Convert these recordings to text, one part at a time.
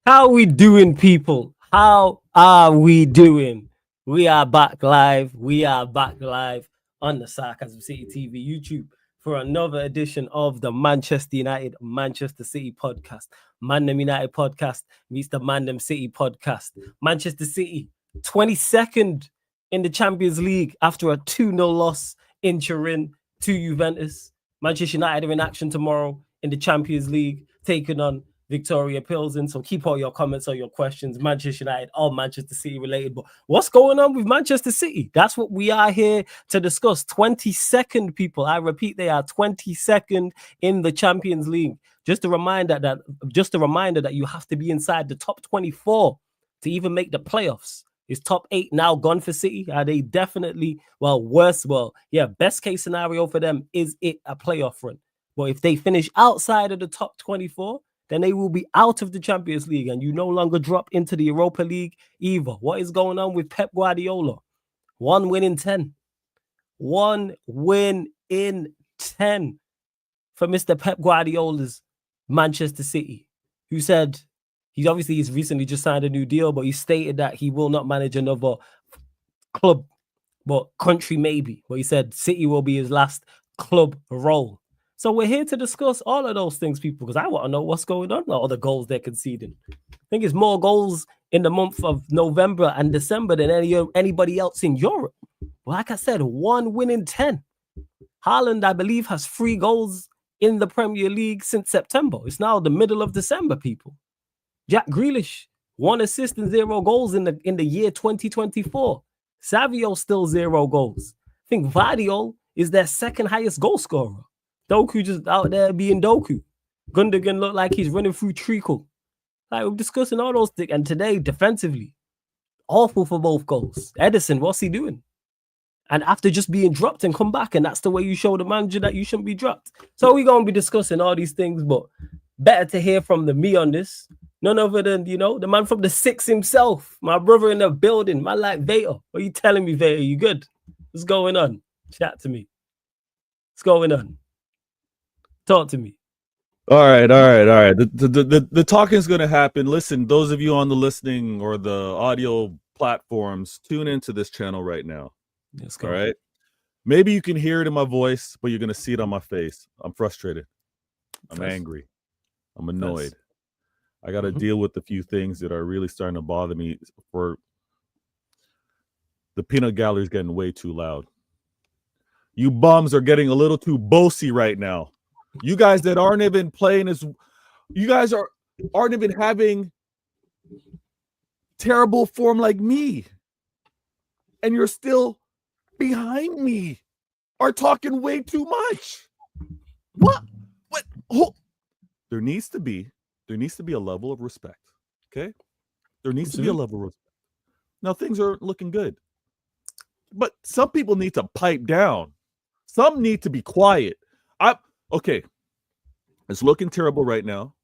How we doing, people? How are we doing? We are back live. We are back live on the Sarcasm City TV YouTube for another edition of the Manchester United Manchester City podcast. Mandem United podcast meets the Mandem City podcast. Manchester City 22nd in the Champions League after a 2-0 loss in Turin to Juventus. Manchester United are in action tomorrow in the Champions League, taking on Viktoria, Plzen. So keep all your comments or your questions, Manchester United or Manchester City related. But what's going on with Manchester City? That's what we are here to discuss. 22nd, people. I repeat, they are 22nd in the Champions League. Just a reminder that you have to be inside the top 24 to even make the playoffs. Is top 8 now gone for City? Are they definitely, best case scenario for them is it a playoff run. But if they finish outside of the top 24, then they will be out of the Champions League and you no longer drop into the Europa League either. What is going on with Pep Guardiola? 1 win in 10. 1 win in 10 for Mr. Pep Guardiola's Manchester City, who said he's recently just signed a new deal, but he stated that he will not manage another club, but country maybe. But he said City will be his last club role. So we're here to discuss all of those things, people, because I want to know what's going on, all the goals they're conceding. I think it's more goals in the month of November and December than anybody else in Europe. Like I said, 1 win in 10. Haaland, I believe, has 3 goals in the Premier League since September. It's now the middle of December, people. Jack Grealish, 1 assist and 0 goals in the year 2024. Savio still 0 goals. I think Vardio is their second highest goal scorer. Doku just out there being Doku. Gundogan looked like he's running through treacle. Like, we're discussing all those things. And today, defensively, awful for both goals. Edison, what's he doing? And after just being dropped and come back, and that's the way you show the manager that you shouldn't be dropped. So we're going to be discussing all these things, but better to hear from me on this. None other than, the man from the 6 himself, my brother in the building, man like Vader. What are you telling me, Vader? You good? What's going on? Chat to me. What's going on? Talk to me. All right. The talking is going to happen. Listen, those of you on the listening or the audio platforms, tune into this channel right now. Let's go. All right. Maybe you can hear it in my voice, but you're going to see it on my face. I'm frustrated. I'm angry. I'm annoyed. I got to deal with a few things that are really starting to bother me. For the peanut gallery is getting way too loud. You bums are getting a little too bossy right now. You guys that aren't even playing aren't even having terrible form like me. And you're still behind me. Are talking way too much. What? Oh. There needs to be a level of respect. Okay? There needs to be a level of respect. Now things are looking good. But some people need to pipe down. Some need to be quiet. Okay, it's looking terrible right now.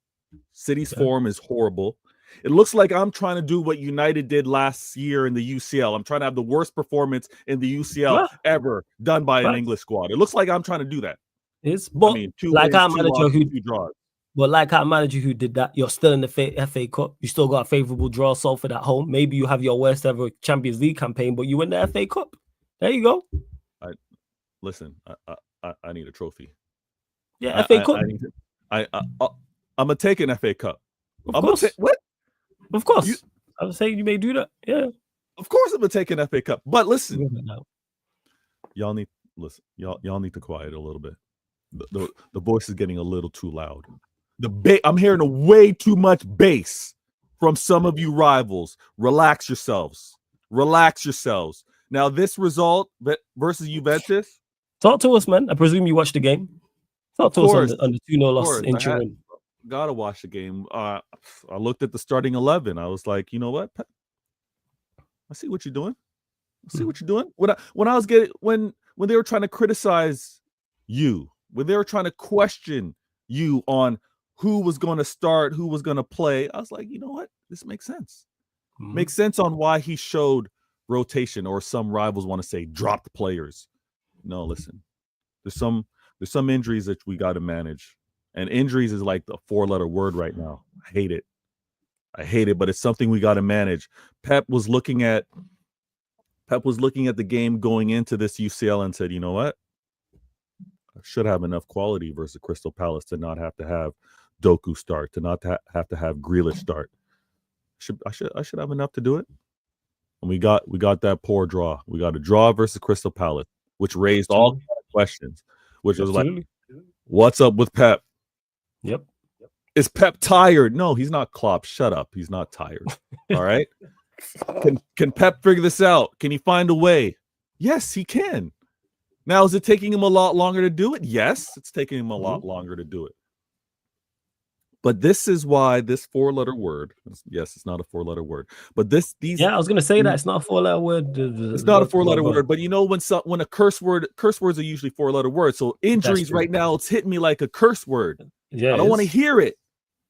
City's form is horrible. It looks like I'm trying to do what United did last year in the UCL. I'm trying to have the worst performance in the UCL ever done by an English squad. It looks like I'm trying to do that. Like our manager who did that, you're still in the FA Cup. You still got a favourable draw Salford at home. Maybe you have your worst ever Champions League campaign, but you win the FA Cup. There you go. I need a trophy. Yeah, FA Cup. I'm gonna take an FA Cup. Of course. What? Of course. I was saying you may do that. Yeah. Of course I'm gonna take an FA Cup. But listen, y'all need to quiet a little bit. The voice is getting a little too loud. I'm hearing a way too much bass from some of you rivals. Relax yourselves. Now this result versus Juventus. Talk to us, man. I presume you watched the game. Talk to us on the 2-0 loss in Turin. Gotta watch the game. I looked at the starting 11. I was like, you know what? I see what you're doing. When they were trying to criticize you, when they were trying to question you on who was going to start, who was going to play, I was like, you know what? This makes sense. Makes sense on why he showed rotation, or some rivals want to say dropped players. No, listen. There's some injuries that we got to manage. And injuries is like the 4-letter word right now. I hate it. I hate it, but it's something we got to manage. Pep was looking at the game going into this UCL and said, you know what? I should have enough quality versus Crystal Palace to not have to have Doku start, to not have to have Grealish start. I should have enough to do it. And we got that poor draw. We got a draw versus Crystal Palace, which raised all kinds of questions, which was like, what's up with Pep? Yep. Is Pep tired? No, he's not. Klopp, shut up. He's not tired. All right. Can Pep figure this out? Can he find a way? Yes, he can. Now, is it taking him a lot longer to do it? Yes, it's taking him a lot longer to do it. But this is why this 4-letter word, yes, it's not a 4-letter word, but these. Yeah, I was going to say that it's not a 4-letter word. It's not a 4-letter word, but you know when a curse words are usually 4-letter words. So injuries right now, it's hitting me like a curse word. Yeah, I don't want to hear it.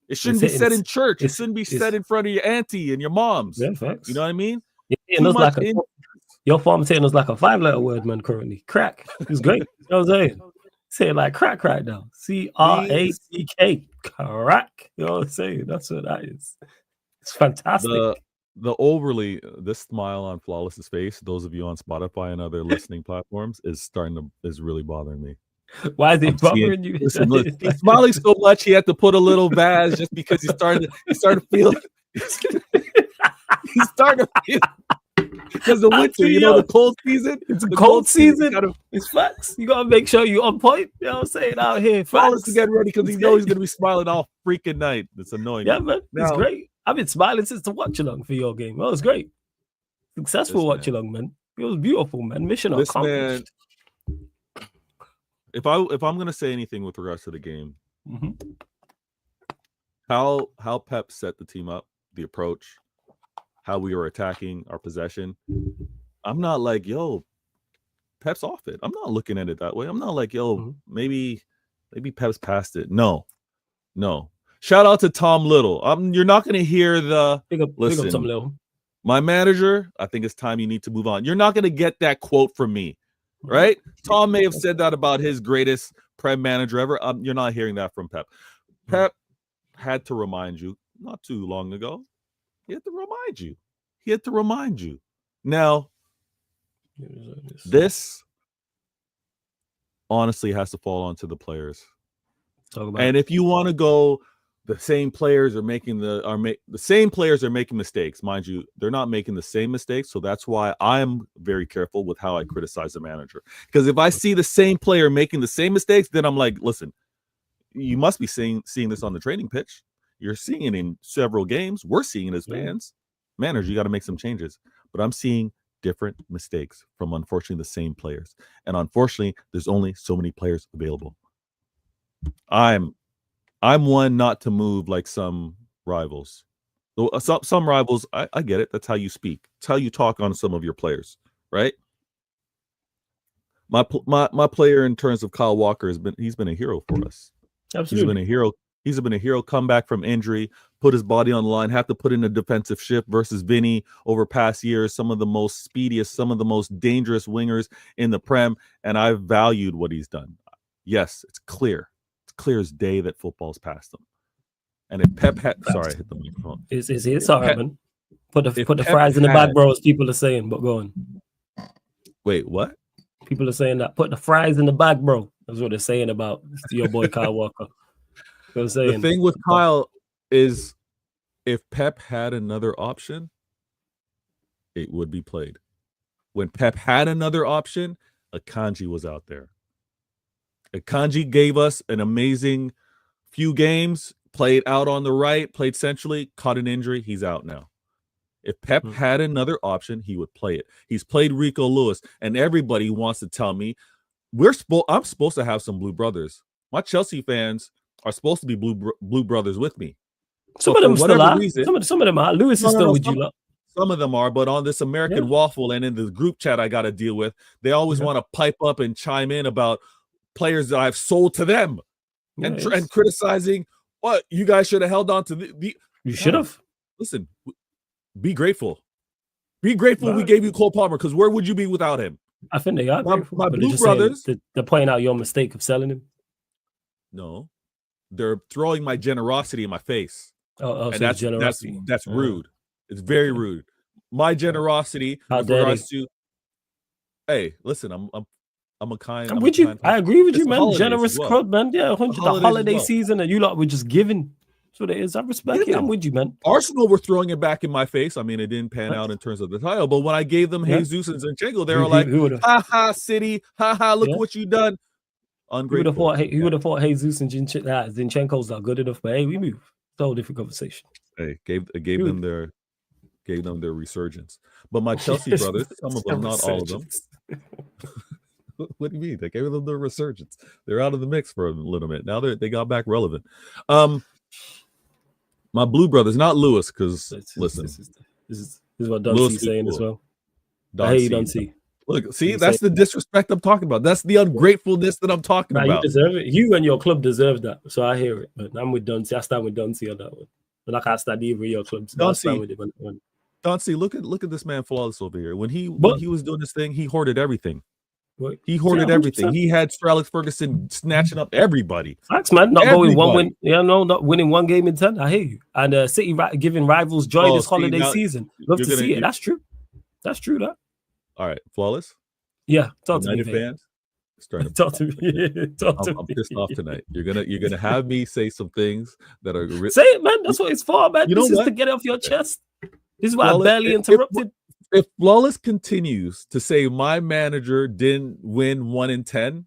It shouldn't be said in church. It shouldn't be said in front of your auntie and your moms. Yeah, facts. You know what I mean? Yeah, your farm's hitting us like a 5-letter word, man. Currently, crack. It's great. You know what I'm saying? Say it like crack right now. CRACK. Crack. You know what I'm saying? That's what that is. It's fantastic. This smile on Flawless's face, those of you on Spotify and other listening platforms, is really bothering me. Why is it bothering you? Listen, he's smiling so much he had to put a little Vaz just because he started to feel he's starting to feel because the winter, the cold season. It's a cold season. It's facts. You gotta make sure you're on point. You know what I'm saying? Out here, Flawless to get ready because he knows he's gonna be smiling all freaking night. It's annoying. Yeah, man. It's great. I've been smiling since the watch along for your game. Well, it's great. Successful watch along, man. It was beautiful, man. Mission accomplished. If I'm gonna say anything with regards to the game, how Pep set the team up, the approach, how we were attacking our possession, I'm not like, yo, Pep's off it. I'm not looking at it that way. I'm not like, yo, maybe Pep's past it. No. Shout out to Tom Little. You're not gonna hear the big up Tom Little. My manager, I think it's time you need to move on. You're not gonna get that quote from me. Right? Tom may have said that about his greatest Prem manager ever. You're not hearing that from Pep. Pep had to remind you not too long ago. He had to remind you. Now, this honestly has to fall onto the players. And if you want to go, the same players are making mistakes. Mind you, they're not making the same mistakes. So that's why I'm very careful with how I criticize the manager. Because if I see the same player making the same mistakes, then I'm like, listen, you must be seeing this on the training pitch. You're seeing it in several games. We're seeing it as fans. Manager, you got to make some changes. But I'm seeing different mistakes from, unfortunately, the same players. And unfortunately, there's only so many players available. I'm one not to move like some rivals. Some rivals, I get it. That's how you speak. It's how you talk on some of your players, right? My player in terms of Kyle Walker he's been a hero for us. Absolutely. He's been a hero. Come back from injury, put his body on the line, have to put in a defensive shift versus Vinny over past years. Some of the most speediest, some of the most dangerous wingers in the Prem, and I've valued what he's done. Yes, it's clear as day that football's past him. And if Pep had, sorry, I hit the microphone. It's all right, man. Put the fries in the bag, bro, as people are saying, but go on. Wait, what? People are saying that. Put the fries in the bag, bro. That's what they're saying about your boy Kyle Walker. The thing with Kyle is if Pep had another option, it would be played. When Pep had another option, Akanji was out there. Akanji gave us an amazing few games, played out on the right, played centrally, caught an injury. He's out now. If Pep had another option, he would play it. He's played Rico Lewis, and everybody wants to tell me I'm supposed to have some blue brothers. My Chelsea fans are supposed to be blue brothers with me. Some of them still are. Some of them are. Lewis is still with you. Some of them are, but on this American Waffle and in the group chat I got to deal with, they always want to pipe up and chime in about players that I've sold to them and criticizing what you guys should have held on to the you should have. Listen, be grateful. Be grateful we gave you Cole Palmer, because where would you be without him? I think they are. My blue brothers. They're pointing out your mistake of selling him. No, they're throwing my generosity in my face. Oh, and so it's generosity. that's rude. It's very rude. My generosity How with dare regards they? to, hey, listen, I'm a kind. I'm I'm a with you. kind. I agree with It's you, the man. holidays as Generous well. crowd, man. Yeah, 100. The Holidays as holiday well. season, and you lot were just giving. That's what it is. I respect you. I'm Giving. with you, man. Arsenal were throwing it back in my face. I mean, it didn't pan out in terms of the title, but when I gave them Yeah. Jesus and Zinchenko, they Who, were like, who would have? "Ha ha, City, ha ha, look Yeah. what you done." He would have Ungrateful. thought. He would have thought Jesus and Zinchenko's not good enough. But hey, we move. It's a whole different conversation. Hey, gave them their resurgence. But my Chelsea brothers, some of them, not all of them. What do you mean? They gave them their resurgence. They're out of the mix for a little bit. Now they got back relevant. My blue brothers, not Lewis, because listen, this is what Duncy's saying cool. as well. Don I hate C. Duncy. Look, see, that's the disrespect I'm talking about. That's the ungratefulness that I'm talking about. You deserve it. You and your club deserve that. So I hear it. But I'm with Duncy. I stand with Duncy on that one. But I can't stand either of your clubs. I stand with him on Duncy, look at this man flawless over here. When he was doing this thing, he hoarded everything. He hoarded everything. He had Sir Alex Ferguson snatching up everybody. Facts, man. Not going one win. Not winning one game in 10. I hear you. And City giving rivals joy this holiday season. Love to see it. That's true. That's true. That. All right, flawless. Yeah, talk to me, fans. Starting to talk to me. I'm pissed off tonight. You're gonna have me say some things that are say it, man. That's what it's for, man. This is to get off your chest. This is why I barely interrupted. If Flawless continues to say my manager didn't win 1 in 10,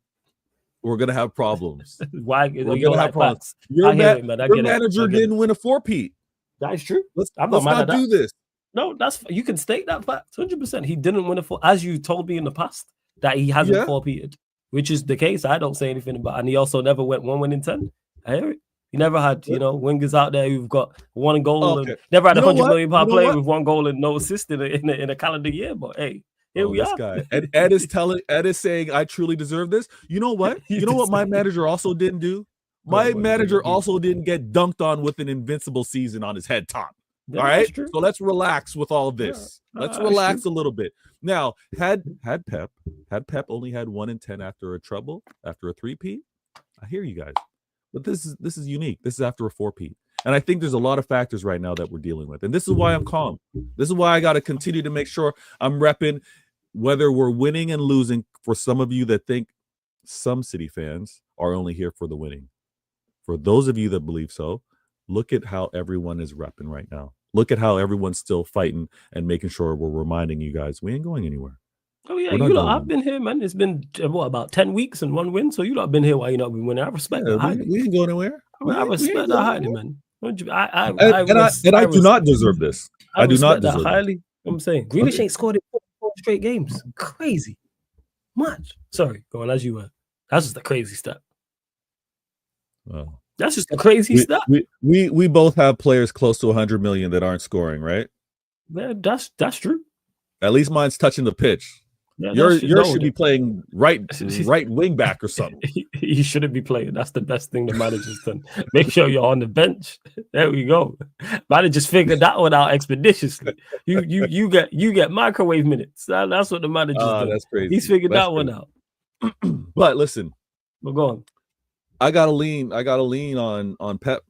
we're gonna have problems. Why? We're gonna have problems. Your manager didn't win a 4-peat. That is true. Let's not do this. No, you can state that fact 100%. He didn't win a 4, as you told me in the past that he hasn't 4-peated, which is the case. I don't say anything about, and he also never went 1 win in 10. I hear it. He never had, wingers out there who've got 1 goal and never had £100 million player with 1 goal and no assist in a calendar year. But hey, here we are. Guy. Ed is saying I truly deserve this. You know what? You know what my manager also didn't do? My manager also didn't get dunked on with an invincible season on his head top. All right, so let's relax with all this. Let's relax a little bit. Now, had Pep only had 1 in 10 after a treble, after a 3-peat, I hear you guys. But this is unique. This is after a 4-peat. And I think there's a lot of factors right now that we're dealing with. And this is why I'm calm. This is why I got to continue to make sure I'm repping, whether we're winning and losing. For some of you that think some City fans are only here for the winning. For those of you that believe so, look at how everyone is repping right now. Look at how everyone's still fighting and making sure we're reminding you guys we ain't going anywhere. Oh yeah, I've been here, man. It's been about 10 weeks and 1 win. So you lot have been here while you not been winning. I respect that highly. We ain't going anywhere. I respect that highly, man. I do not deserve this. I do not deserve that highly. I'm saying Grealish ain't scored in 4 straight games. Crazy. Much. Sorry, going as you were. That's just a crazy step. Wow. That's just a crazy step. We both have players close to 100 million that aren't scoring, right? Yeah, that's true. At least mine's touching the pitch. Yeah, yours should be playing right wing back or something. He shouldn't be playing. That's the best thing the manager's done. Make sure you're on the bench. There we go. Manager's figured that one out expeditiously. You get microwave minutes. That's what the manager's done. That's crazy. He's figured that one out. But listen, we're going. I gotta lean on Pep.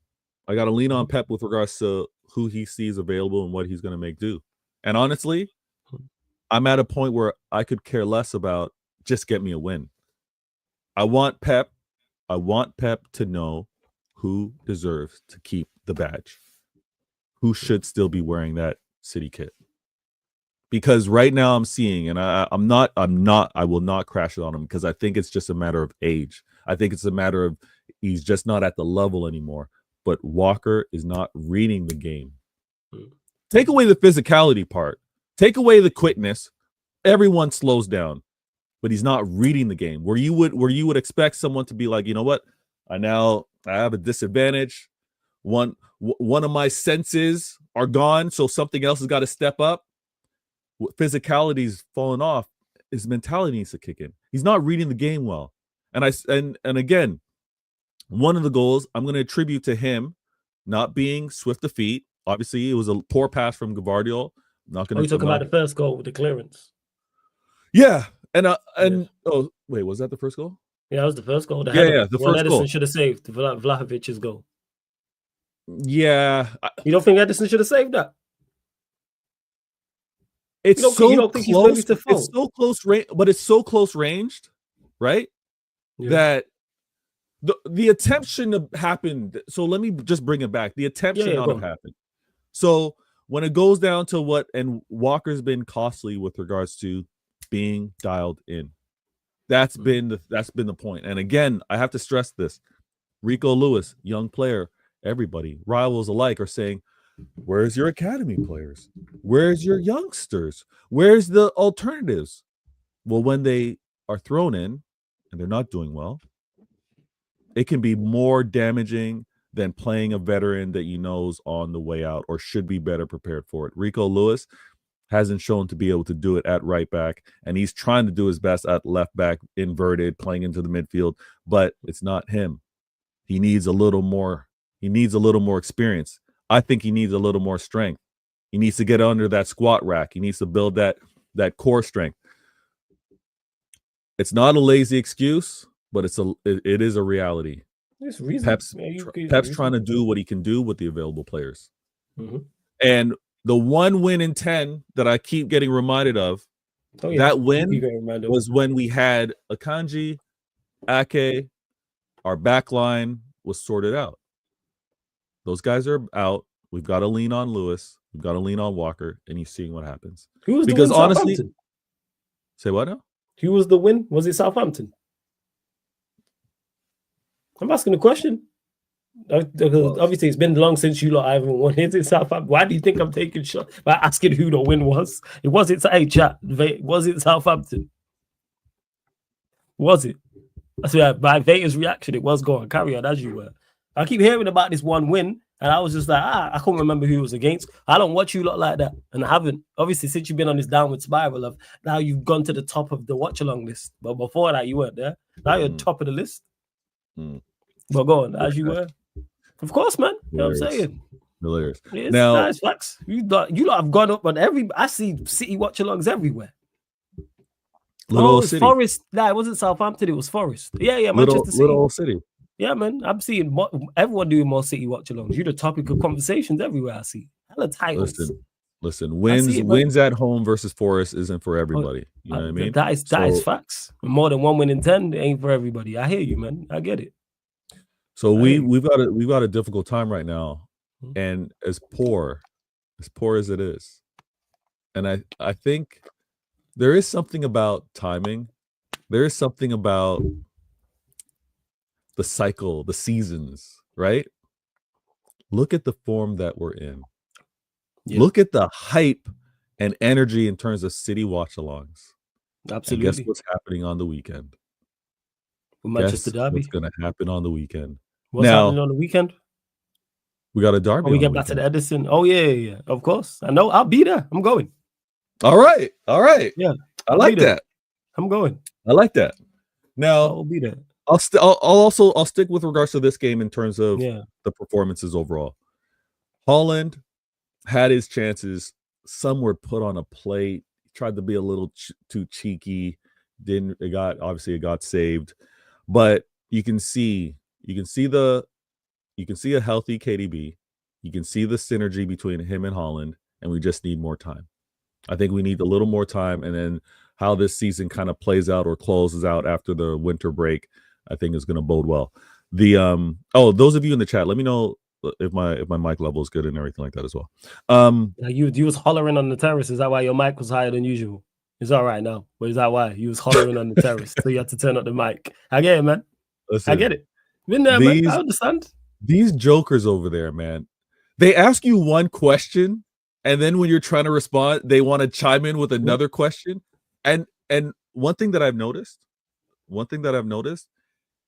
I gotta lean on Pep with regards to who he sees available and what he's gonna make do. And honestly, I'm at a point where I could care less about just get me a win. I want Pep to know who deserves to keep the badge, who should still be wearing that City kit. Because right now I'm seeing, and I will not crash it on him because I think it's just a matter of age. I think it's a matter of he's just not at the level anymore. But Walker is not reading the game. Take away the physicality part. Take away the quickness. Everyone slows down, but he's not reading the game. Where you would expect someone to be like, you know what? I have a disadvantage. One of my senses are gone, so something else has got to step up. Physicality's fallen off. His mentality needs to kick in. He's not reading the game well. And again, one of the goals I'm going to attribute to him not being swift of feet. Obviously, it was a poor pass from Gvardiol. Not going to. Are you talking about the first goal with the clearance? Yeah, oh wait, was that the first goal? Yeah, that was the first goal. The first Edison goal should have saved Vlahovic's goal. Yeah. You don't think Edison should have saved that? It's you so don't think he's ready close. to It's so close range, but it's so close ranged, right? Yeah. That the attempt shouldn't have happened. So let me just bring it back. The attempt should not have happened. So when it goes down to what, and Walker's been costly with regards to being dialed in. That's been the point. And again, I have to stress this. Rico Lewis, young player, everybody, rivals alike are saying, where's your academy players? Where's your youngsters? Where's the alternatives? Well, when they are thrown in and they're not doing well, it can be more damaging than playing a veteran that you know's on the way out or should be better prepared for it. Rico Lewis hasn't shown to be able to do it at right back, and he's trying to do his best at left back, inverted, playing into the midfield, but it's not him. He needs a little more. He needs a little more experience. I think he needs a little more strength. He needs to get under that squat rack. He needs to build that core strength. It's not a lazy excuse, but it is a reality. It's reasonable. Pep's trying to do what he can do with the available players. And the one win in 10 that I keep getting reminded of, that win was when we had Akanji, Ake, our back line was sorted out. Those guys are out. We've got to lean on Lewis. We've got to lean on Walker, and he's seeing what happens. Who was because the win, honestly, say what now? Who was the win? Was it Southampton? I'm asking the question. Obviously, it's been long since you lot haven't won. Is it Southampton? Why do you think I'm taking shots by asking who the win was? It wasn't. Hey, chat. Was it Southampton? Was it? That's why by Vega's reaction, it was going carry on as you were. I keep hearing about this one win, and I was just like, I can't remember who it was against. I don't watch you lot like that, and I haven't. Obviously, since you've been on this downward spiral of now you've gone to the top of the watch along list, but before that you weren't there. Now you're top of the list. But go on, as you were. Of course, man. You know what I'm saying? Hilarious. Now, that's facts. You lot have gone up on I see City watch alongs everywhere. Forest. Nah, it wasn't Southampton. It was Forest. Yeah, Manchester City. Little City. Yeah, man. I'm seeing everyone doing more City watch alongs. You're the topic of conversations everywhere. I see. Hella titles. Listen. Wins at home versus Forest isn't for everybody. You know what I mean? That is facts. More than 1 win in 10 ain't for everybody. I hear you, man. I get it. So we've got a difficult time right now, and as poor as it is, and I think there is something about timing. There is something about the cycle, the seasons, right? Look at the form that we're in. Yeah. Look at the hype and energy in terms of City watch-alongs. Absolutely. And guess what's happening on the weekend? Manchester Derby. What's going to happen on the weekend? What's happening on the weekend? We got a derby. We get back to the Edison. Oh yeah. Of course. I know. I'll be there. I'm going. All right. Yeah. I like that. I'm going. I like that. Now I'll be there. I'll stick with regards to this game in terms of the performances overall. Haaland had his chances. Some were put on a plate. Tried to be a little too cheeky. It got saved. But you can see a healthy KDB. You can see the synergy between him and Haaland, and we just need more time. I think we need a little more time, and then how this season kind of plays out or closes out after the winter break, I think is going to bode well. Those of you in the chat, let me know if my mic level is good and everything like that as well. You was hollering on the terrace. Is that why your mic was higher than usual? It's all right now, but is that why you was hollering on the terrace? So you had to turn up the mic. I get it, man. Listen, I get it. Been there, man. I understand. These jokers over there, man. They ask you one question, and then when you're trying to respond, they want to chime in with another question. And one thing that I've noticed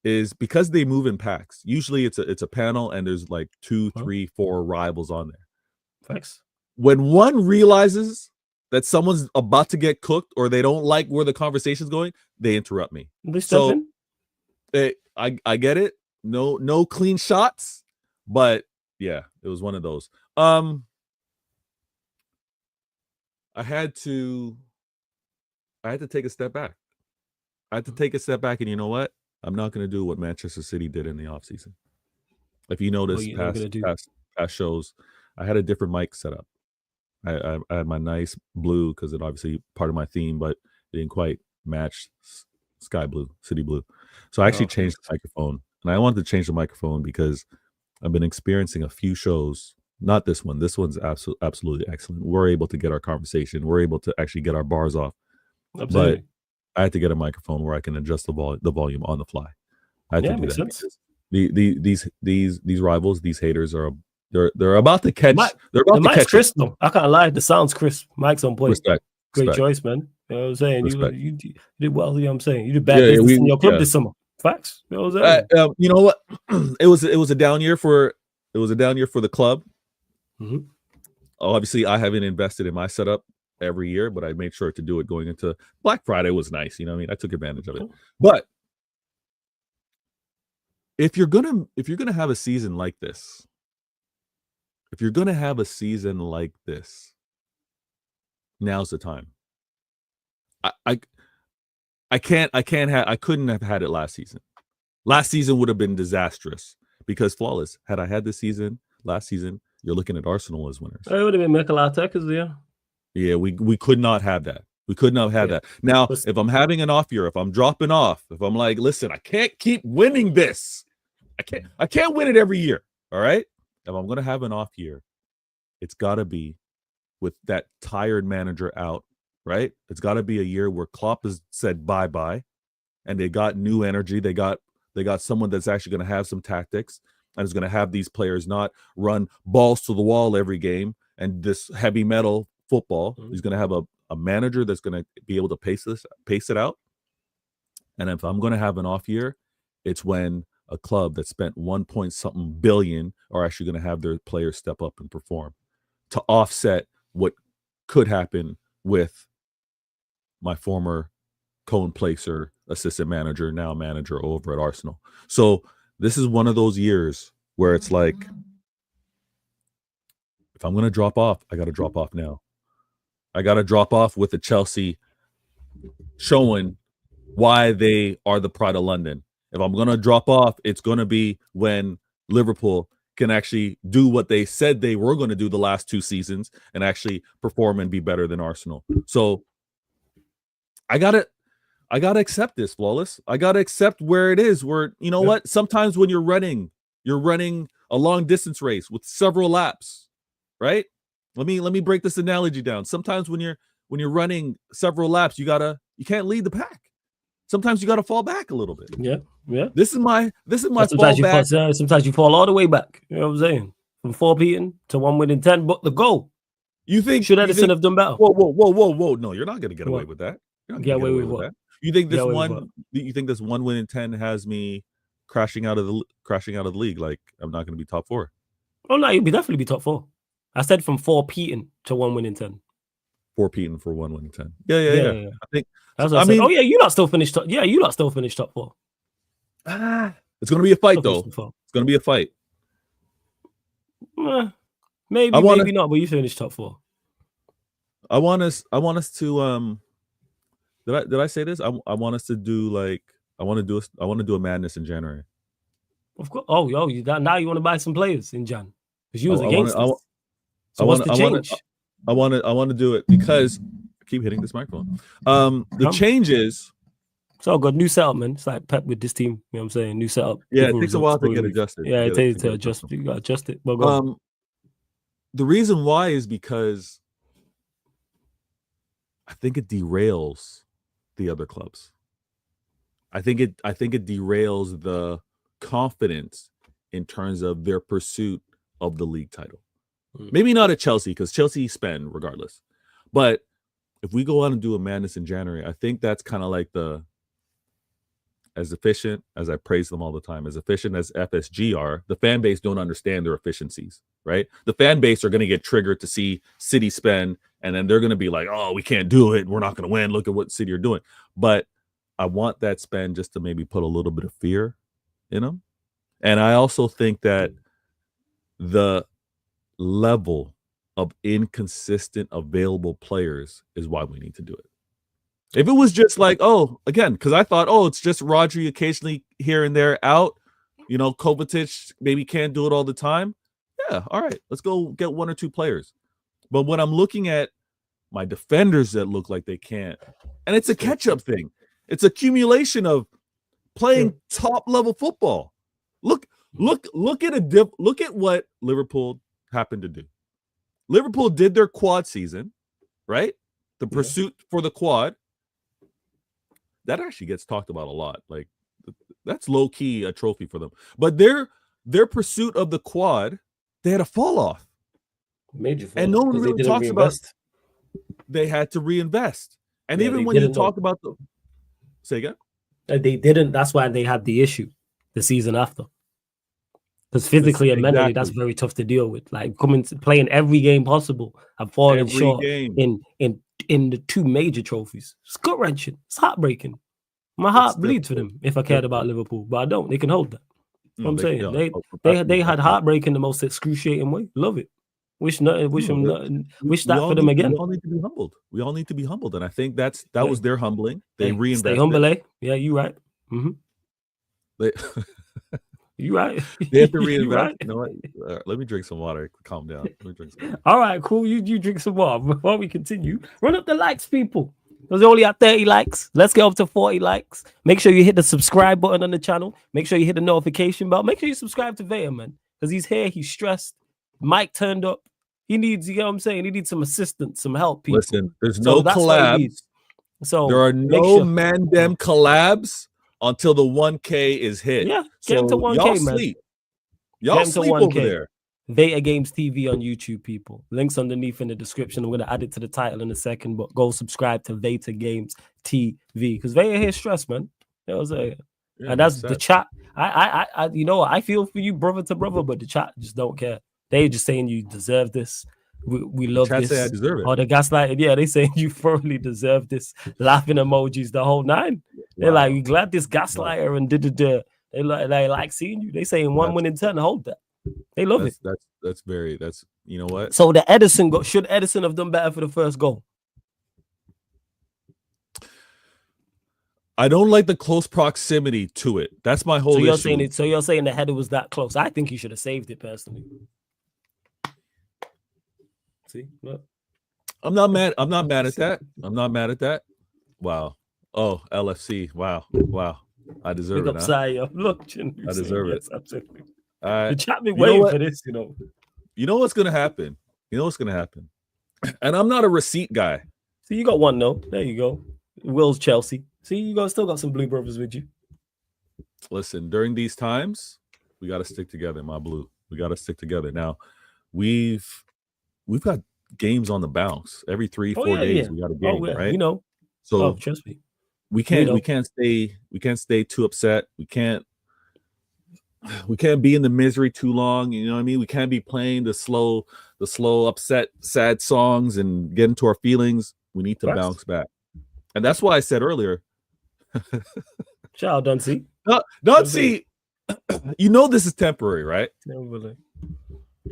is because they move in packs. Usually it's a panel, and there's like 2, 3, 4 rivals on there. Thanks. When one realizes that someone's about to get cooked or they don't like where the conversation's going, they interrupt me. I get it. No clean shots, but yeah, it was one of those. I had to take a step back. And you know what? I'm not going to do what Manchester City did in the offseason. If you notice, past shows, I had a different mic set up. I had my nice blue because it obviously part of my theme, but it didn't quite match sky blue, city blue. So I actually changed the microphone, and I wanted to change the microphone because I've been experiencing a few shows. Not this one. This one's absolutely excellent. We're able to get our conversation. We're able to actually get our bars off. Absolutely. But I had to get a microphone where I can adjust the volume on the fly. I had to do that. Sense. These rivals, these haters are they're about to catch. They're about the to mic's catch. crisp though. I can't lie. The sound's crisp. Mic's on point. Respect. Great choice, man. You know what I'm saying? Respect. You did well. You know what I'm saying? You did bad business in your club this summer. Facts. You know what I'm saying? You know what? It was a down year for the club. Mm-hmm. Obviously, I haven't invested in my setup every year, but I made sure to do it going into Black Friday. Was nice, you know what I mean? I took advantage of it. But if you're gonna have a season like this, now's the time. I couldn't have had it last season. Last season would have been disastrous because flawless. Had I had this season last season, you're looking at Arsenal as winners. It would have been Mikel Arteta's there. Yeah, we could not have that. We could not have that. Now, if I'm having an off year, if I'm dropping off, if I'm like, listen, I can't keep winning this. I can't win it every year. All right. If I'm gonna have an off year, it's gotta be with that tired manager out, right? It's gotta be a year where Klopp has said bye-bye and they got new energy. They got someone that's actually gonna have some tactics and is gonna have these players not run balls to the wall every game and this heavy metal football. He's gonna have a manager that's gonna be able to pace it out. And if I'm gonna have an off year, it's when a club that spent 1.something billion are actually going to have their players step up and perform to offset what could happen with my former cone placer, assistant manager, now manager over at Arsenal. So this is one of those years where it's like, if I'm going to drop off, I got to drop off now. I got to drop off with the Chelsea showing why they are the pride of London. If I'm going to drop off, it's going to be when Liverpool can actually do what they said they were going to do the last 2 seasons and actually perform and be better than Arsenal. So I got to accept this, Flawless. I got to accept where it is, where, you know what? Sometimes when you're running a long distance race with several laps, right? Let me break this analogy down. Sometimes when you're running several laps, you can't lead the pack. Sometimes you got to fall back a little bit. Yeah. This is my sometimes fall back. Sometimes you fall all the way back. You know what I'm saying? From 4 beaten to 1 winning 10, but the goal. You think should Edison have done better? Whoa! No, you're not going to get away with that. You're not get away with what? That. You think this one? You think this 1 win in 10 has me crashing out of the league? Like I'm not going to be top 4. Oh no, you'll definitely be top 4. I said from 4 beaten to 1 winning 10. 4 beaten for 1 win in 10. Yeah. I think. That's what I mean, oh yeah, you lot still finished top. Yeah, you lot still finished top 4. It's going to be a fight though. It's going to be a fight. Maybe not, but you finished top 4. I want us to did I say this? I want us to do like I want to do a madness in January. Of course. Oh, now you want to buy some players in Jan because you was against us. So what's the change? I want to do it because I keep hitting this microphone. The changes. It's all good. New setup, man. It's like Pep with this team. You know what I'm saying? New setup. Yeah, it takes a while to get adjusted. Yeah, it takes to adjust. You got to adjust it. But go the reason why is because I think it derails the other clubs. I think it derails the confidence in terms of their pursuit of the league title. Maybe not at Chelsea, because Chelsea spend regardless. But if we go out and do a madness in January, I think that's kind of like as efficient as I praise them all the time, as efficient as FSG are, the fan base don't understand their efficiencies, right? The fan base are going to get triggered to see City spend, and then they're going to be like, oh, we can't do it. We're not going to win. Look at what City are doing. But I want that spend just to maybe put a little bit of fear in them. And I also think that the level of inconsistent available players is why we need to do it. If it was just like, again, because I thought, it's just Rodri occasionally here and there out, Kovacic maybe can't do it all the time. Yeah, all right, let's go get 1 or 2 players. But when I'm looking at my defenders that look like they can't, and it's a catch-up thing. It's accumulation of playing top-level football. Look at what Liverpool happened to do. Liverpool did their quad season, right? The pursuit for the quad. That actually gets talked about a lot. Like, that's low-key a trophy for them. But their pursuit of the quad, they had a fall off. Major fall and no one really talks about they had to reinvest. And even when you talk about the say again, they didn't. That's why they had the issue the season after. Because physically and mentally, that's very tough to deal with. Like playing every game possible and falling short in the 2 major trophies. It's gut wrenching. It's heartbreaking. My heart bleeds for them if I cared about Liverpool, but I don't. They can hold that. What I'm saying. They had heartbreak in the most excruciating way. Love it. Wish that for them again. We all need to be humbled. We all need to be humbled, and I think that was their humbling. They reinvested. Stay humble, eh? Yeah, you right. You right. They have to reinvest. Right. You know what? Let me drink some water. Calm down. Let me drink some water. All right, cool. You drink some water before we continue. Run up the likes, people. Because we only at 30 likes. Let's get up to 40 likes. Make sure you hit the subscribe button on the channel. Make sure you hit the notification bell. Make sure you subscribe to Vaya, man. Because he's here. He's stressed. Mike turned up. He needs, you know what I'm saying? He needs some assistance, some help, people. Listen, there's no collabs. So there are no Mandem collabs until the 1K is hit. Yeah, get him to 1K, y'all man. Sleep. Y'all sleep over there. Vaya Games TV on YouTube, people. Links underneath in the description. I'm going to add it to the title in a second, but go subscribe to Vaya Games TV because Vaya here stressed, man. You know what I'm saying? Yeah, and that's the chat. I you know, I feel for you, brother to brother, but the chat just don't care. They just saying you deserve this. We love this. Say I deserve it. Or the gaslighting, yeah, they saying you thoroughly deserve this. Laughing emojis, the whole 9. Wow. They're like, we glad this gaslighter and They like seeing you. They saying 1 win in 10. Hold that. They love it. That's you know what? So the should Edison have done better for the first goal? I don't like the close proximity to it. That's my whole issue. So you're saying the header was that close? I think he should have saved it personally. See, look. I'm not mad at that. I'm not mad at that. Wow. Oh, LFC. Wow. I deserve it. Huh? Look, I deserve it. Absolutely. The chat been waiting for this, you know. You know what's gonna happen. And I'm not a receipt guy. See, you got 1 though. There you go. Will's Chelsea. See, you still got some blue brothers with you. Listen, during these times, we got to stick together, my blue. We got to stick together. Now, we've got games on the bounce every 3-4 days. We got a game, right? You know. So trust me. We can't stay too upset. We can't be in the misery too long. You know what I mean? We can't be playing the slow, upset, sad songs and get into our feelings. We need to bounce back. And that's why I said earlier. Shout out, Duncy. Duncy, you know this is temporary, right?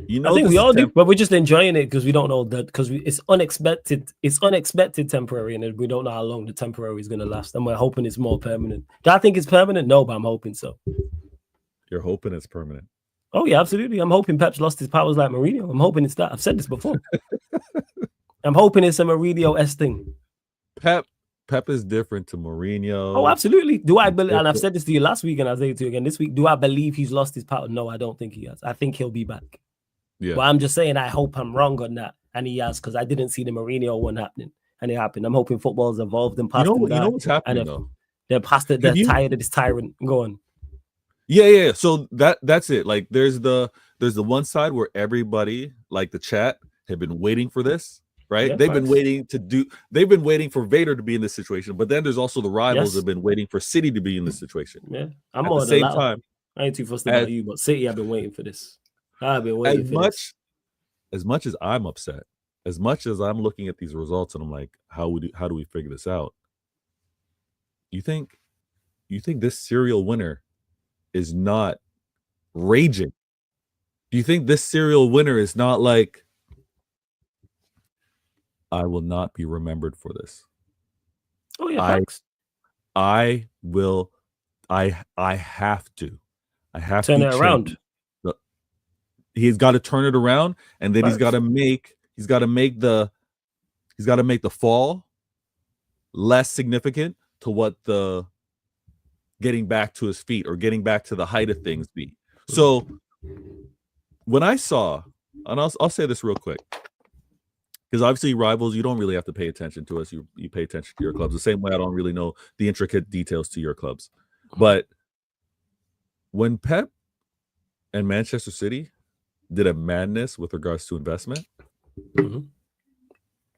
You know, I think we all do, but we're just enjoying it because we don't know that because it's unexpected. It's unexpected temporary, and we don't know how long the temporary is going to last. And we're hoping it's more permanent. Do I think it's permanent? No, but I'm hoping so. You're hoping it's permanent? Oh yeah, absolutely. I'm hoping Pep's lost his powers like Mourinho. I'm hoping it's that. I've said this before. I'm hoping it's a Mourinho-esque thing. Pep is different to Mourinho. Oh, absolutely. Do I believe? And I've said this to you last week, and I'll say it to you again this week. Do I believe he's lost his power? No, I don't think he has. I think he'll be back. Yeah. But I'm just saying, I hope I'm wrong on that, and he has, because I didn't see the Mourinho one happening, and it happened. I'm hoping football's evolved and past. You know what's happening though? They're past it. They're tired of this tyrant. Go on. Yeah. So that's it. Like there's the one side where everybody, like the chat, have been waiting for this. Right, yeah, they've been waiting for Vader to be in this situation, but then there's also the rivals have been waiting for City to be in this situation. Yeah, I'm at the same time. I ain't too fussed about you, but City, I've been waiting for this. I've been waiting for this. As much as I'm upset, as much as I'm looking at these results and I'm like, how do we figure this out? You think this serial winner is not raging? Do you think this serial winner is not like, I will not be remembered for this? Oh yeah, I will. I have to. I have turn to it around. he's got to turn it around, and then Facts. he's got to make the fall less significant to what the getting back to his feet or getting back to the height of things be. So when I saw, and I'll say this real quick, because obviously rivals, you don't really have to pay attention to us. You pay attention to your clubs the same way I don't really know the intricate details to your clubs. But when Pep and Manchester City did a madness with regards to investment, you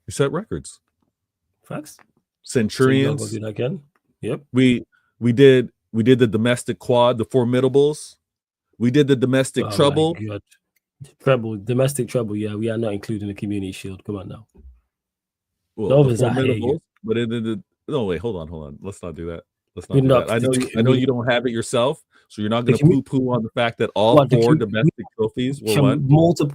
set records. Facts. Centurions. So do again. Yep. We did the domestic quad, the formidables. We did the domestic treble. Domestic treble. Yeah, we are not including the Community Shield. Come on now. Well, the formidables, but no, wait, hold on. Let's not do that. I know you don't have it yourself, so you're not going to poo-poo on the fact that all 4 domestic trophies were won.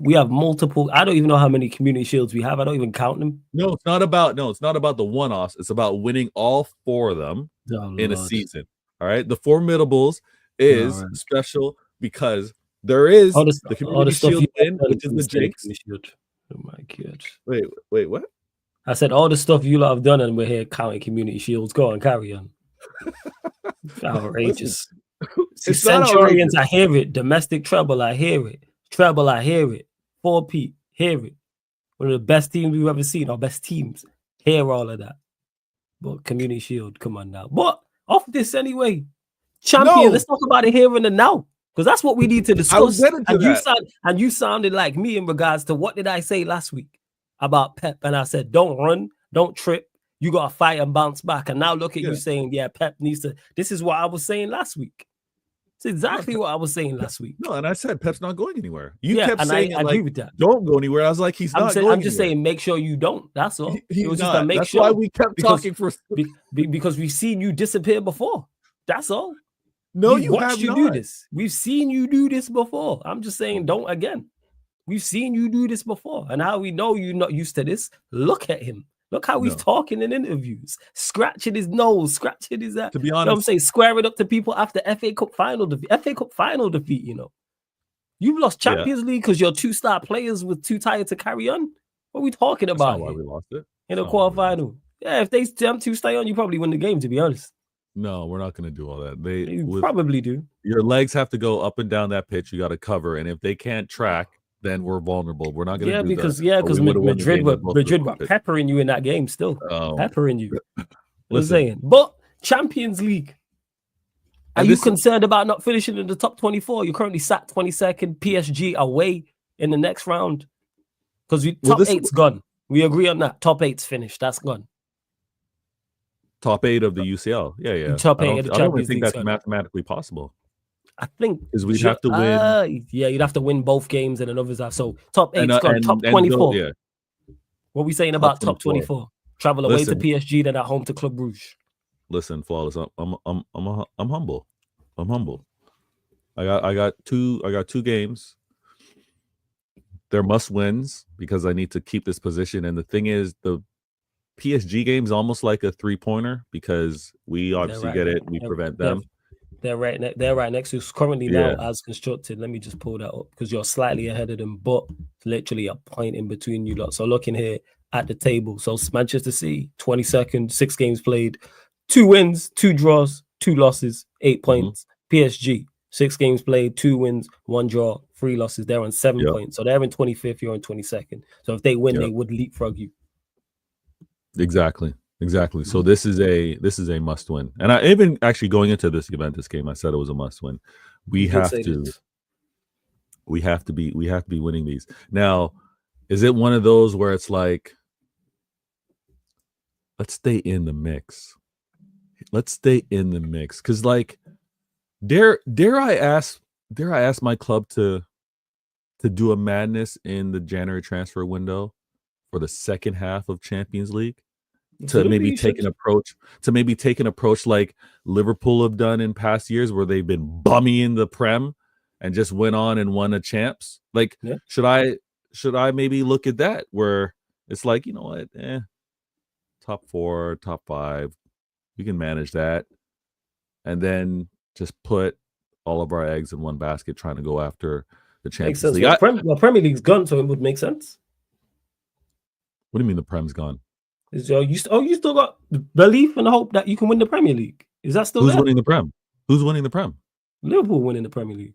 We have multiple. I don't even know how many Community Shields we have. I don't even count them. No, it's not about the one-offs. It's about winning all 4 of them in a season. All right, the formidables is special because there is the Community Shield win, which is the Jakes. Oh my God! Wait, what? I said all the stuff you lot have done, and we're here counting Community Shields. Go on, carry on. Outrageous. Centurions, I hear it. Domestic treble, I hear it. Treble, I hear it. 4P, hear it. One of the best teams we've ever seen, our best teams. Hear all of that. But Community Shield, come on now. But off this anyway. Champion, let's talk about it here and now. Because that's what we need to discuss. And you sounded like me in regards to what did I say last week about Pep? And I said, don't run, don't trip. You got to fight and bounce back. And now look at you saying, Pep needs to. This is what I was saying last week. It's exactly what I was saying last week. No, and I said Pep's not going anywhere. You kept saying, I agree with that. Don't go anywhere. I was like, he's not going I'm just saying, make sure you don't. That's all. It was just to make sure. That's why we kept talking for. Because we've seen you disappear before. That's all. No, you have not. Do this. We've seen you do this before. I'm just saying, don't again. We've seen you do this before. And how we know you're not used to this, look at him. Look how he's talking in interviews, scratching his nose, scratching his ass. To be honest, you know what I'm saying, squaring up to people after FA Cup final defeat. You know, you've lost Champions League because your 2-star players were too tired to carry on. What are we talking about? That's not why we lost it in the quarterfinal. Yeah, if them 2 stay on, you probably win the game. To be honest. No, we're not going to do all that. They probably do. Your legs have to go up and down that pitch. You got to cover, and if they can't track, then we're vulnerable. We're not going to do that. Because Madrid were peppering you in that game still. Peppering you. I'm saying. But Champions League. Are you concerned about not finishing in the top 24? You're currently sat 22nd, PSG away in the next round. Because top 8's gone. We agree on that. Top 8's finished. That's gone. Top 8 of the UCL. Yeah. Top 8 of the Champions League. I don't think that's mathematically possible. I think because we'd have to win. You'd have to win both games and then others have. So top 8's gone. Top 24. What are we saying about top 24? Travel away to PSG, then at home to Club Brugge. Listen, Flawless. I'm humble. I'm humble. I got two games. They're must wins because I need to keep this position. And the thing is, the PSG game is almost like a 3-pointer because we obviously get it. We prevent them. They're right next to us currently now as constructed. Let me just pull that up because you're slightly ahead of them, but literally a point in between you lot. So looking here at the table. So Manchester City, 22nd, 6 games played, 2 wins, 2 draws, 2 losses, 8 points. PSG, 6 games played, 2 wins, 1 draw, 3 losses. They're on 7 points. So they're in 25th, you're in 22nd. So if they win, they would leapfrog you. Exactly. So this is a must win. And I even actually going into this Juventus game, I said it was a must win. We have to be winning these. Now, is it one of those where it's like, let's stay in the mix? Because like, dare I ask my club to do a madness in the January transfer window for the second half of Champions League? To maybe take an approach like Liverpool have done in past years where they've been bummy in the Prem and just went on and won a champs. Like, should I maybe look at that where it's like, you know what, top 4, top 5, we can manage that, and then just put all of our eggs in one basket trying to go after the Makes Champions sense. League. Well, Premier League's gone, so it would make sense. What do you mean the Prem's gone? You still got belief and hope that you can win the Premier League? Is that still Who's there? winning the Prem? Who's winning the Prem? Liverpool winning the Premier League.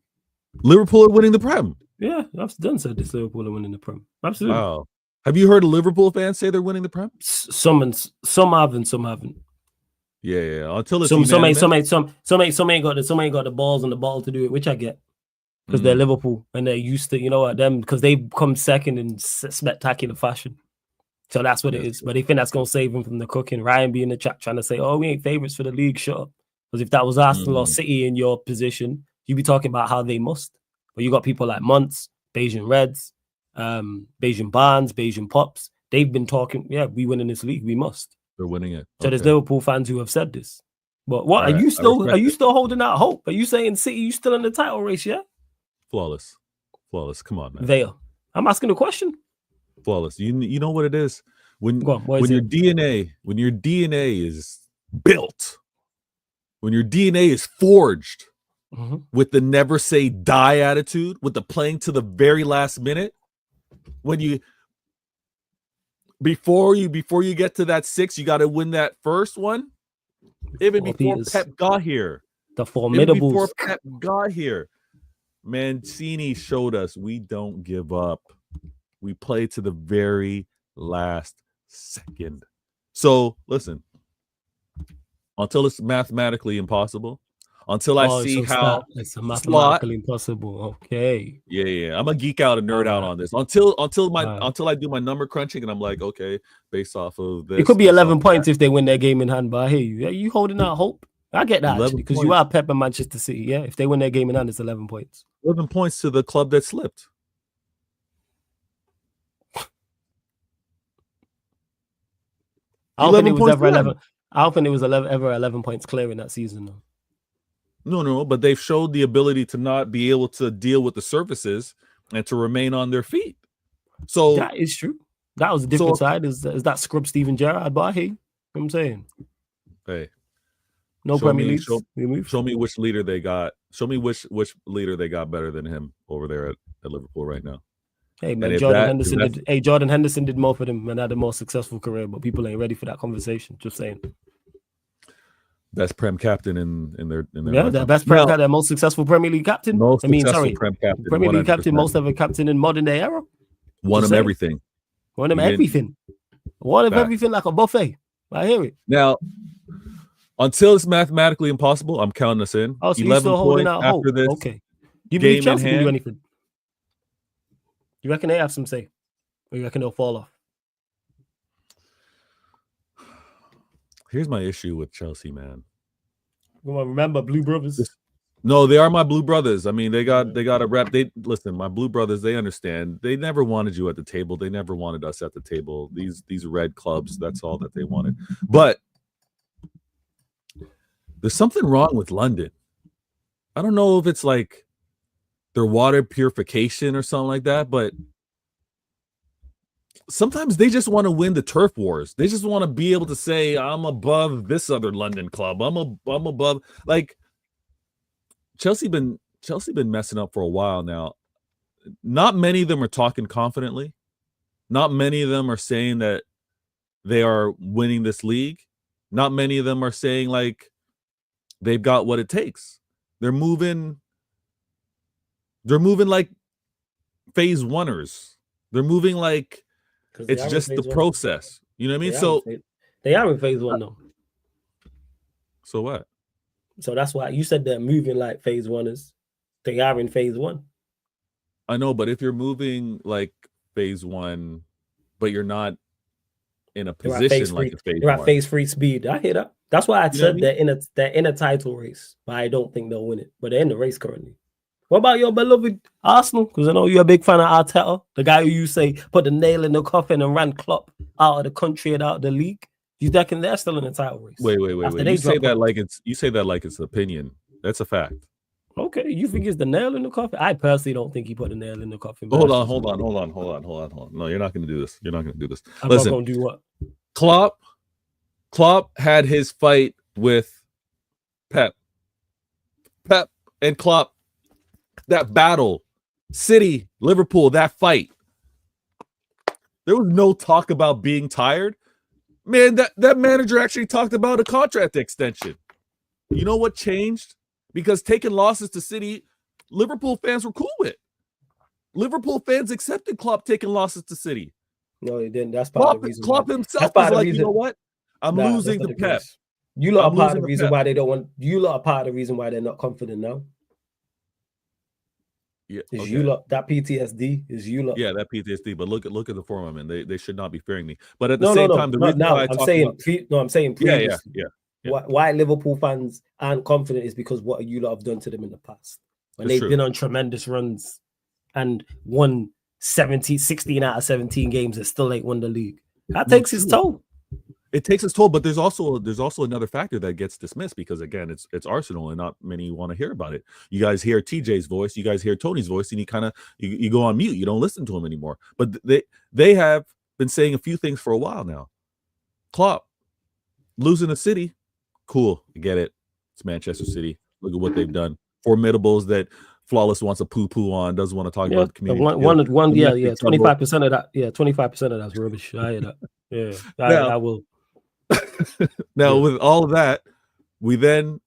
Liverpool are winning the Prem. Yeah, I've done said this. Liverpool are winning the Prem. Absolutely. Wow. Have you heard a Liverpool fans say they're winning the Prem? Some haven't, some haven't. Yeah. Until it's some ain't got the balls and the ball to do it, which I get. Because they're Liverpool and they're used to, them, because they come second in spectacular fashion. So that's what it is. But they think that's going to save them from the cooking. Ryan be in the chat trying to say, we ain't favorites for the league. Shut up. Because if that was Arsenal or City in your position, you'd be talking about how they must. But you got people like Muntz, Bayesian Reds, Bayesian Barnes, Bayesian Pops. They've been talking, we winning this league. We must. They're winning it. So there's Liverpool fans who have said this. But what are you still holding out hope? Are you saying City, you still in the title race, yeah? Flawless. Come on, man. They are. I'm asking a question. Flawless. You know what it is? When your DNA is built, when your DNA is forged with the never say die attitude, with the playing to the very last minute, before you get to that 6, you got to win that first one. Even before Pep got here. The formidables. Even before Pep got here. Mancini showed us we don't give up. We play to the very last second. So listen, until it's mathematically impossible, until I see how it's mathematically impossible. Okay. Yeah. I'm a geek out and nerd out on this. Until I do my number crunching and I'm like, okay, based off of this. It could be 11 points if they win their game in hand, but I hear you. Are you holding out hope? I get that actually, because you are Pep and Manchester City. Yeah, if they win their game in hand, it's 11 points. 11 points to the club that slipped. I don't think it was ever 11. I don't think it was ever 11 points clear in that season, though. No, but they've showed the ability to not be able to deal with the surfaces and to remain on their feet. So that is true. That was a different side. Is that scrub Steven Gerrard? But I hear you. You know what I'm saying? Hey. No Premier League. Show me which leader they got. Show me which leader they got better than him over there at Liverpool right now. Hey man, Jordan Henderson did more for them and had a more successful career, but people ain't ready for that conversation. Just saying. Best Prem captain in their the best Prem captain, most successful Premier League captain. Premier League captain, most ever captain in modern day era. Won him everything. Won him everything. Won him everything like a buffet. I hear it. Now, until it's mathematically impossible, I'm counting us in. Oh, so 11 still holding out hope. This. Okay. Do you believe Chelsea can do anything? You reckon they have some say? Or you reckon they'll fall off? Here's my issue with Chelsea, man. Come on, remember Blue Brothers? No, they are my Blue Brothers. I mean, they got a rep. Listen, my Blue Brothers, they understand. They never wanted you at the table. They never wanted us at the table. These red clubs, that's all that they wanted. But there's something wrong with London. I don't know if it's like their water purification or something like that, but sometimes they just want to win the turf wars. They just want to be able to say, I'm above this other London club. I'm above. Like Chelsea been messing up for a while now. Not many of them are talking confidently. Not many of them are saying that they are winning this league. Not many of them are saying like they've got what it takes. They're moving like phase oneers. They're moving like it's just the process. You know what I mean? So they are in phase one though. So what? So that's why you said they're moving like phase oneers. They are in phase one. I know, but if you're moving like phase one, but you're not in a position like a phase you're one. At phase 3 speed. I hear that. That's why I said they're in a title race, but I don't think they'll win it. But they're in the race currently. What about your beloved Arsenal? Because I know you're a big fan of Arteta, the guy who you say put the nail in the coffin and ran Klopp out of the country and out of the league. You reckon they're still in the title race? Wait. You say that like it's opinion. That's a fact. Okay, you think it's the nail in the coffin? I personally don't think he put the nail in the coffin. Hold on. No, you're not going to do this. I'm not going to do what? Klopp had his fight with Pep and Klopp. That battle City, Liverpool, that fight. There was no talk about being tired. Man, that manager actually talked about a contract extension. You know what changed? Because taking losses to City, Liverpool fans were cool with. Liverpool fans accepted Klopp taking losses to City. No, it didn't. That's part of the reason. Klopp himself was like, you know what? I'm losing to Pep. You lot are part of the reason why they don't want. You lot are part of the reason why they're not confident now. Yeah, is you lot that PTSD? Is you lot? Yeah, that PTSD. But look at the form I'm in. They should not be fearing me. But at the same time, the reason why I'm saying previously. Yeah. Why Liverpool fans aren't confident is because what you lot have done to them in the past when they've been on tremendous runs and won 16 out of 17 games and still ain't won the league. That takes its toll. It takes its toll, but there's also another factor that gets dismissed because again, it's Arsenal and not many want to hear about it. You guys hear TJ's voice, you guys hear Tony's voice, and you go on mute. You don't listen to him anymore. But they have been saying a few things for a while now. Klopp losing the City, cool, I get it. It's Manchester City. Look at what they've done. Formidables that Flawless wants to poo-poo on, doesn't want to talk about the community. 25% of that. Yeah, 25% of that's rubbish. I hear that. Yeah, I will. Now, with all of that, we then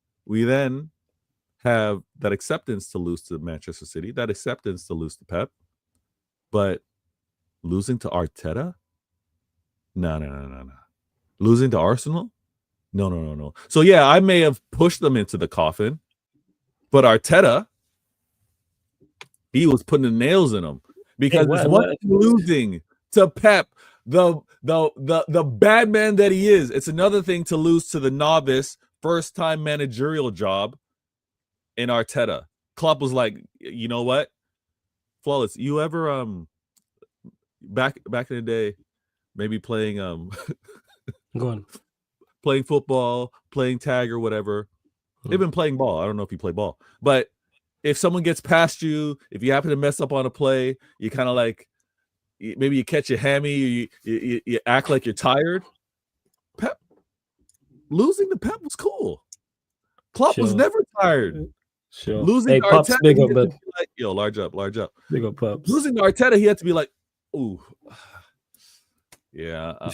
have that acceptance to lose to Manchester City, that acceptance to lose to Pep, but losing to Arteta? No. Losing to Arsenal? No. So yeah, I may have pushed them into the coffin, but Arteta, he was putting the nails in them because losing to Pep, the bad man that he is. It's another thing to lose to the novice first-time managerial job in Arteta. Klopp was like, you know what, Flawless, you ever back in the day, maybe playing go on, playing football, playing tag or whatever. They've been playing ball. I don't know if you play ball, but if someone gets past you, if you happen to mess up on a play, you kind of like, maybe you catch a hammy, you act like you're tired. Pep, losing to Pep was cool. Klopp was never tired. Sure. Losing to Pops, Arteta, big up, man. like, yo, large up. Big up, Pops. Losing to Arteta, he had to be like, ooh. Yeah. All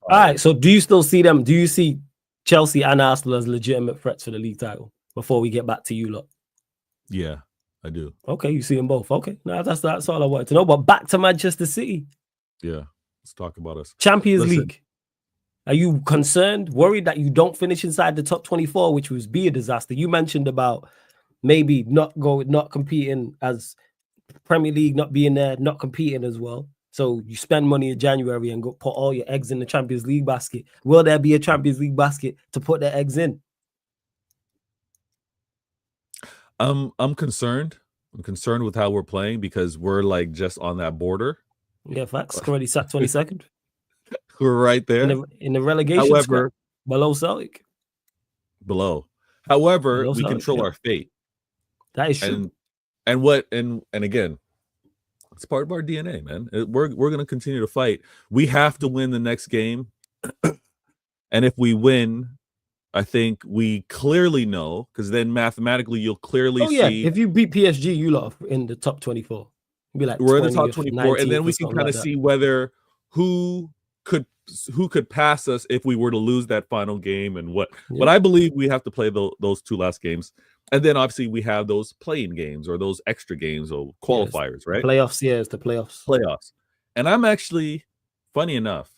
right, so do you still see them? Do you see Chelsea and Arsenal as legitimate threats for the league title before we get back to you lot? Yeah, I do. Okay, you see them both. Okay, no, that's all I wanted to know. But back to Manchester City. Yeah, let's talk about us. Champions League. Are you concerned, worried that you don't finish inside the top 24, which would be a disaster? You mentioned about maybe not competing as Premier League, not being there, not competing as well. So you spend money in January and go put all your eggs in the Champions League basket. Will there be a Champions League basket to put the eggs in? I'm concerned. I'm concerned with how we're playing because we're like just on that border. Yeah, facts. Already sat 22nd. We're right there in the relegation. However, below Celtic. However, we control our fate. That is true. And again, it's part of our DNA, man. We're going to continue to fight. We have to win the next game, and if we win, I think we clearly know, because then mathematically you'll clearly see. If you beat PSG, you lot are in the top 24. You'll be like we're in the top 24, and then we can kind of see whether who could pass us if we were to lose that final game and what. Yeah. But I believe we have to play those two last games, and then obviously we have those playing games or those extra games or qualifiers, right? Playoffs, it's the playoffs. And I'm actually, funny enough,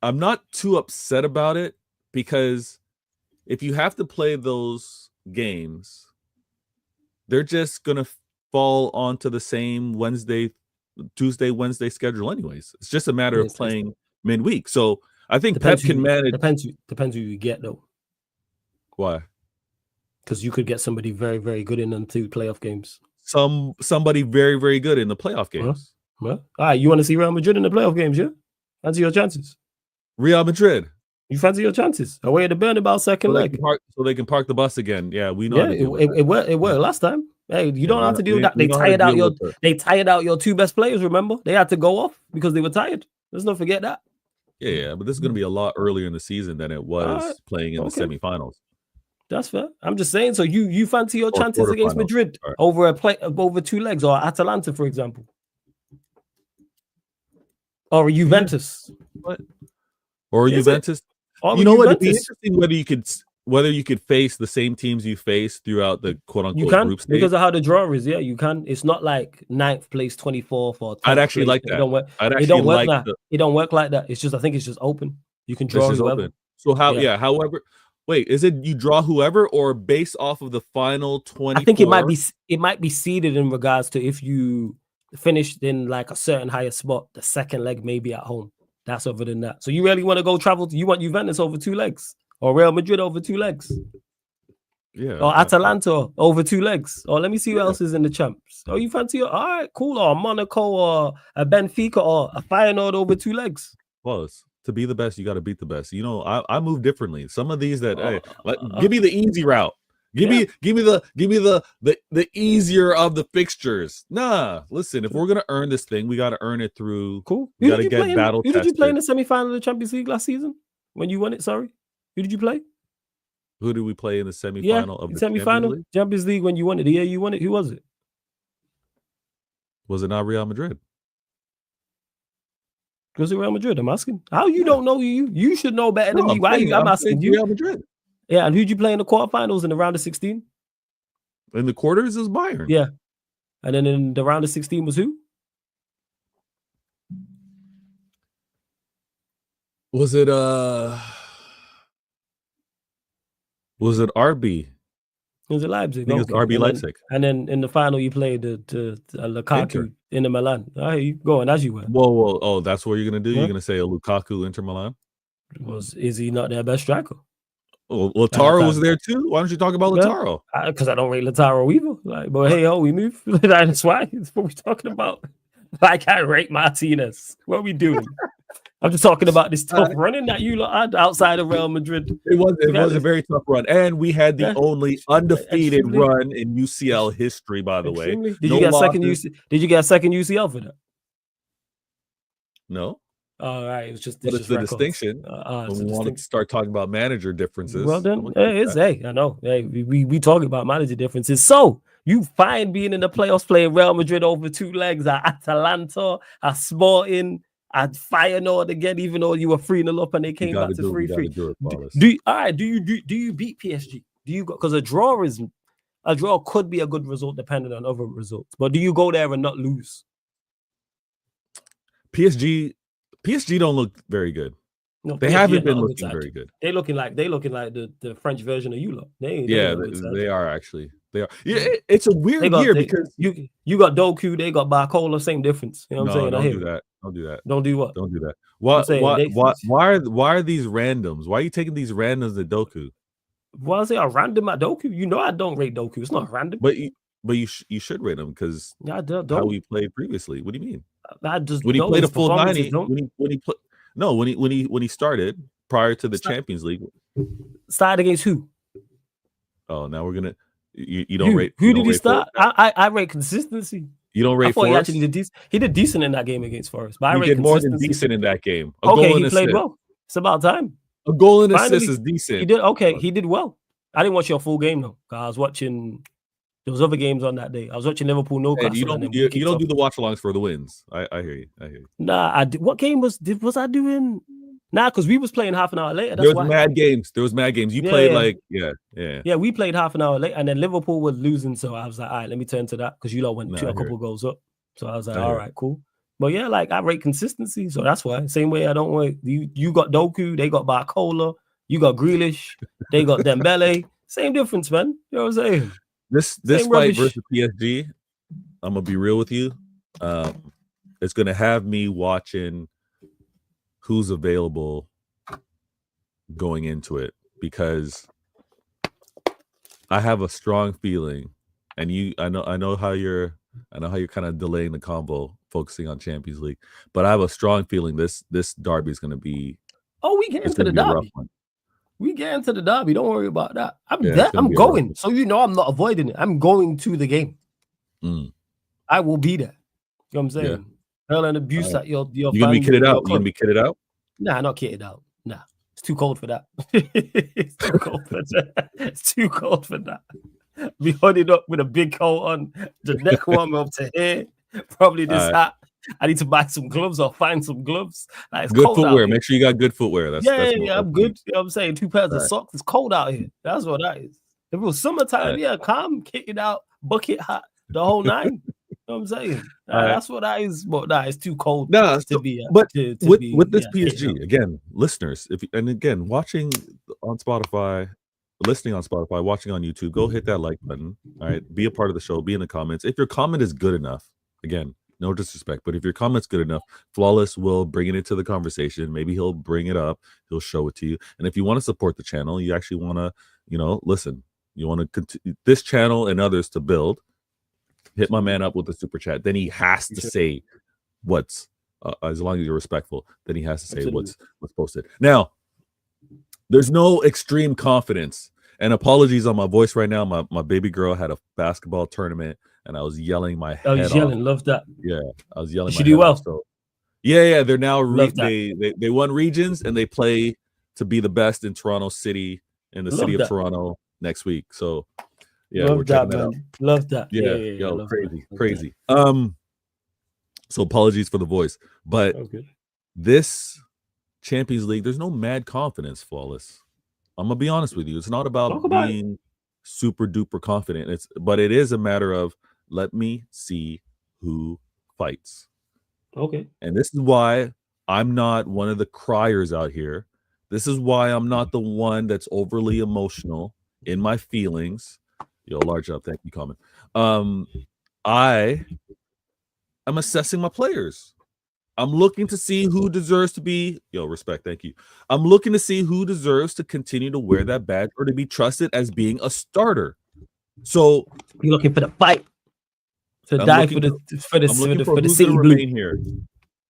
I'm not too upset about it. Because if you have to play those games, they're just going to fall onto the same Tuesday, Wednesday schedule anyways. It's just a matter of playing midweek. So I think Pep can manage. Depends who you get, though. Why? Because you could get somebody very, very good in them two playoff games. Somebody very, very good in the playoff games. All right, you want to see Real Madrid in the playoff games, yeah? Fancy your chances. Real Madrid. You fancy your chances away at the Bernabeu second leg, so they can park the bus again. Yeah, we know. Yeah, it worked last time. Hey, you don't have to do that. They tired out your two best players. Remember, they had to go off because they were tired. Let's not forget that. Yeah, but this is going to be a lot earlier in the season than it was playing in the semifinals. That's fair. I'm just saying. So you fancy your Or chances against quarterfinals. Madrid Right. over 2 legs, or Atalanta, for example, or Juventus, Or Is it? Juventus. or You know what? It'd be Juventus. interesting whether you could face the same teams you face throughout the quote You unquote can, group stage. because of how the draw is. Yeah, you can. It's not like 9th place, 24th, or 10th I'd actually place. like It that. don't work. I'd It actually don't work like that. the It don't work like that. It's just, I think it's just open. You can draw This is whoever. open. So how? Yeah. Yeah. However, wait, is it you draw whoever or based off of the final 24? I think it might be seeded in regards to if you finished in like a certain higher spot, the second leg may be at home. That's other than that. So you really want to go travel? You want Juventus over 2 legs, or Real Madrid over 2 legs, Yeah. or Atalanta over 2 legs, or let me see who Yeah. else is in the champs. Oh, you fancy? All right, cool. Or Monaco, or a Benfica, or a Feyenoord over 2 legs. Plus, to be the best, you got to beat the best. You know, I move differently. Some of these that Oh, give me the easy route. Give me the easier of the fixtures. Nah, listen, if we're gonna earn this thing, we gotta earn it through. Cool. We gotta get battle Who did you play in tested. the semifinal of the Champions League last season when you won it? Sorry, who did you play? Who did we play in the semifinal Yeah, of the semifinal Champions League when you won it. The year you won it, who was it? Was it not Real Madrid? Was it Real Madrid? I'm asking. How you don't know you? You should know better than me. Why you? I'm asking you. Real Madrid. Yeah, and who'd you play in the quarterfinals in the round of 16? In the quarters is Bayern. Yeah, and then in the round of 16 was who? Was it RB? Was it Leipzig? I think it was RB Leipzig. And then in the final you played the Lukaku in the Milan. All right, you going as you were. Whoa. Oh, that's what you're gonna do? You're gonna say a Lukaku Inter Milan? Is he not their best striker? Well, Lautaro was there too. Why don't you talk about Lautaro? Because I don't rate Lautaro either. Like, but hey, we move. That's why. That's what we're talking about. Like, I rate Martinez. What are we doing? I'm just talking about this tough running that you lot had outside of Real Madrid. It was a very tough run, and we had the only undefeated run in UCL history. By the way, did you get a second UCL for that? No. All right, it's just the distinction when we want to start talking about manager differences. Well, then I know. Hey, we talking about manager differences. So you find being in the playoffs playing Real Madrid over 2 legs at Atalanta, at Sporting, at Feyenoord again, even though you were 3-0 up and they came back to 3-3. Do you beat PSG? Do you go, because a draw could be a good result depending on other results, but do you go there and not lose? PSG don't look very good. No, they haven't been looking very good. They looking like the French version of you lot. They are actually. They are. Yeah, it's a weird year because you got Doku, they got Barcola, same difference. You know what I'm saying? Don't do that. Don't do that. Don't do what? Don't do that. Why are these randoms? Why are you taking these randoms at Doku? Why is it a random at Doku? You know I don't rate Doku. It's not random. But you should rate him because how we played previously. What do you mean? When he played a full 90, when he started prior to the Champions League. Started against who? Oh, now we're gonna you don't rate. Who did he start? I rate consistency. You don't rate Forrest? He did decent in that game against Forrest. But I rate did more than decent in that game. He played well. It's about time. A goal and assist is decent. He did okay. He did well. I didn't watch your full game though. I was watching. There was other games on that day. I was watching Liverpool Newcastle. Hey, you don't do the watch alongs for the wins. I hear you. Nah, I did. What game was I doing? Nah, because we was playing half an hour later. There was mad games. You played Yeah, we played half an hour later, and then Liverpool was losing. So I was like, all right, let me turn to that because you lot went a couple goals up. So I was like, all right, cool. But yeah, like I rate consistency, so that's why. Same way I don't rate you got Doku, they got Barcola, you got Grealish, they got Dembele. Same difference, man. You know what I'm saying? This fight versus PSG, I'm gonna be real with you. It's gonna have me watching who's available going into it because I have a strong feeling, and I know how you're kind of delaying the combo, focusing on Champions League, but I have a strong feeling this derby is gonna be. Oh, we get into the derby. We get into the derby. Don't worry about that. I'm going. So I'm not avoiding it. I'm going to the game. I will be there. You know what I'm saying? Yeah. Hell and abuse that you're gonna be kitted out. You gonna be kitted out? Nah, not kitted out. Nah. It's too cold for that. It's too cold for that. It's too cold for that. Be hooded up with a big coat on, the neck warmer up to here. Probably this hat. I need to buy some gloves or find some gloves. Like, it's good cold footwear. out here. Make sure you got good footwear. That's I'm good. You know what I'm saying? 2 pairs of socks. It's cold out here. That's what that is. If it was summertime, calm, kick it out, bucket hat, the whole nine. You know what I'm saying? That's what that is. But it's too cold to be. But to with this PSG, again, listeners, watching on Spotify, listening on Spotify, watching on YouTube, go hit that like button. All right, be a part of the show. Be in the comments. If your comment is good enough, again, no disrespect, but if your comment's good enough, Flawless will bring it into the conversation. Maybe he'll bring it up. He'll show it to you. And if you want to support the channel, you actually want to, listen. You want to continue this channel and others to build. Hit my man up with the super chat. Then he has to say what's as long as you're respectful. Then he has to say what's posted. Now, there's no extreme confidence. And apologies on my voice right now. My baby girl had a basketball tournament, and I was yelling my head off. Love that. Yeah, I was yelling. She do well. So, yeah. They're now they won regions, and they play to be the best in Toronto City, in the city of Toronto next week. So, yeah, we're checking that out. Love that. Yeah, crazy. So apologies for the voice, but this Champions League, there's no mad confidence, Flawless. I'm gonna be honest with you. It's not about being super duper confident. But it is a matter of let me see who fights. Okay. And this is why I'm not one of the criers out here. This is why I'm not the one that's overly emotional in my feelings. Yo, large up. Thank you, comment. I am assessing my players. I'm looking to see who deserves to be, respect, thank you. I'm looking to see who deserves to continue to wear that badge or to be trusted as being a starter. So you're looking for the fight. To die for the city blue. Here.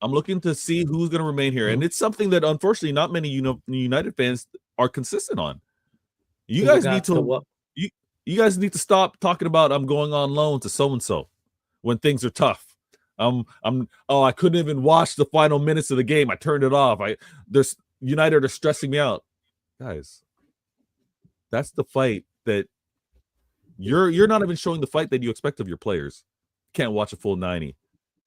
I'm looking to see who's going to remain here. And it's something that unfortunately not many United fans are consistent on. You guys need to you guys need to stop talking about I'm going on loan to so-and-so when things are tough. I couldn't even watch the final minutes of the game. I turned it off. United are stressing me out. Guys, that's the fight that you're not even showing the fight that you expect of your players. Can't watch a full 90.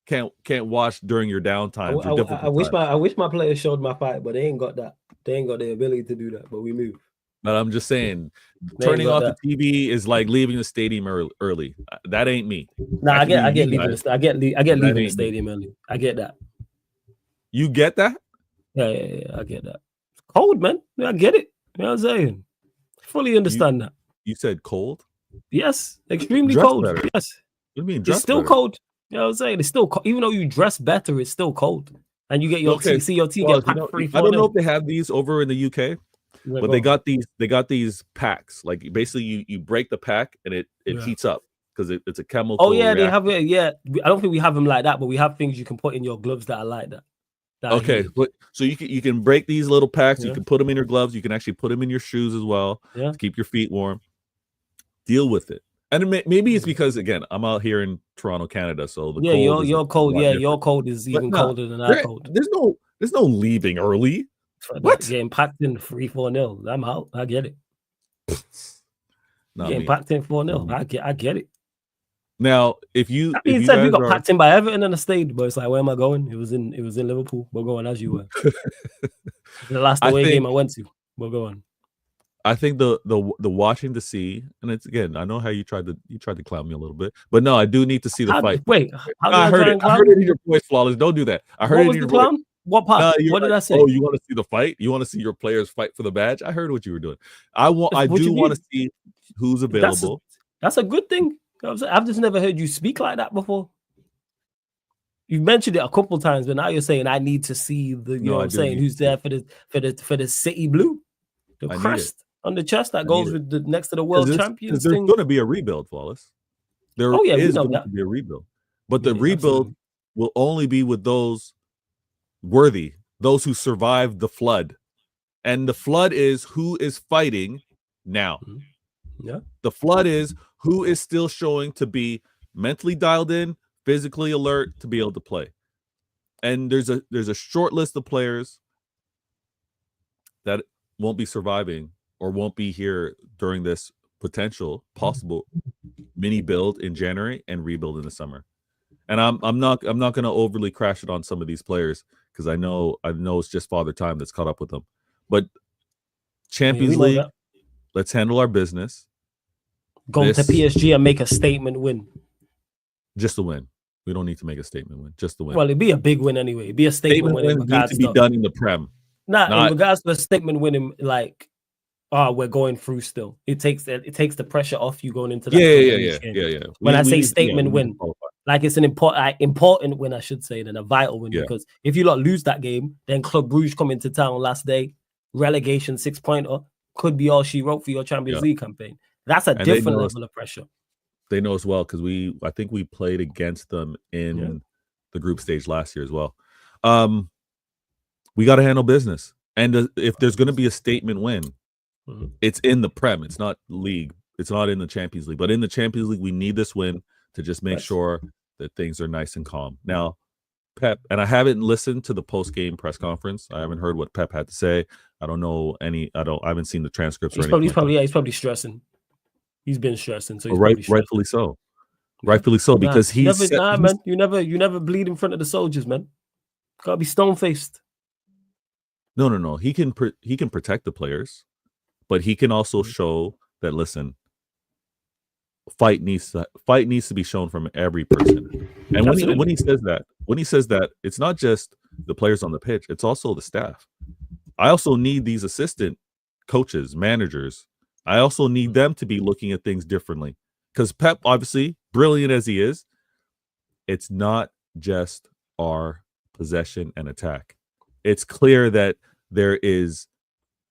Can't watch during your downtime. I wish my players showed my fight, but they ain't got that. They ain't got the ability to do that. But we move. But I'm just saying, turning off the TV is like leaving the stadium early. That ain't me. Nah, I get leaving the stadium early. I get that. You get that? Yeah, I get that. It's cold, man. I get it. You know what I'm saying? Fully understand that. You said cold? Yes, extremely cold. Better. Yes. What do you mean? It's still cold. You know what I'm saying? It's still cold. Even though you dress better, it's still cold. And you get your see your team get packed 3-4. I don't know if they have these over in the UK. But they got these packs. Like basically you break the pack and it heats up because it's a chemical. Oh yeah, reaction. They have it. Yeah, I don't think we have them like that, but we have things you can put in your gloves that are like that. Okay, but so you can break these little packs. You can put them in your gloves. You can actually put them in your shoes as well to keep your feet warm. Deal with it. And maybe it's because again I'm out here in Toronto, Canada, so the cold your cold. Yeah, your cold is even colder than our cold. There's no leaving early. What? Getting packed in 3-4-0. I'm out. I get it. Getting packed in 4-0. I get it. Now, if you we got packed in by Everton in the stadium, but it's like, where am I going? It was in Liverpool. We're going as you were. The last away game I went to. We're going. I think the watching to see, and it's again, I know how you tried to clown me a little bit, but no, I do need to see the fight. Wait, I heard it in your voice, Flawless. Don't do that. I heard it in your voice. What part? What did I say? Oh, you want to see the fight? You want to see your players fight for the badge? I heard what you were doing. I do want to see who's available. That's a good thing. I've just never heard you speak like that before. You've mentioned it a couple times, but now you're saying I need to see who's there for the city blue, the crest on the chest that goes with the next to the world champions. There's going to be a rebuild, Flawless. There is going to be a rebuild, but the rebuild will only be with those worthy, those who survived the flood, and the flood is who is fighting now. Yeah, the flood is who is still showing to be mentally dialed in, physically alert to be able to play. And there's a short list of players that won't be surviving or won't be here during this possible mini build in January and rebuild in the summer. And I'm not going to overly crash it on some of these players because I know it's just father time that's caught up with them. But Champions League, let's handle our business. Go to PSG and make a statement win. Just a win. We don't need to make a statement win. Just a win. Well, it'd be a big win anyway. It'd be a statement win. Wins need to be done in the Prem. In regards to a statement winning, like, we're going through still. It takes the pressure off you going into that. Yeah. When I say statement win, like it's an important win, I should say, than a vital win. Because if you lot lose that game, then Club Brugge come into town last day, relegation 6-pointer, could be all she wrote for your Champions League campaign. That's a different level of pressure. They know as well because I think we played against them in the group stage last year as well. We got to handle business, and if there's going to be a statement win, it's in the Prem. It's not league. It's not in the Champions League. But in the Champions League, we need this win to just make sure that things are nice and calm. Now, Pep, and I haven't listened to the post-game press conference. I haven't heard what Pep had to say. I don't know any. I haven't seen the transcripts. He's probably stressing. He's been stressing, so he's rightfully so. Rightfully so, because you never bleed in front of the soldiers, man. Gotta be stone faced. No. He can protect the players, but he can also show that. Listen, fight needs to be shown from every person. And when he says that, it's not just the players on the pitch; it's also the staff. I also need these assistant coaches, managers. I also need them to be looking at things differently. Because Pep, obviously, brilliant as he is, it's not just our possession and attack. It's clear that there is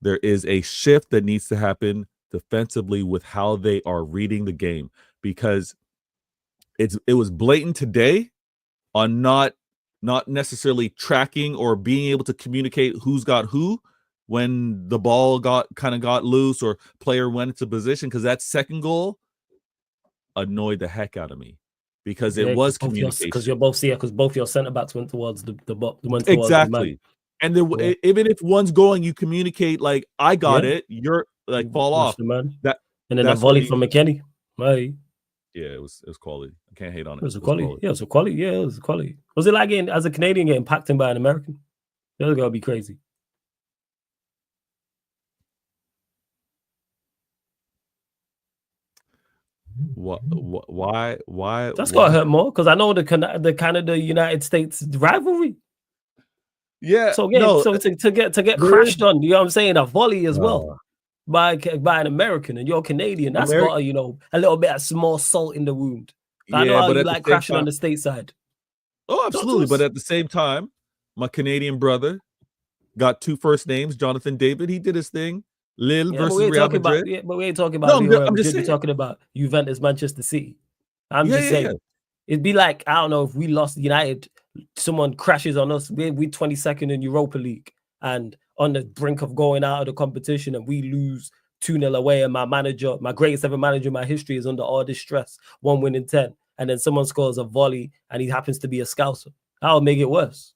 a shift that needs to happen defensively with how they are reading the game. Because it was blatant today on not necessarily tracking or being able to communicate who's got who when the ball got loose or player went into position, because that second goal annoyed the heck out of me because it was communication. Because both your centre backs went towards the exactly. And then even if one's going, you communicate like, I got it. You're like, fall off. And then a volley from McKennie. Right. Yeah, it was quality. I can't hate on it. It was quality. Yeah, it was a quality. Yeah, it was quality. Was it like as a Canadian getting packed in by an American? That's gotta be crazy. Why? That's gotta hurt more because I know the Canada United States rivalry. Yeah. So to get crashed on, you know what I'm saying, a volley as well by an American, and you're Canadian. That's got a little bit of small salt in the wound. I know how you like crashing on the stateside. Oh, absolutely. But at the same time, my Canadian brother got 2 first names, Jonathan David. He did his thing. Lille versus Real Madrid. But we ain't talking about I'm just saying. We're talking about Juventus, Manchester City. I'm just saying. Yeah. It'd be like, I don't know, if we lost United, someone crashes on us. We're 22nd in Europa League and on the brink of going out of the competition, and we lose 2-0 away, and my greatest ever manager in my history is under all this stress, 1 win in 10, and then someone scores a volley and he happens to be a Scouser. That'll make it worse.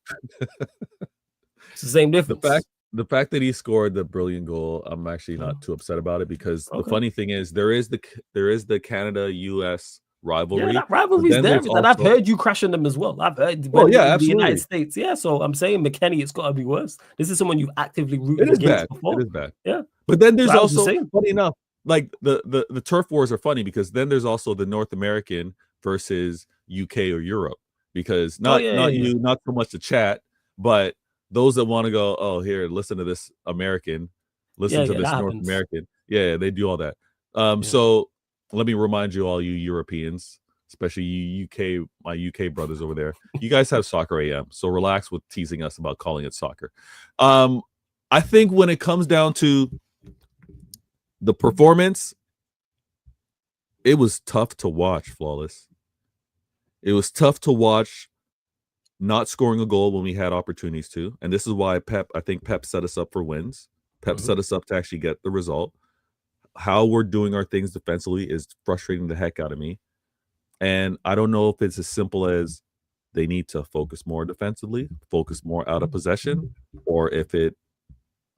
It's the same difference. The fact that he scored the brilliant goal, I'm actually not too upset about it, because the funny thing is there is the Canada-US rivalry. Yeah, that rivalry's there. And I've heard you crashing them as well. I've heard in the United States. Yeah, so I'm saying McKennie, it's got to be worse. This is someone you've actively rooted against before. It is bad. Yeah. But then there's also, funny enough, like the turf wars are funny, because then there's also the North American versus UK or Europe, because not so much to chat, but those that want to go, oh, here, listen to this American, listen to this North American. Yeah, they do all that. So let me remind you, all you Europeans, especially you UK, my UK brothers over there, you guys have Soccer AM. So relax with teasing us about calling it soccer. I think when it comes down to the performance, it was tough to watch, Flawless. It was tough to watch not scoring a goal when we had opportunities to. And this is why I think Pep set us up for wins. Pep set us up to actually get the result. How we're doing our things defensively is frustrating the heck out of me. And I don't know if it's as simple as they need to focus more defensively, focus more out of possession, or if it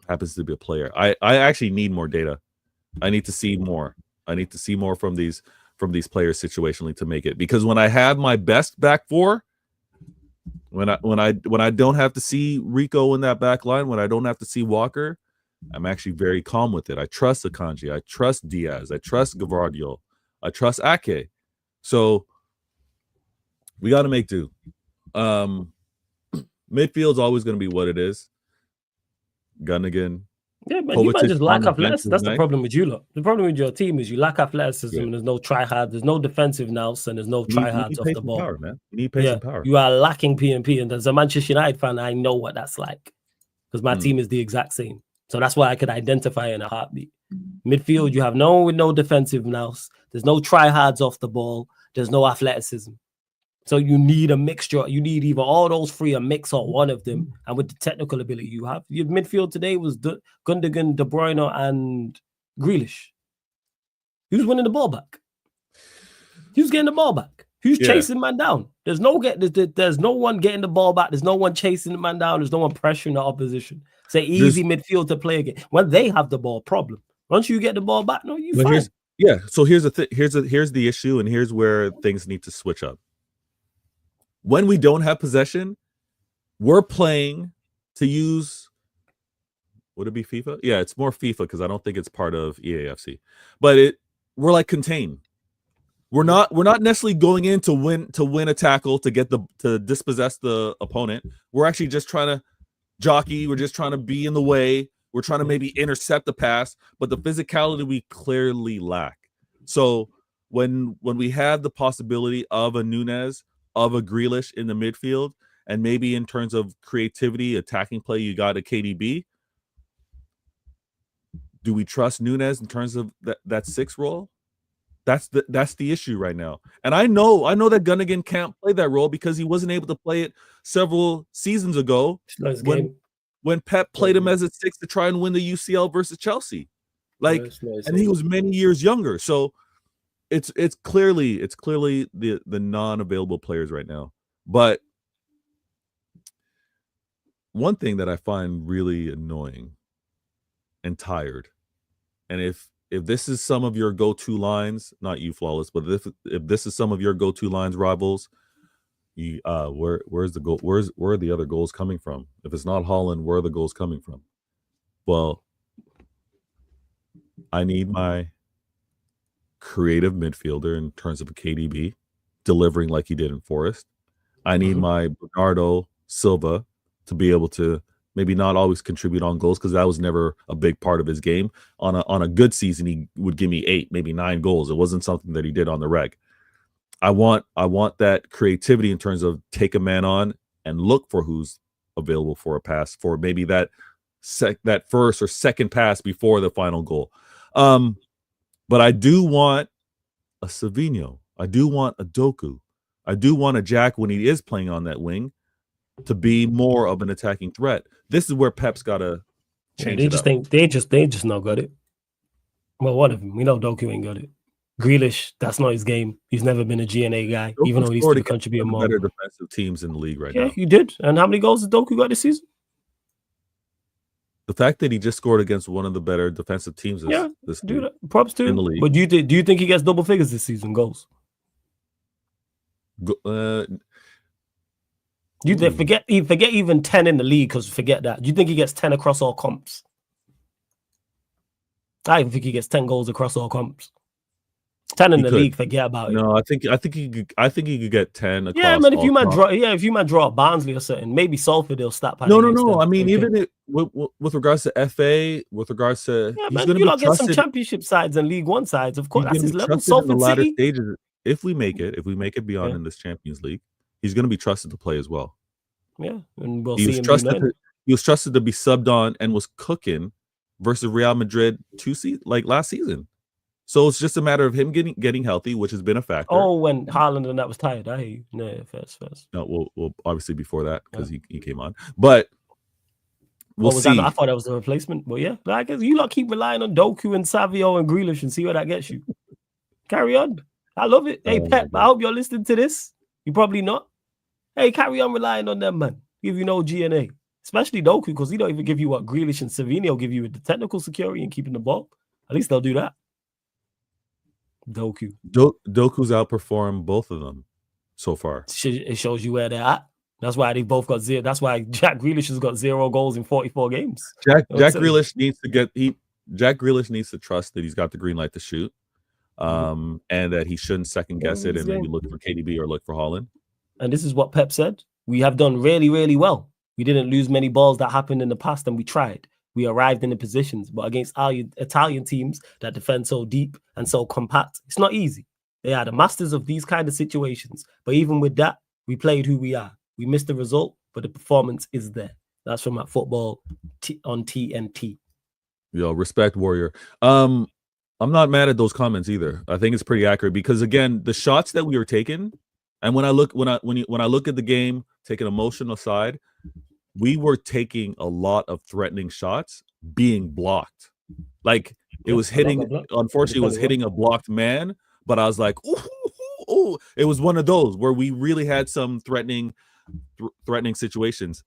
happens to be a player. I actually need more data. I need to see more. I need to see more from these players situationally to make it, because when I have my best back four, when I don't have to see Rico in that back line, when I don't have to see Walker, I'm actually very calm with it. I trust Akanji, I trust Diaz, I trust Gavardio, I trust Ake. So we got to make do. Midfield's always going to be what it is. Gunnigan. Yeah, man, you might just lack athleticism. That's the problem with you lot. The problem with your team is you lack athleticism, and there's no try-hard, there's no defensive nous, and there's no try-hards off the ball. Power, man. You need pace and power. You are lacking P&P, and as a Manchester United fan, I know what that's like, because my team is the exact same. So that's why I could identify in a heartbeat. Midfield, you have no one with no defensive nous. There's no try-hards off the ball. There's no athleticism. So you need a mixture. You need either all those three, a mix, or one of them. And with the technical ability you have, your midfield today was Gundogan, De Bruyne, and Grealish. Who's winning the ball back? Who's getting the ball back? Who's chasing man down? There's no one getting the ball back. There's no one chasing the man down. There's no one pressuring the opposition. It's an easy midfield to play again. When they have the ball, problem. Once you get the ball back, no, you fine. So here's the issue, and here's where things need to switch up. When we don't have possession, we're playing to use, would it be FIFA? Yeah, it's more FIFA because I don't think it's part of EAFC. But we're like contained. We're not necessarily going in to win a tackle to dispossess the opponent. We're actually just trying to jockey. We're just trying to be in the way. We're trying to maybe intercept the pass, but the physicality we clearly lack. So when we have the possibility of a Nunes, of a Grealish in the midfield, and maybe in terms of creativity, attacking play, you got a KDB. Do we trust Nunes in terms of that 6 role? That's the issue right now. And I know that Gunnigan can't play that role because he wasn't able to play it several seasons ago when Pep played him as a 6 to try and win the UCL versus Chelsea. And he was many years younger. So it's clearly the non-available players right now. But one thing that I find really annoying and tired, and if this is some of your go-to lines, not you, Flawless, but if this is some of your go-to lines, Rivals, where's the goal? Where are the other goals coming from? If it's not Haaland, where are the goals coming from? Well, I need my creative midfielder in terms of a KDB delivering like he did in Forest. I need my Bernardo Silva to be able to maybe not always contribute on goals, because that was never a big part of his game. On a good season, he would give me 8, maybe 9 goals. It wasn't something that he did on the reg. I want that creativity in terms of take a man on and look for who's available for a pass, for maybe that first or second pass before the final goal. But I do want a Savinho. I do want a Doku. I do want a Jack when he is playing on that wing to be more of an attacking threat. This is where Pep's got to change it. They just not got it. Well, one of them. We know Doku ain't got it. Grealish, that's not his game. He's never been a GNA guy, Doku, even though he's to contribute more. Better defensive teams in the league now. Yeah, he did. And how many goals has Doku got this season? The fact that he just scored against one of the better defensive teams props to him. The league. But do you think he gets double figures this season, goals? Forget even 10 in the league, because forget that. Do you think he gets 10 across all comps? I even think he gets 10 goals across all comps. 10 in the league, forget about it. No, I think he could get 10 across. Yeah, man. If you might draw Barnsley or something, maybe Salford will stop. No. I mean, even with regards to FA, with regards to he's going to be get some championship sides and League One sides. Of course, that's his level. Salford City. Stages, if we make it beyond in this Champions League, he's going to be trusted to play as well. Yeah, and we'll see him. He was trusted to be subbed on and was cooking versus Real Madrid last season. So it's just a matter of him getting healthy, which has been a factor. Oh, when Haaland and that was tired. I hear you. No, first. No, well, obviously before that, because he came on. But we'll see. I thought that was a replacement. But yeah, I guess you lot keep relying on Doku and Savio and Grealish and see where that gets you. Carry on. I love it. Hey, Pep, I hope you're listening to this. You probably not. Hey, carry on relying on them, man. Give you no GNA. especially Doku, because he don't even give you what Grealish and Savinio give you with the technical security and keeping the ball. At least they'll do that. Doku. Doku's outperformed both of them so far. It shows you where they're at. That's why they both got 0. That's why Jack Grealish has got 0 goals in 44 games. Jack Grealish needs to Jack Grealish needs to trust that he's got the green light to shoot, and that he shouldn't second guess it and maybe look for KDB or look for Haaland. And this is what Pep said. We have done really, really well. We didn't lose many balls that happened in the past, and we tried. We arrived in the positions, but against our Italian teams that defend so deep and so compact, it's not easy. They are the masters of these kind of situations. But even with that, we played who we are. We missed the result, but the performance is there. That's from that football on TNT. Yo, respect, Warrior. I'm not mad at those comments either. I think it's pretty accurate because again, the shots that we were taking, and when I look at the game, taking emotion aside, we were taking a lot of threatening shots being blocked. Like it was hitting, unfortunately, it was hitting a blocked man, but I was like, ooh. It was one of those where we really had some threatening situations.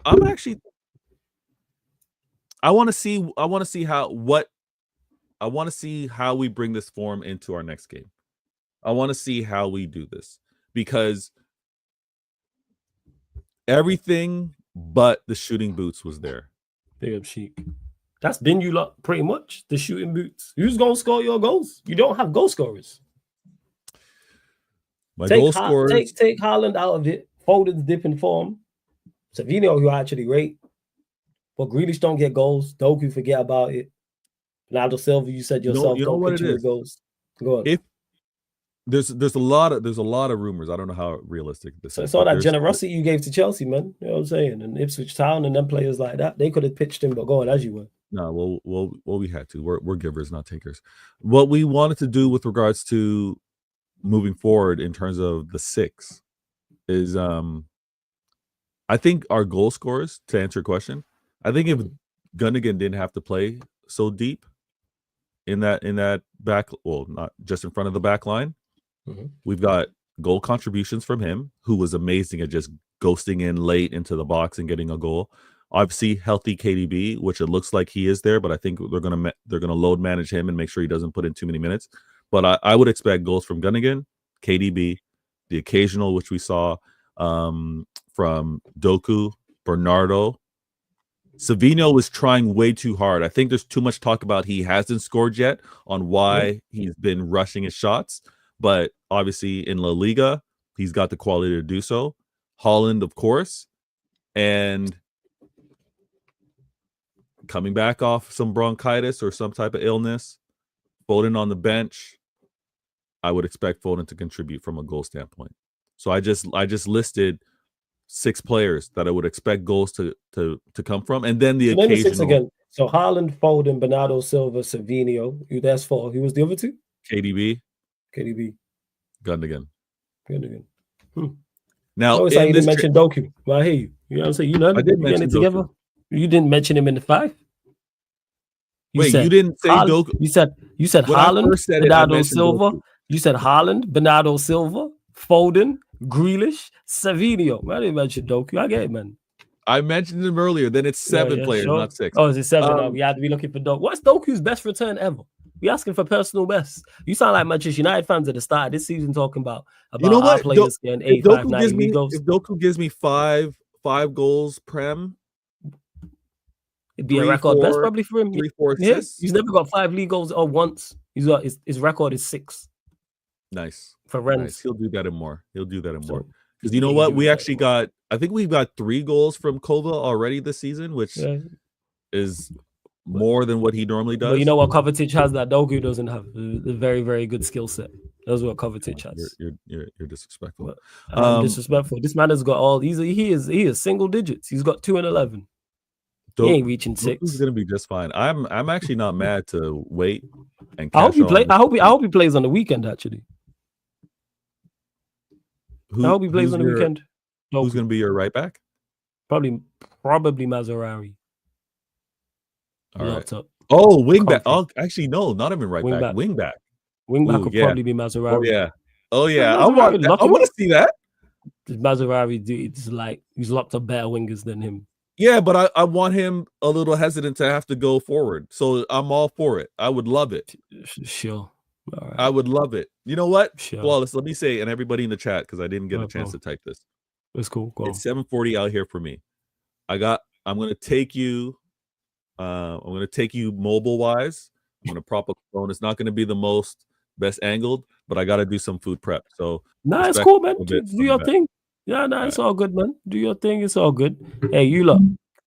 I want to see how we bring this form into our next game. I want to see how we do this because everything but the shooting boots was there. Big up Sheik. That's been you lot pretty much, the shooting boots. Who's going to score your goals? You don't have goal scorers. Take Haaland out of it. Foden's dipping form. Savinio, who actually rate. But Grealish don't get goals. Doku, forget about it. Ronaldo Silva, you said yourself, don't pitch your goals. Go on. There's a lot of rumors. I don't know how realistic this is. It's all that generosity you gave to Chelsea, man. You know what I'm saying? And Ipswich Town and them players like that. They could have pitched him, but go on as you were. No, well, we had to. We're givers, not takers. What we wanted to do with regards to moving forward in terms of the 6 is I think our goal scorers, to answer your question, I think if Gundogan didn't have to play so deep in that back, well, not just in front of the back line, we've got goal contributions from him, who was amazing at just ghosting in late into the box and getting a goal. Obviously, healthy KDB, which it looks like he is there, but I think they're gonna load manage him and make sure he doesn't put in too many minutes. But I would expect goals from Gundogan, KDB, the occasional, which we saw from Doku, Bernardo. Savinio was trying way too hard. I think there's too much talk about he hasn't scored yet on why he's been rushing his shots. But obviously in La Liga, he's got the quality to do so. Haaland, of course. And coming back off some bronchitis or some type of illness, Foden on the bench, I would expect Foden to contribute from a goal standpoint. So I just listed 6 players that I would expect goals to come from, and then the occasional. 6 again. So Haaland, Foden, Bernardo Silva, Savinio. That's 4. Who was the other 2? KDB, Gundogan. Now, you didn't mention Doku. Well, I hear you. You know what I'm saying? You know, I did mention it together. Doku. You didn't mention him in the 5. You didn't say Doku. You said Haaland, Bernardo Silva. You said Haaland, Bernardo Silva, Foden, Grealish, Savinio. I didn't mention Doku. I get it, man. I mentioned him earlier. Then it's 7 players, not 6. Oh, is it 7? We had to be looking for Doku. What's Doku's best return ever? We asking for personal best. You sound like Manchester United fans at the start of this season talking about you know our players getting 8, 5, 9 goals. If Doku gives me 5 goals prem, it'd be a record best probably for him. 3, 4 assists. He's never got 5 league goals or once. He's got his record is 6. Nice. For Rennes. Nice. He'll do that and more. Because you know what? We actually got, I think we've got 3 goals from Kova already this season, which is more than what he normally does. But you know what Kovacic has that Doku doesn't have? A very, very good skill set. That's what Kovacic has. You're disrespectful. I'm disrespectful. This man has got all. He is single digits. He's got 2 and 11. He ain't reaching 6. He's gonna be just fine. I'm actually not mad to wait and. I hope he plays on the weekend. Actually, I hope he plays on the weekend. Who's gonna be your right back? Probably Mazarari. All right. Oh, wing back. Oh, actually, no, not even right back. Wing back. Wing back would probably be Mazarari. Oh yeah. I want to see that. Mazarari, it's like he's locked up better wingers than him. Yeah, but I want him a little hesitant to have to go forward. So I'm all for it. I would love it. Sure. All right. I would love it. You know what? Sure. Flawless. Let me say, and everybody in the chat, because I didn't get a chance to type this. It's cool. Go it's 7:40 out here for me. I'm gonna take you. I'm gonna take you mobile wise. I'm gonna prop up the phone. It's not gonna be the best angled, but I gotta do some food prep. So nah, it's cool, man. Do your thing. Yeah, nah, it's all good, man. Do your thing. It's all good. Hey, you lot,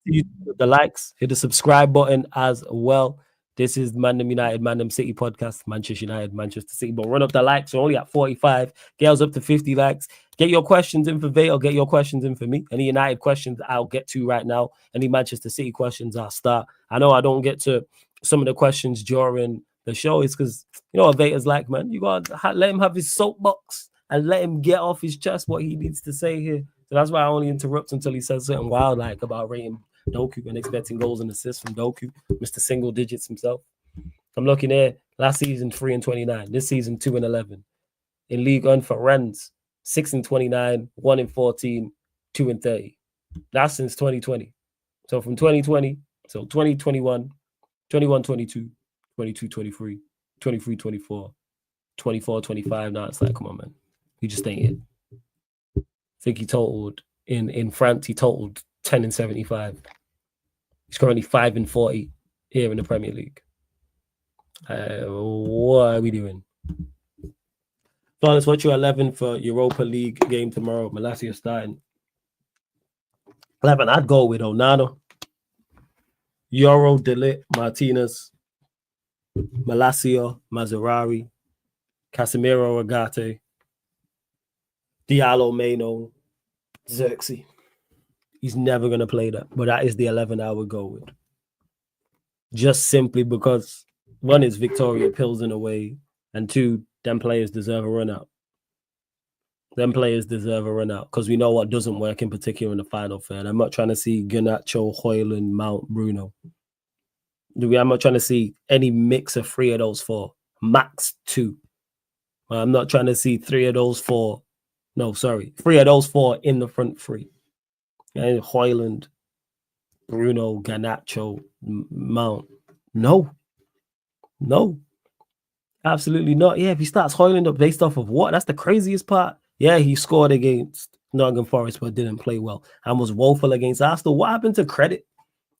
hit the likes, hit the subscribe button as well. This is Mandem United, Mandem City podcast, Manchester United, Manchester City. But run up the likes. We're only at 45. Girls up to 50 likes. Get your questions in for Vay or get your questions in for me. Any United questions I'll get to right now. Any Manchester City questions I'll start. I know I don't get to some of the questions during the show. It's because, you know what Vader's like, man. You got to let him have his soapbox and let him get off his chest what he needs to say here. So that's why I only interrupt until he says something wild like about rating Doku and expecting goals and assists from Doku, Mr. Single Digits himself. I'm looking here. Last season, 3-29. This season, 2-11. In League 1 for Rennes, 6-29, 1-14, 2-30. That's since 2020. So from 2020, so 2021, 21-22, 22-23, 23-24, 24-25. Now it's like, come on, man. He just ain't it. I think he totaled in France, he totaled 10-75. He's currently 5-40 here in the Premier League. What are we doing? Flawless, what's your 11 for Europa League game tomorrow? Malacia starting. 11, I'd go with Onana, Euro, Delit, Martinez, Malacia, Mazzarari, Casemiro, Agate, Diallo, Meno, Xerxes. He's never going to play that, but that is the 11 I would go with. Just simply because, one, is Viktoria Plzen away, and two, them players deserve a run out. Them players deserve a run out because we know what doesn't work in particular in the final third. I'm not trying to see Garnacho, Højlund, Mount, Bruno. I'm not trying to see any mix of three of those four, max two. I'm not trying to see three of those four in the front three. And Højlund, Bruno, Garnacho, Mount. No, absolutely not. Yeah, if he starts Højlund up based off of what? That's the craziest part. Yeah, he scored against Nottingham Forest but didn't play well and was woeful against Arsenal. What happened to credit?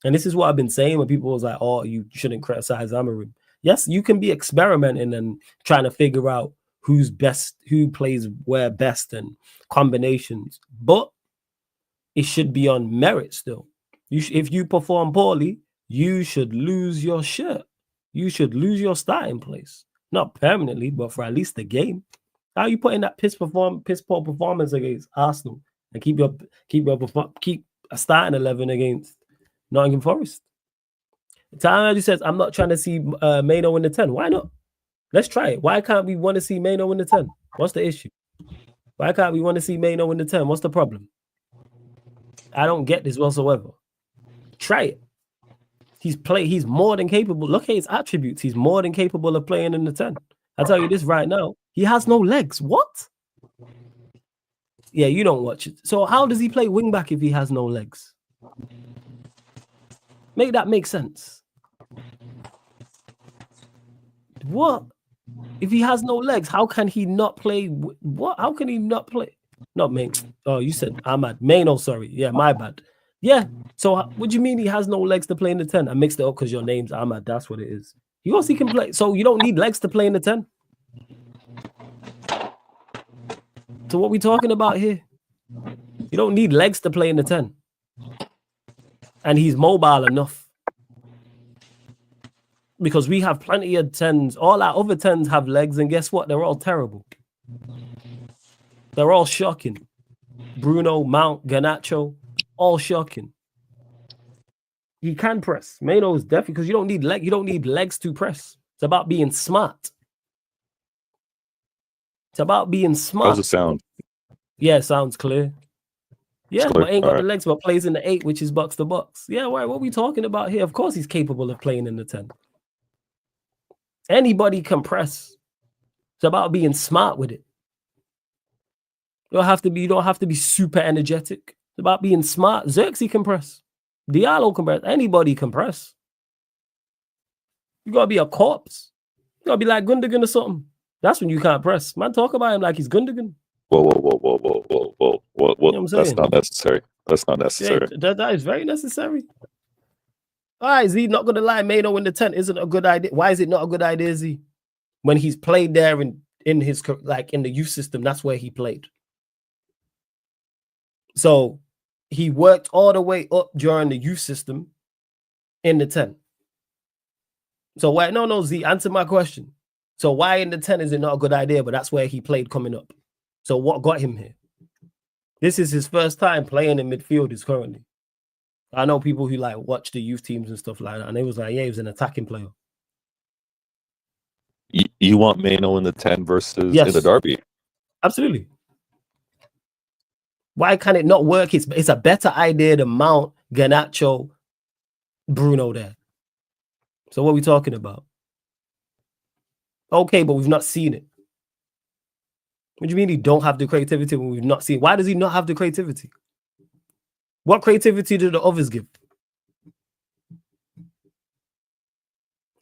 And this is what I've been saying when people was like, oh, you shouldn't criticize Amorim. Yes, you can be experimenting and trying to figure out who's best, who plays where best and combinations. But it should be on merit still. If you perform poorly, you should lose your shirt. You should lose your starting place. Not permanently, but for at least the game. How are you putting that piss poor performance against Arsenal and keep a starting 11 against Nottingham Forest? Tanji says, I'm not trying to see Meno in the 10. Why not? Let's try it. Why can't we want to see Meno in the 10? What's the issue? Why can't we want to see Meno in the 10? What's the problem? I don't get this whatsoever. Try it. He's more than capable. Look at his attributes. He's more than capable of playing in the 10. I'll tell you this right now. He has no legs. What? Yeah, you don't watch it. So how does he play wing back if he has no legs? Make that make sense. What? If he has no legs, how can he not play? What? How can he not play? Not me. Oh, you said Ahmad. Mano, sorry. Yeah, my bad. Yeah. So what do you mean he has no legs to play in the 10? I mixed it up because your name's Ahmad. That's what it is. He also can play. So you don't need legs to play in the 10. So what we talking about here? You don't need legs to play in the 10. And he's mobile enough. Because we have plenty of 10s. All our other 10s have legs, and guess what? They're all terrible. They're all shocking. Bruno, Mount, Garnacho, all shocking. He can press. Mano is definitely because you don't need legs to press. It's about being smart. It's about being smart. How's it sound? Yeah, it sounds clear. Yeah, clear. but ain't got the legs, but plays in the 8, which is box to box. Yeah, right. What are we talking about here? Of course he's capable of playing in the 10. Anybody can press. It's about being smart with it. You don't have to be super energetic. It's about being smart. Xerxes can press. Diallo can press. Anybody can press. You gotta be a corpse. You gotta be like Gundogan or something. That's when you can't press. Man, talk about him like he's Gundogan. Whoa. You know what I'm That's saying? not necessary. That's not necessary. Yeah, that is very necessary. Why is he not gonna lie? Mano in the 10 isn't a good idea. Why is it not a good idea, Z? When he's played there in his like in the youth system, that's where he played. So he worked all the way up during the youth system in the 10. So why no Z, answer my question. So why in the 10 is it not a good idea? But that's where he played coming up. So what got him here? This is his first time playing in midfield is currently. I know people who like watch the youth teams and stuff like that, and it was like, yeah, he was an attacking player. You want Mano in the 10 versus Yes. in the derby? Absolutely. Why can it not work? It's a better idea to mount Garnacho, Bruno there. So what are we talking about? Okay, but we've not seen it. What do you mean he don't have the creativity when we've not seen it? Why does he not have the creativity? What creativity do the others give?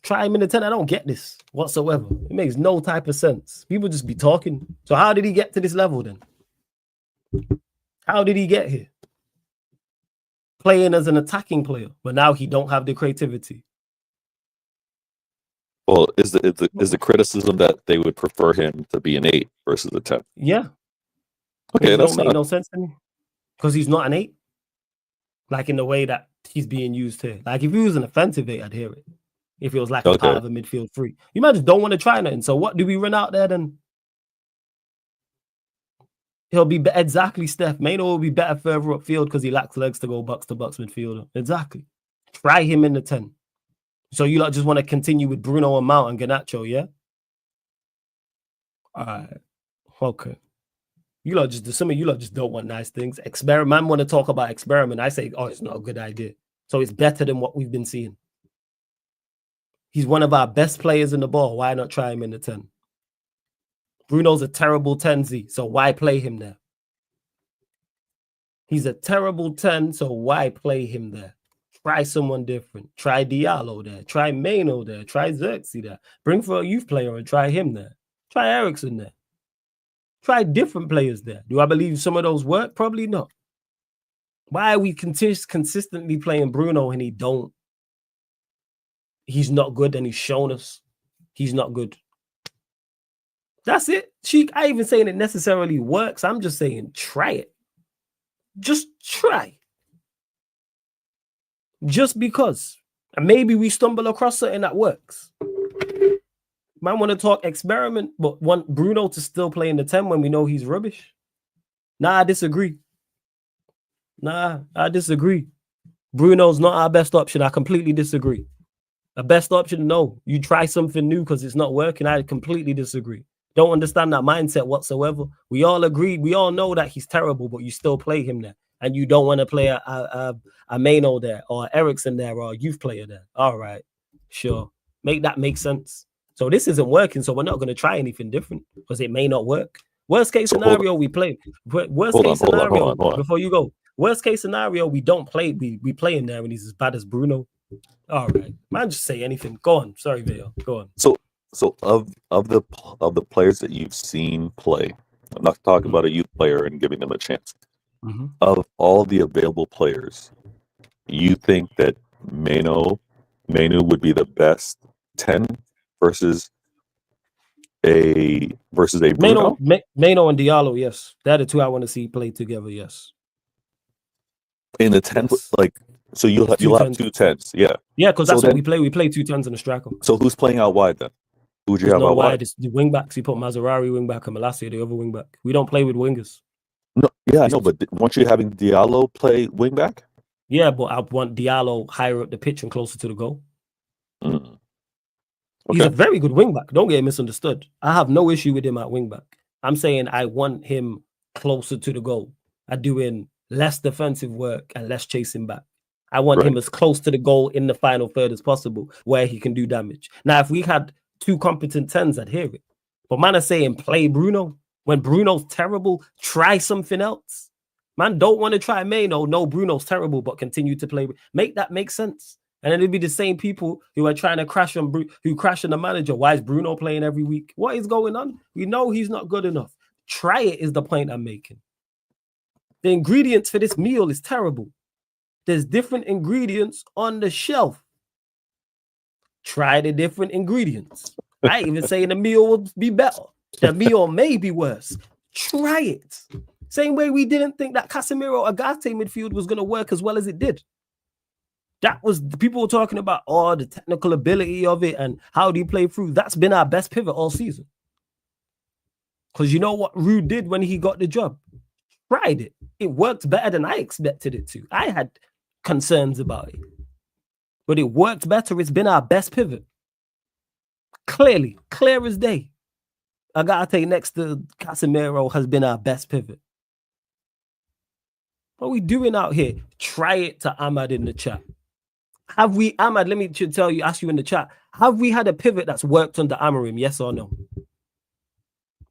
Try him in the 10. I don't get this whatsoever. It makes no type of sense. People just be talking. So how did he get to this level then? How did he get here? Playing as an attacking player, but now he don't have the creativity. Well, is the criticism that they would prefer him to be an 8 versus a 10? Yeah. Okay, It that's don't make no sense to me. Because he's not an 8. Like in the way that he's being used here. Like if he was an offensive 8, I'd hear it. If it was like a part of a midfield 3. You might just don't want to try nothing. So what do we run out there then? He'll be exactly Steph. Mano will be better further upfield because he lacks legs to go box to box midfielder. Exactly. Try him in the 10. So you lot just want to continue with Bruno and Mount and Garnacho, yeah? All right. Okay. Some of you lot just don't want nice things. Experiment. Man want to talk about experiment. I say, oh, it's not a good idea. So it's better than what we've been seeing. He's one of our best players in the ball. Why not try him in the 10? Bruno's a terrible 10Z, so why play him there? He's a terrible 10, so why play him there? Try someone different. Try Diallo there. Try Mano there. Try Xerxes there. Bring for a youth player and try him there. Try Ericsson there. Try different players there. Do I believe some of those work? Probably not. Why are we consistently playing Bruno and he's not good and he's shown us he's not good? That's it. I even saying it necessarily works. I'm just saying try it. Just try. Just because. And maybe we stumble across something that works. Man want to talk experiment, but want Bruno to still play in the 10 when we know he's rubbish. Nah, I disagree. Bruno's not our best option. I completely disagree. The best option, no. You try something new because it's not working. I completely disagree. Don't understand that mindset whatsoever. We all agree. We all know that he's terrible, but you still play him there. And you don't want to play a Mano there or Ericsson there or a youth player there. All right. Sure. Make that make sense. So this isn't working, so we're not going to try anything different because it may not work. Worst case scenario, we play. Worst case scenario, before you go. Worst case scenario, we don't play. We play him there when he's as bad as Bruno. All right. Man, just say anything. Go on. Sorry, Veo. Go on. So of the players that you've seen play, I'm not talking about a youth player and giving them a chance. Mm-hmm. Of all the available players, you think that Mano would be the best 10 versus a Bruno? Mano and Diallo, yes. They're the two I want to see play together, yes. In the 10, yes. Like, so you'll have two 10s, yeah. Yeah, because that's what we play. We play 2 10s in a striker. So who's playing out wide then? Who would you have out wide? It's the wing backs. You put Mazzarari wing back and Malacia the other wing back. We don't play with wingers. No, yeah, I know, but weren't you having Diallo play wing back? Yeah, but I want Diallo higher up the pitch and closer to the goal. Mm. Okay. He's a very good wing back. Don't get misunderstood. I have no issue with him at wing back. I'm saying I want him closer to the goal. I'm doing less defensive work and less chasing back. I want him as close to the goal in the final third as possible where he can do damage. Now, if we had 2 competent 10s, I'd hear it. But man is saying play Bruno. When Bruno's terrible, try something else. Man, don't want to try Maino. No, Bruno's terrible, but continue to play. Make that make sense. And then it'd be the same people who are trying to crash on the manager. Why is Bruno playing every week? What is going on? We know he's not good enough. Try it is the point I'm making. The ingredients for this meal is terrible. There's different ingredients on the shelf. Try the different ingredients. I ain't even saying the meal will be better. The meal may be worse. Try it. Same way we didn't think that Casemiro Agate midfield was going to work as well as it did. That was people were talking about the technical ability of it and how do you play through. That's been our best pivot all season. Because you know what Rude did when he got the job? Tried it. It worked better than I expected it to. I had concerns about it. But it worked better. It's been our best pivot. Clearly, clear as day. Agate next to Casemiro has been our best pivot. What are we doing out here? Try it to Ahmad in the chat. Have we, Ahmad, let me ask you in the chat, have we had a pivot that's worked under Amorim? Yes or no?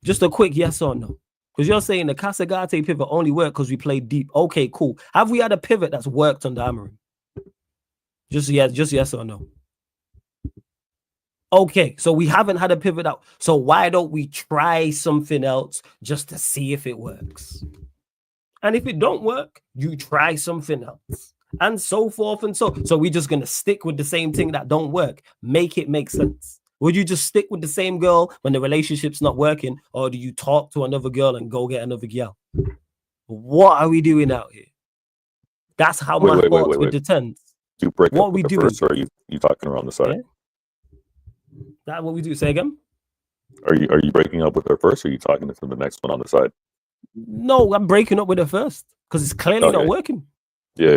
Just a quick yes or no. Because you're saying the Casagate pivot only worked because we played deep. Okay, cool. Have we had a pivot that's worked under Amorim? Just yes or no. Okay, so we haven't had a pivot out. So why don't we try something else just to see if it works? And if it don't work, you try something else. And so forth and so. So we're just going to stick with the same thing that don't work. Make it make sense. Would you just stick with the same girl when the relationship's not working? Or do you talk to another girl and go get another girl? What are we doing out here? That's how my thoughts with the tens. You break what up we do first, or are you talking around the side? Yeah? That's what we do. Say again? Are you breaking up with her first, or are you talking to the next one on the side? No, I'm breaking up with her first because it's clearly not working. Yeah,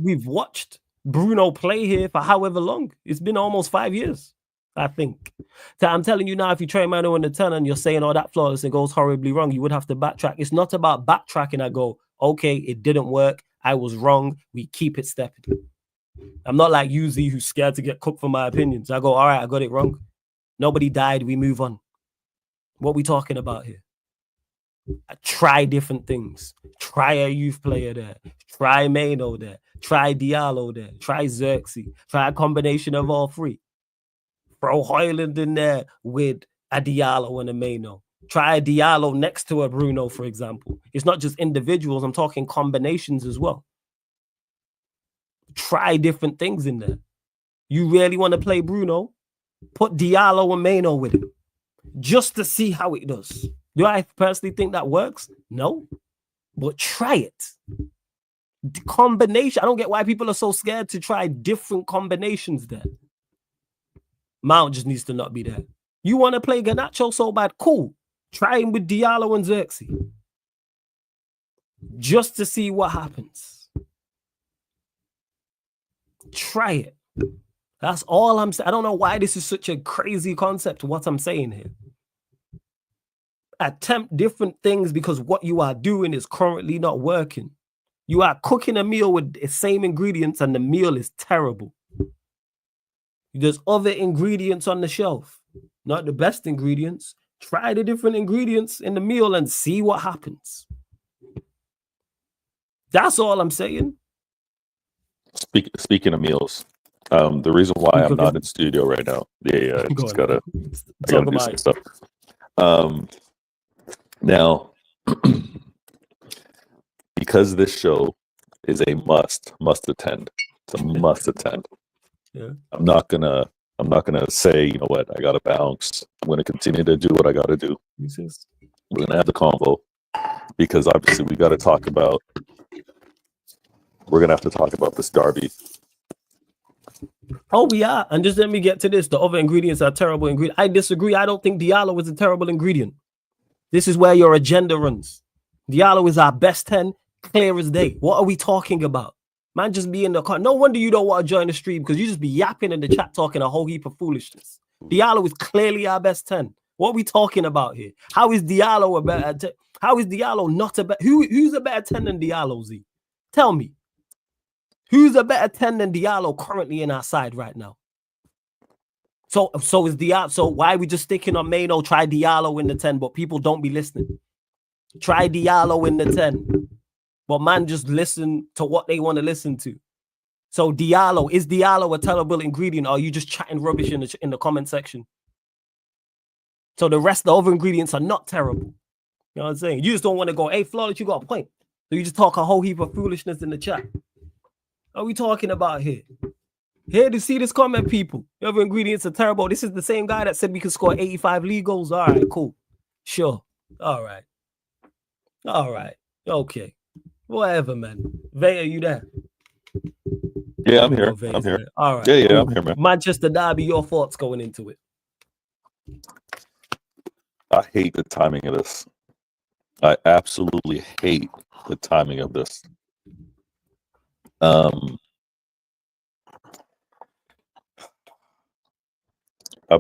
We've watched Bruno play here for however long. It's been almost 5 years, I think. So I'm telling you now, if you try Mano in the 10 and you're saying all that flawless and goes horribly wrong, you would have to backtrack. It's not about backtracking. I go, okay, it didn't work. I was wrong. We keep it stepping. I'm not like Uzi who's scared to get cooked for my opinions. I go, all right, I got it wrong. Nobody died. We move on. What are we talking about here? Try different things. Try a youth player there. Try Maino there. Try Diallo there. Try Xerxes. Try a combination of all three. Throw Højlund in there with a Diallo and a Maino. Try a Diallo next to a Bruno, for example. It's not just individuals. I'm talking combinations as well. Try different things in there. You really want to play Bruno? Put Diallo and Maino with him. Just to see how it does. Do I personally think that works? No. But try it. The combination. I don't get why people are so scared to try different combinations there. Mount just needs to not be there. You want to play Garnacho so bad? Cool. Try him with Diallo and Xerxes. Just to see what happens. Try it. That's all I'm saying. I don't know why this is such a crazy concept, what I'm saying here. Attempt different things because what you are doing is currently not working. You are cooking a meal with the same ingredients and the meal is terrible. There's other ingredients on the shelf, not the best ingredients. Try the different ingredients in the meal and see what happens. That's all I'm saying. Speaking of meals, the reason why I'm not in studio right now, I gotta do some stuff. Now, because this show is a must attend. It's a must attend. Yeah. I'm not gonna say, you know what, I gotta bounce. I'm gonna continue to do what I gotta do. We're gonna have the convo because obviously we're gonna have to talk about this derby. Oh, we are. And just let me get to this. The other ingredients are terrible ingredients. I disagree. I don't think Diallo is a terrible ingredient. This is where your agenda runs. Diallo is our best 10, clear as day. What are we talking about? Man, just be in the car. No wonder you don't want to join the stream because you just be yapping in the chat talking a whole heap of foolishness. Diallo is clearly our best 10. What are we talking about here? How is Diallo a better? How is Diallo not a better? Who's a better 10 than Diallo, Z? Tell me. Who's a better 10 than Diallo currently in our side right now? So is Diallo. So why are we just sticking on Maino? Try Diallo in the 10, but people don't be listening. Try Diallo in the 10. but man just listen to what they want to listen to. So is Diallo a terrible ingredient, or are you just chatting rubbish in the comment section? So the other ingredients are not terrible. You know what I'm saying? You just don't want to go, hey, Flawless, you got a point. So you just talk a whole heap of foolishness in the chat. What are we talking about here? Here to see this comment, people. The other ingredients are terrible. This is the same guy that said we could score 85 league goals. All right, cool. Sure. All right. Okay. Whatever, man. Vay, are you there? Yeah, I'm here. I'm here. All right. Yeah, cool. I'm here, man. Manchester Derby, your thoughts going into it? I hate the timing of this. I absolutely hate the timing of this. I've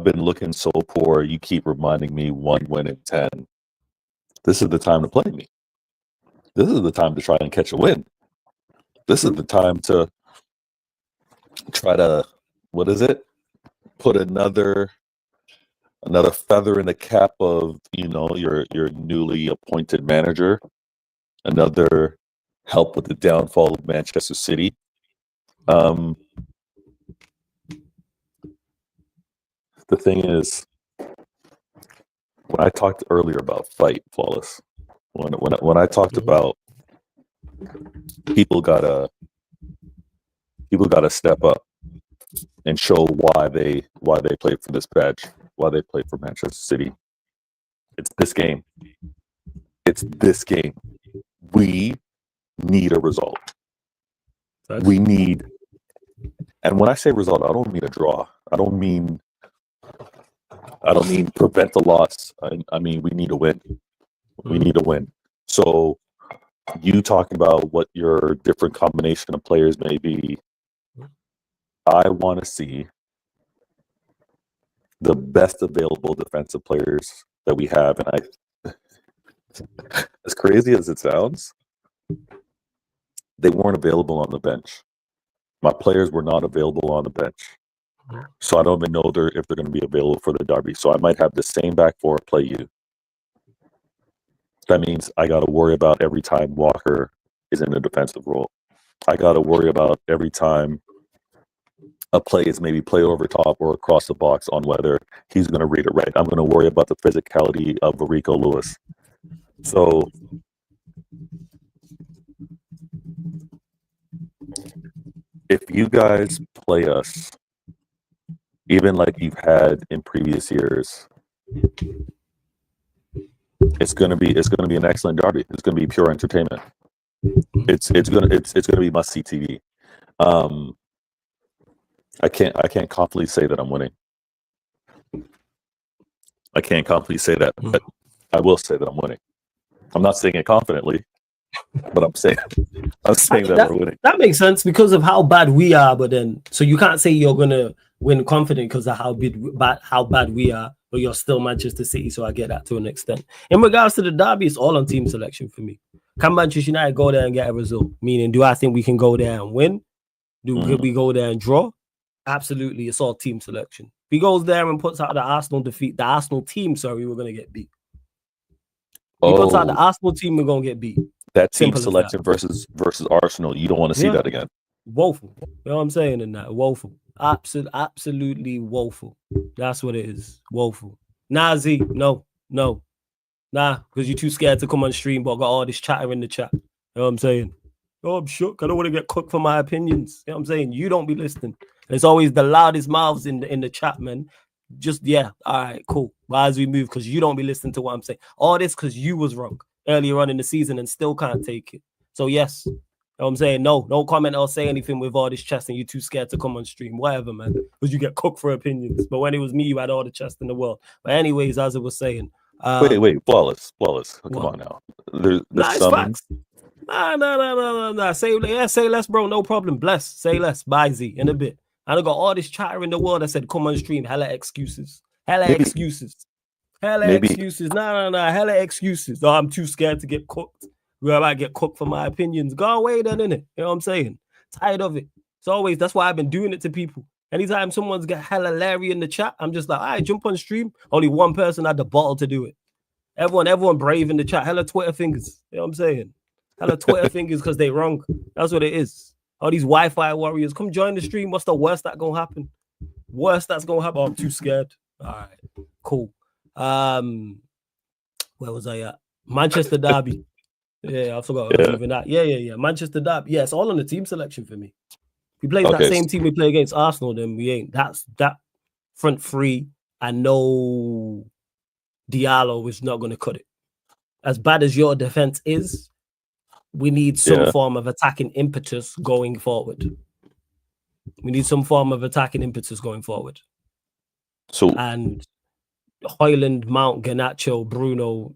been looking so poor. You keep reminding me 1 win in 10. This is the time to play me. This is the time to try and catch a win. This is the time to try to, put another feather in the cap of, your newly appointed manager. Another help with the downfall of Manchester City. The thing is, when I talked earlier about fight, Flawless, when I talked about people gotta step up and show why they play for this badge, why they play for Manchester City. It's this game. We need a result. We need, and when I say result, I don't mean a draw. I don't mean prevent the loss. I mean we need a win. We need a win. So you talking about what your different combination of players may be, I want to see the best available defensive players that we have. And as crazy as it sounds, they weren't available on the bench. My players were not available on the bench. So I don't even know if they're going to be available for the derby. So I might have the same back four play you. That means I got to worry about every time Walker is in a defensive role. I got to worry about every time a play is maybe play over top or across the box on whether he's going to read it right. I'm going to worry about the physicality of Rico Lewis. So if you guys play us, even like you've had in previous years, it's gonna be an excellent derby. It's gonna be pure entertainment. It's gonna be must see TV. I can't confidently say that I'm winning. I can't confidently say that, but I will say that I'm winning. I'm not saying it confidently, but I'm saying that we're winning. That makes sense because of how bad we are. But then, so you can't say you're gonna win confident because of how bad we are, but you're still Manchester City. So I get that to an extent. In regards to the derby, it's all on team selection for me. Can Manchester United go there and get a result? Meaning, do I think we can go there and win? Could we go there and draw? Absolutely, it's all team selection. If he goes there and puts out the Arsenal team, we're gonna get beat. If he puts out the Arsenal team, we're gonna get beat. That team selection versus Arsenal, you don't want to see that again. Woeful. You know what I'm saying in that? Woeful. Absolutely woeful. That's what it is. Woeful. Nah, Z, no. Nah, because you're too scared to come on stream, but got all this chatter in the chat. You know what I'm saying? Oh, I'm shook. I don't want to get cooked for my opinions. You know what I'm saying? You don't be listening. There's always the loudest mouths in the chat, man. Just, all right, cool. Why as we move? Because you don't be listening to what I'm saying. All this because you was wrong earlier on in the season and still can't take it. So, yes. You know what I'm saying? No comment or say anything with all this chest and you're too scared to come on stream. Whatever, man. Because you get cooked for opinions. But when it was me, you had all the chest in the world. But anyways, as I was saying. Wait. Flawless. Come on now. There's facts. Nah. Say less, bro. No problem. Bless. Say less. Bye, Z. In a bit. And I got all this chatter in the world that said, come on stream. Hella excuses. Hella excuses. Hella excuses. Oh, I'm too scared to get cooked. Where I might get cooked for my opinions. Go away then, innit? You know what I'm saying? Tired of it. It's always, that's why I've been doing it to people. Anytime someone's got hella Larry in the chat, I'm just like, all right, jump on stream. Only one person had the bottle to do it. Everyone brave in the chat. Hella Twitter fingers. You know what I'm saying? Kind of Twitter fingers because they wrong. That's what it is. All these Wi-Fi warriors, come join the stream. What's the worst that gonna happen? Worst that's gonna happen. Oh, I'm too scared. All right, cool. Where was I at? Manchester Derby. Yeah, I forgot. Yeah. Even that. Yeah. Manchester Derby. Yeah, it's all on the team selection for me. If we play that same team we play against Arsenal, then we ain't. That's that front three. And no Diallo is not going to cut it. As bad as your defense is, we need some form of attacking impetus going forward. And Højlund, Mount, Garnacho, Bruno,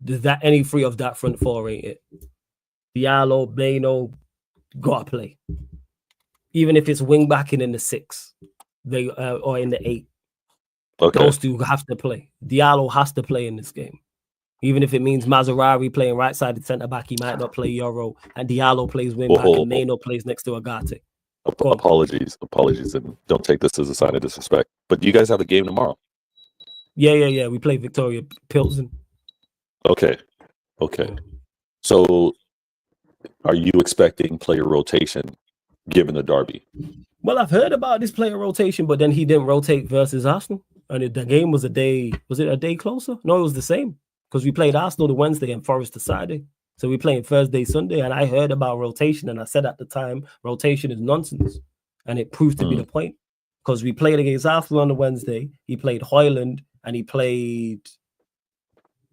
that any three of that front four ain't it. Diallo, Beno, gotta play. Even if it's wing backing in the 6, they or in the 8. Okay. Those two have to play. Diallo has to play in this game. Even if it means Mazraoui playing right-sided centre-back, he might not play Euro, and Diallo plays wing-back, and Meno plays next to Agate. Apologies, and don't take this as a sign of disrespect. But you guys have a game tomorrow. Yeah. We play Viktoria Plzen. Okay. So, are you expecting player rotation given the derby? Well, I've heard about this player rotation, but then he didn't rotate versus Arsenal. And the game was a day closer? No, it was the same. Because we played Arsenal the Wednesday and Forest the Saturday. So we playing Thursday, Sunday. And I heard about rotation. And I said at the time, rotation is nonsense. And it proved to be the point. Because we played against Arsenal on the Wednesday. He played Højlund and he played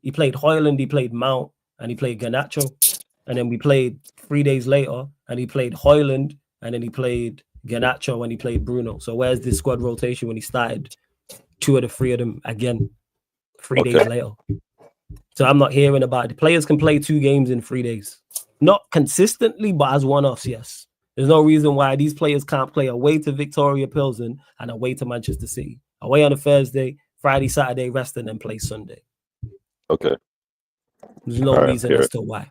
Højlund, he played Mount, and he played Garnacho. And then we played 3 days later and he played Højlund and then he played Garnacho and he played Bruno. So where's this squad rotation when he started 2 of the 3 of them again 3 days later? So I'm not hearing about it. The players can play 2 games in 3 days. Not consistently, but as one-offs, yes. There's no reason why these players can't play away to Viktoria Plzen and away to Manchester City. Away on a Thursday, Friday, Saturday, rest, and then play Sunday. Okay. There's no reason as to why.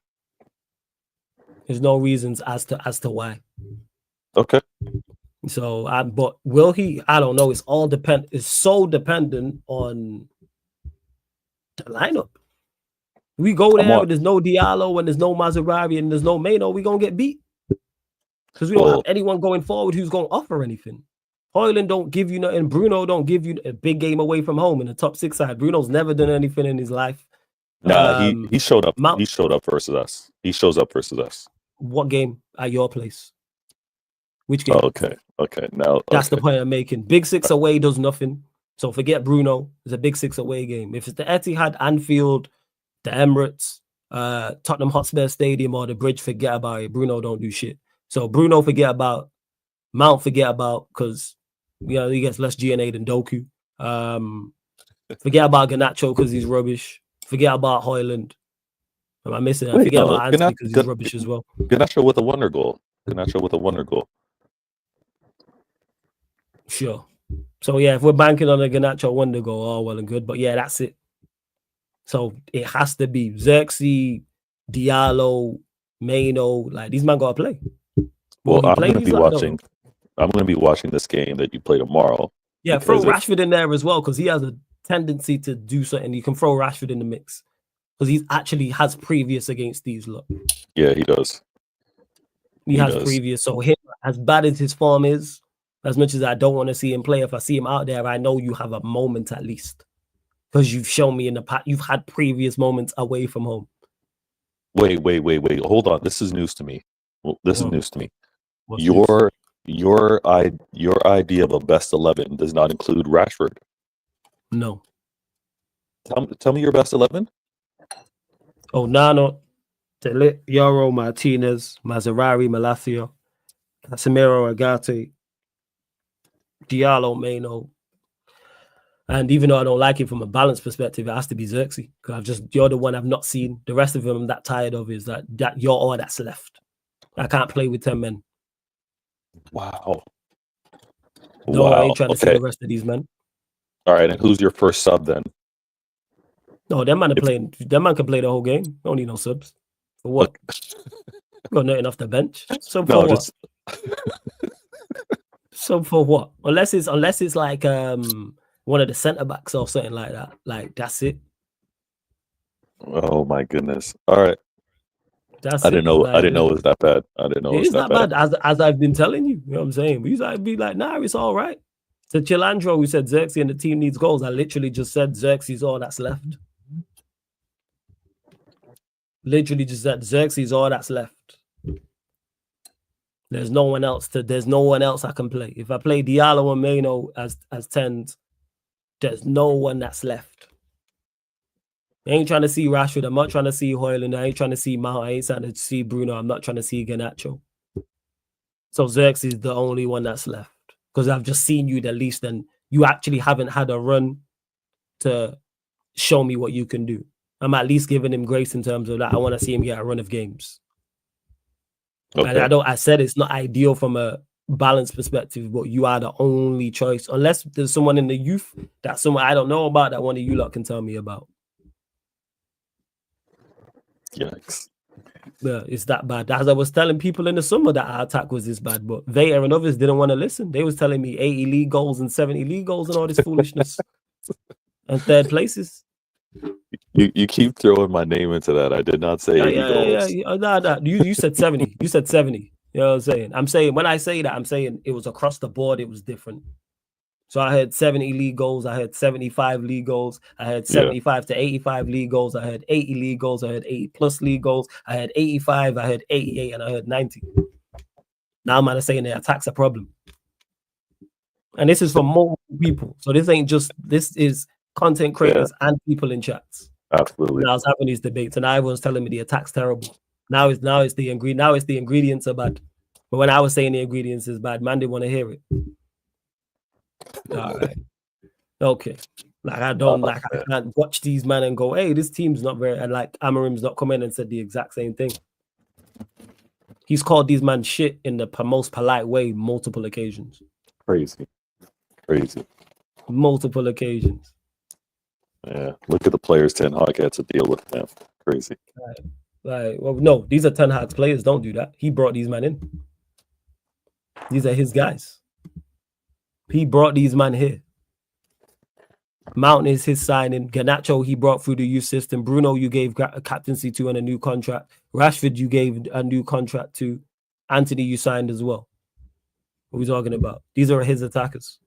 There's no reasons as to why. Okay. So, but will he? I don't know. It's so dependent on the lineup. We go there, there's no Diallo and there's no Mazraoui and there's no Meno, we're going to get beat. Because we don't have anyone going forward who's going to offer anything. Højlund don't give you nothing. Bruno don't give you a big game away from home in the top 6 side. Bruno's never done anything in his life. Nah, he showed up. He showed up versus us. He shows up versus us. What game at your place? Which game? Okay. Now that's the point I'm making. Big 6 away does nothing. So forget Bruno. It's a big 6 away game. If it's the Etihad, Anfield, the Emirates, Tottenham Hotspur Stadium, or the Bridge, forget about it. Bruno don't do shit. So Bruno forget about. Mount forget about because he gets less GNA than Doku. Forget about Garnacho because he's rubbish. Forget about Højlund. Am I missing? I forget about Anthony because he's rubbish as well. Garnacho with a wonder goal. Sure. So yeah, if we're banking on a Garnacho wonder goal, all well and good. But yeah, that's it. So it has to be Xerxes, Diallo, Meno. Like these men gotta play. Well, I'm going to be watching. I'm going to be watching this game that you play tomorrow. Yeah, throw Rashford in there as well because he has a tendency to do something. You can throw Rashford in the mix because he actually has previous against these lot. Yeah, he does. He has previous. So him, as bad as his form is, as much as I don't want to see him play, if I see him out there, I know you have a moment at least because you've shown me in the past you've had previous moments away from home. Wait. Hold on. This is news to me. This is news to me. Your idea of a best 11 does not include Rashford. No. Tell me your best 11. Oh, Nano, Delit, Euro, Martinez, Mazraoui, Malacia, Casemiro, Agate, Diallo, Meno. And even though I don't like it from a balance perspective, it has to be Xerxes. Because you're the one I've not seen. The rest of them I'm that tired of is that you're all that's left. I can't play with 10 men. Wow. No, I ain't trying to see the rest of these men. All right, and who's your first sub then? No, that man can play the whole game. Don't need no subs. For what? Got nothing off the bench. Sub for what? Sub for what? Unless it's like one of the centre backs or something like that. Like that's it. Oh my goodness. All right. That's I didn't know. Like, I didn't know it was that bad. I didn't know it it was is that that bad. bad, as I've been telling you. You know what I'm saying? But I'd be like, nah, it's all right. To Chilandro, who said Xerxes and the team needs goals, I literally just said Xerxes all that's left. Literally just said Xerxes all that's left. There's no one else I can play. If I play Diallo and Meno as 10s, there's no one that's left. I ain't trying to see Rashford. I'm not trying to see Højlund. I ain't trying to see Mount. I ain't trying to see Bruno. I'm not trying to see Garnacho. So Xerxes is the only one that's left. Because I've just seen you the least, and you actually haven't had a run to show me what you can do. I'm at least giving him grace in terms of that. I want to see him get a run of games. Okay. And I said it's not ideal from a balance perspective, but you are the only choice. Unless there's someone in the youth that someone I don't know about that one of you lot can tell me about. Yikes. Yeah, it's that bad. As I was telling people in the summer that our attack was this bad, but Veta and others didn't want to listen. They was telling me 80 league goals and 70 league goals and all this foolishness. And third places. You keep throwing my name into that. I did not say 80 goals. No. You said 70. You said 70. You know what I'm saying? I'm saying when I say that, I'm saying it was across the board. It was different. So I had 70 league goals. I had 75 league goals. I had 75 to 85 league goals. I had 80 league goals. I had 80 plus league goals. I had 85. I had 88, and I had 90. Now I'm not saying the attack's a problem. And this is for multiple people. So this is content creators and people in chats. Absolutely. Now I was having these debates, and everyone's telling me the attack's terrible. Now it's the ingredients are bad. But when I was saying the ingredients is bad, man didn't want to hear it. All right. Okay. I can't watch these men and go, hey, this team's not very, and like Amarim's not come in and said the exact same thing. He's called these men shit in the most polite way multiple occasions. Crazy. Multiple occasions. Yeah. Look at the players Ten Hag had to deal with, man. Crazy. Well, no, these are Ten Hag's players. Don't do that. He brought these men in. These are his guys. He brought these men here. Mount is his signing. Garnacho, he brought through the youth system. Bruno, you gave a captaincy to and a new contract. Rashford, you gave a new contract to. Anthony, you signed as well. What are we talking about? These are his attackers.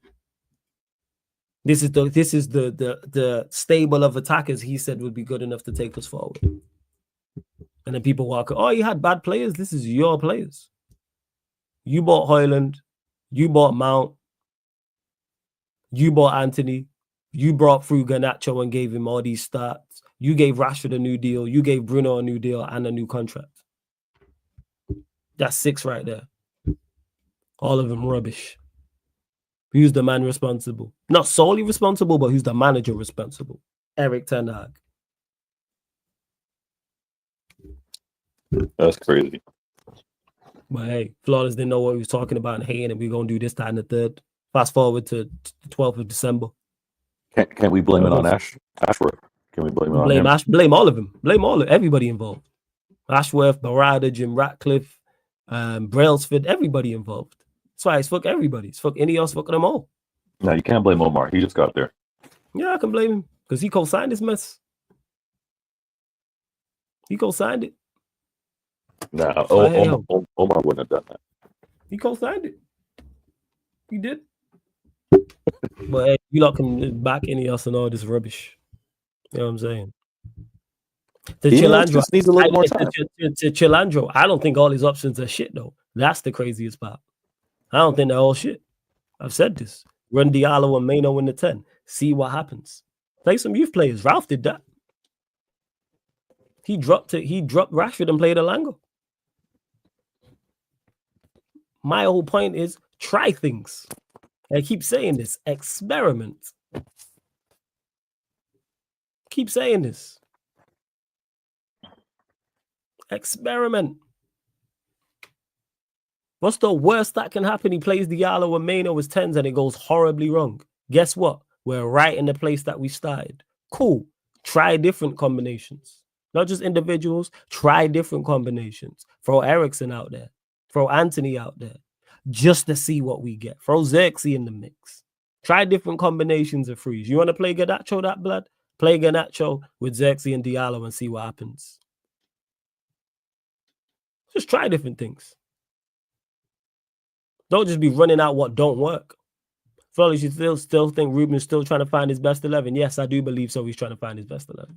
This is the stable of attackers he said would be good enough to take us forward. And then people walk, oh, you had bad players. This is your players. You bought Højlund. You bought Mount. You bought Anthony. You brought through Garnacho and gave him all these starts. You gave Rashford a new deal. You gave Bruno a new deal and a new contract. That's 6 right there. All of them rubbish. Who's the man responsible? Not solely responsible, but who's the manager responsible? Erik Ten Hag. That's crazy. But hey, Flawless didn't know what he was talking about and hating, and we're going to do this, that, and the third. Fast forward to the 12th of December. Can't we blame it on Ashworth? Can we blame it on him? Blame all of them. Blame everybody involved. Ashworth, Barada, Jim Ratcliffe, Brailsford, everybody involved. That's why it's fuck everybody. It's fuck Ineos, fucking them all. No, you can't blame Omar. He just got there. Yeah, I can blame him because he co-signed this mess. He co-signed it. Nah, Omar wouldn't have done that. He co-signed it. He did. But hey, you lot can back Ineos and all this rubbish. You know what I'm saying? To Chilandro, needs a little more time. To Chilandro, I don't think all his options are shit though. That's the craziest part. I don't think they're all shit. I've said this. Run Diallo and Meno in the 10. See what happens. Play some youth players. Ralph did that. He dropped Rashford and played Alango. My whole point is try things. I keep saying this. Experiment. Keep saying this. Experiment. What's the worst that can happen? He plays Diallo and Meno as 10s and it goes horribly wrong. Guess what? We're right in the place that we started. Cool. Try different combinations. Not just individuals. Try different combinations. Throw Eriksen out there. Throw Anthony out there. Just to see what we get. Throw Xerxes in the mix. Try different combinations of frees. You want to play Garnacho that blood? Play Garnacho with Xerxes and Diallo and see what happens. Just try different things. Don't just be running out what don't work. Flawless, you still think Ruben's still trying to find his best 11? Yes, I do believe so. He's trying to find his best 11.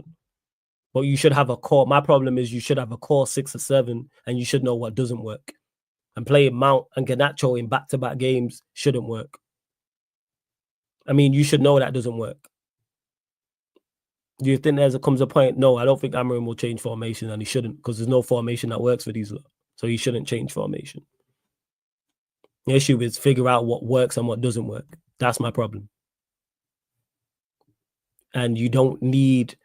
But you should have a core. My problem is you should have a core 6 or 7, and you should know what doesn't work. And playing Mount and Garnacho in back-to-back games shouldn't work. I mean, you should know that doesn't work. Do you think comes a point? No, I don't think Amarim will change formation, and he shouldn't, because there's no formation that works for these lot. So he shouldn't change formation. The issue is figure out what works and what doesn't work. That's my problem. And you don't need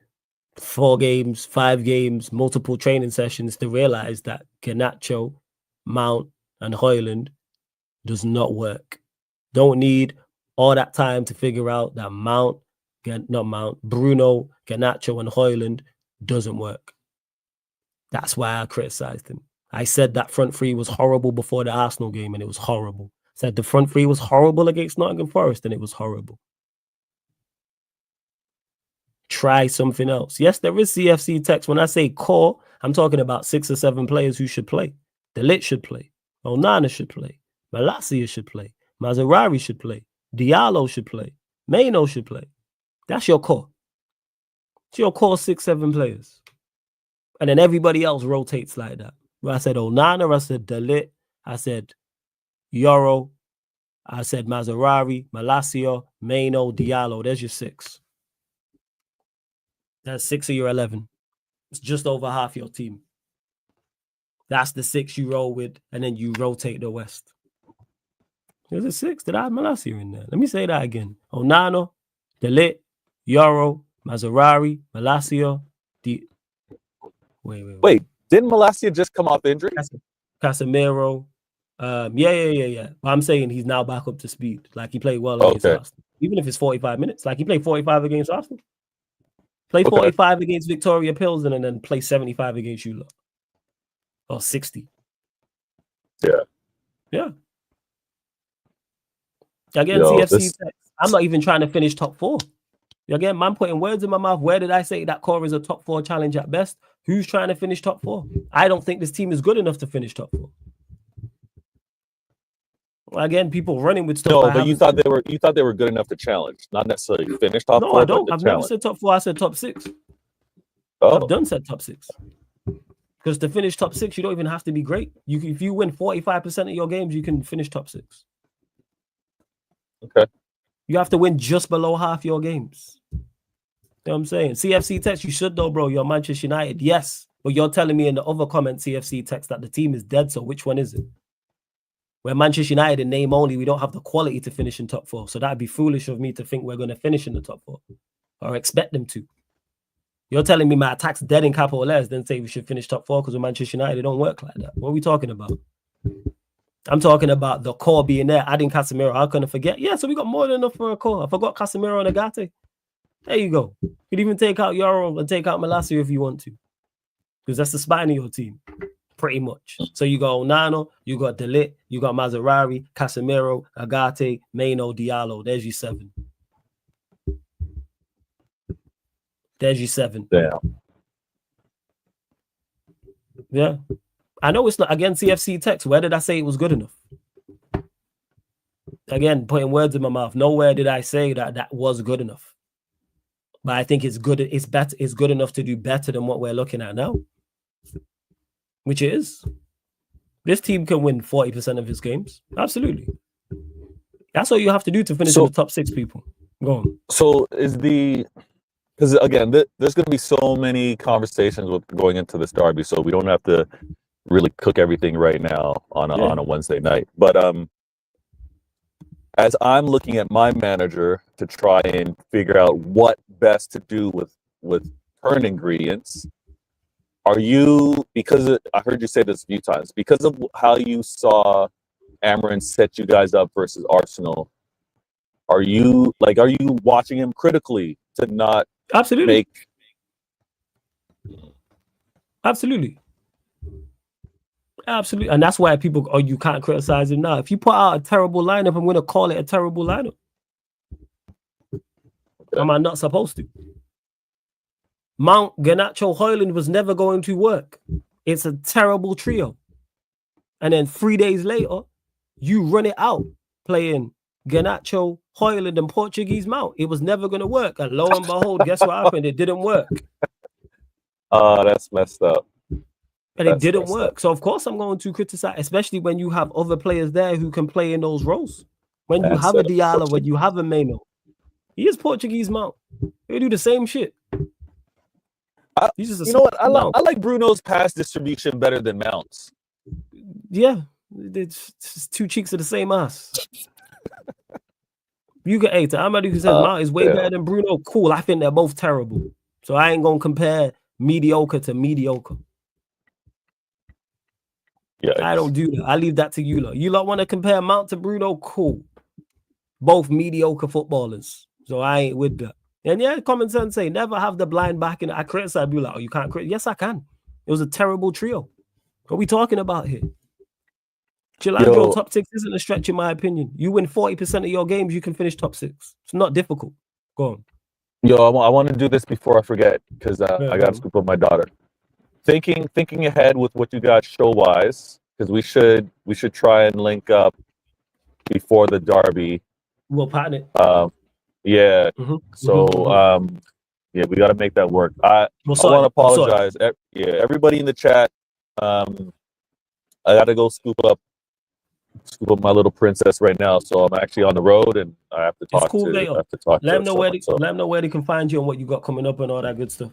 4 games, 5 games, multiple training sessions to realize that Garnacho, Mount, and Højlund does not work. Don't need all that time to figure out that Bruno, Garnacho, and Højlund doesn't work. That's why I criticized him. I said that front three was horrible before the Arsenal game, and it was horrible. I said the front three was horrible against Nottingham Forest, and it was horrible. Try something else. Yes, there is CFC text. When I say core, I'm talking about 6 or 7 players who should play. De Ligt should play. Onana should play. Malacia should play. Mazarari should play. Diallo should play. Maino should play. That's your core. It's your core 6, 7 players. And then everybody else rotates like that. I said Onana, I said De Ligt, I said Yoro, I said Mazarari, Malacia, Maino, Diallo. There's your 6. That's 6 of your 11. It's just over half your team. That's the 6 you roll with, and then you rotate the West. There's a 6. Did I have Malacia in there? Let me say that again. Onana, De Ligt, Yoro, Mazarari, Malacia, Wait, didn't Malacia just come off injury? Casemiro. Yeah. But I'm saying he's now back up to speed. Like he played well against Arsenal. Even if it's 45 minutes. Like he played 45 against Arsenal. Play 45 against Viktoria Plzen and then play 75 against you lot. Or 60. Yeah. Again, CFC, I'm not even trying to finish top 4. Again, man putting words in my mouth. Where did I say that core is a top 4 challenge at best? Who's trying to finish top 4? I don't think this team is good enough to finish top 4. Again, people running with stuff. No, but you thought they were good enough to challenge, not necessarily finish top 4. No, I don't. I've never said top 4. I said top 6. I've done said top 6. Because to finish top 6, you don't even have to be great. If you win 45% of your games, you can finish top 6. Okay. You have to win just below half your games. You know what I'm saying? CFC text, you should though, bro. You're Manchester United. Yes. But you're telling me in the other comment, CFC text, that the team is dead. So which one is it? We're Manchester United in name only. We don't have the quality to finish in top 4. So that'd be foolish of me to think we're going to finish in the top 4 or expect them to. You're telling me my attack's dead in capital letters, then say we should finish top 4 because we're Manchester United. It don't work like that. What are we talking about? I'm talking about the core being there, adding Casemiro. How can I forget? Yeah, so we got more than enough for a core. I forgot Casemiro and Agate. There you go. You could even take out Yoro and take out Malacia if you want to. Because that's the spine of your team. Pretty much. So you got Onana, you got De Ligt, you got Mazarari, Casemiro, Agate, Maino, Diallo. There's your 7. There's your 7. Damn. Yeah. I know it's not, again, CFC text. Where did I say it was good enough? Again, putting words in my mouth. Nowhere did I say that was good enough. But I think it's good. It's better. It's good enough to do better than what we're looking at now. Which it is. This team can win 40% of his games. Absolutely. That's all you have to do to finish in the top 6, people. Go on. So because again, there's going to be so many conversations with going into this derby, so we don't have to really cook everything right now on a Wednesday night. But as I'm looking at my manager to try and figure out what best to do with current ingredients, are you, because I heard you say this a few times, because of how you saw Amarin set you guys up versus Arsenal, are you watching him critically to not Absolutely. Absolutely. And that's why people, you can't criticize him now. If you put out a terrible lineup, I'm going to call it a terrible lineup. Am I not supposed to? Mount, Garnacho, Højlund was never going to work. It's a terrible trio. And then 3 days later, you run it out playing Garnacho, Højlund, and Portuguese Mount. It was never going to work. And lo and behold, guess what happened? It didn't work. Oh, that's messed up. And it didn't work. So, of course, I'm going to criticize, especially when you have other players there who can play in those roles. When you have a Diallo, when you have a Meno. He is Portuguese Mount. They do the same shit. You know what? I like Bruno's pass distribution better than Mount's. Yeah. It's two cheeks of the same ass. You get to Amadu who says Mount is way better than Bruno. Cool. I think they're both terrible. So I ain't going to compare mediocre to mediocre. Yeah, I don't do that. I leave that to you lot. You lot want to compare Mount to Bruno? Cool. Both mediocre footballers. So I ain't with that. And yeah, common sense say never have the blind back. And I criticize you like, oh, you can't criticize. Yes, I can. It was a terrible trio. What are we talking about here? Chilandro, top 6 isn't a stretch in my opinion. You win 40% of your games, you can finish top 6. It's not difficult. Go on. Yo, I want to do this before I forget because I got to scoop up my daughter. Thinking ahead with what you got show wise, because we should try and link up before the derby. We'll pattern it. Yeah. Mm-hmm. So yeah, we got to make that work. I want to apologize. Everybody in the chat. I got to go scoop up my little princess right now. So I'm actually on the road and I have to talk Let them know where they can find you and what you got coming up and all that good stuff.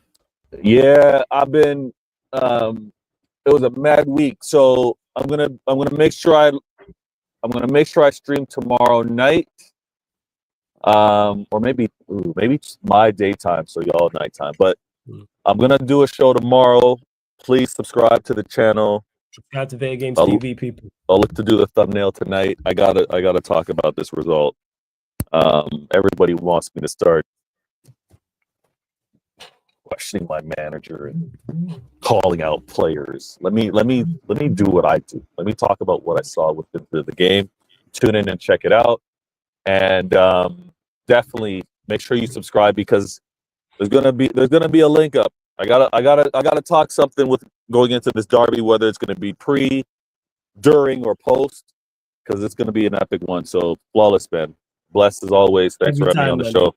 Yeah, I've been. It was a mad week, so I'm gonna make sure I stream tomorrow night, or maybe it's my daytime, so y'all nighttime. But I'm gonna do a show tomorrow. Please subscribe to the channel. Subscribe to Vega Games TV, people. I'll look to do the thumbnail tonight. I gotta talk about this result. Everybody wants me to start questioning my manager and calling out players. Let me do what I do. Let me talk about what I saw within the game. Tune in and check it out, and definitely make sure you subscribe because there's gonna be a link up. I gotta talk something with going into this derby, whether it's gonna be pre, during, or post, because it's gonna be an epic one. So flawless, man. Blessed as always. Thanks for having me on the show.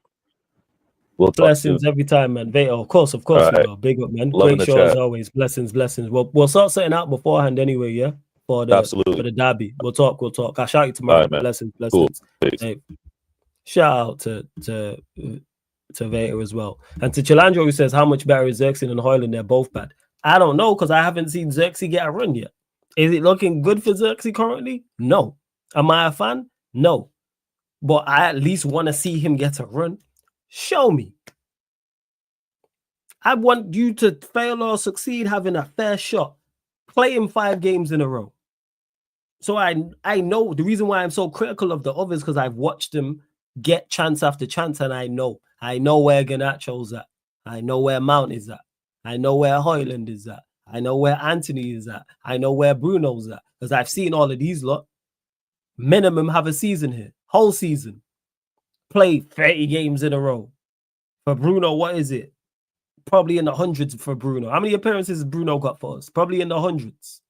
We'll blessings every time, man. Of course, right. We go. Big up, man. Great show as always. Blessings. We'll sort something out beforehand anyway, yeah? For the derby. We'll talk. I'll shout you tomorrow. Right, blessings. Cool. Hey, shout out to Veta as well. And to Chilandro who says, how much better is Xerxes and Højlund? They're both bad. I don't know because I haven't seen Xerxes get a run yet. Is it looking good for Xerxes currently? No. Am I a fan? No. But I at least want to see him get a run. Show me. I want you to fail or succeed having a fair shot. Play him 5 games in a row. So I know the reason why I'm so critical of the others because I've watched them get chance after chance and I know where Garnacho's at. I know where Mount is at. I know where Højlund is at. I know where Anthony is at. I know where Bruno's at because I've seen all of these lot. Minimum have a season here. Whole season. Play 30 games in a row. For Bruno, what is it? Probably in the hundreds for Bruno. How many appearances has Bruno got for us? Probably in the hundreds.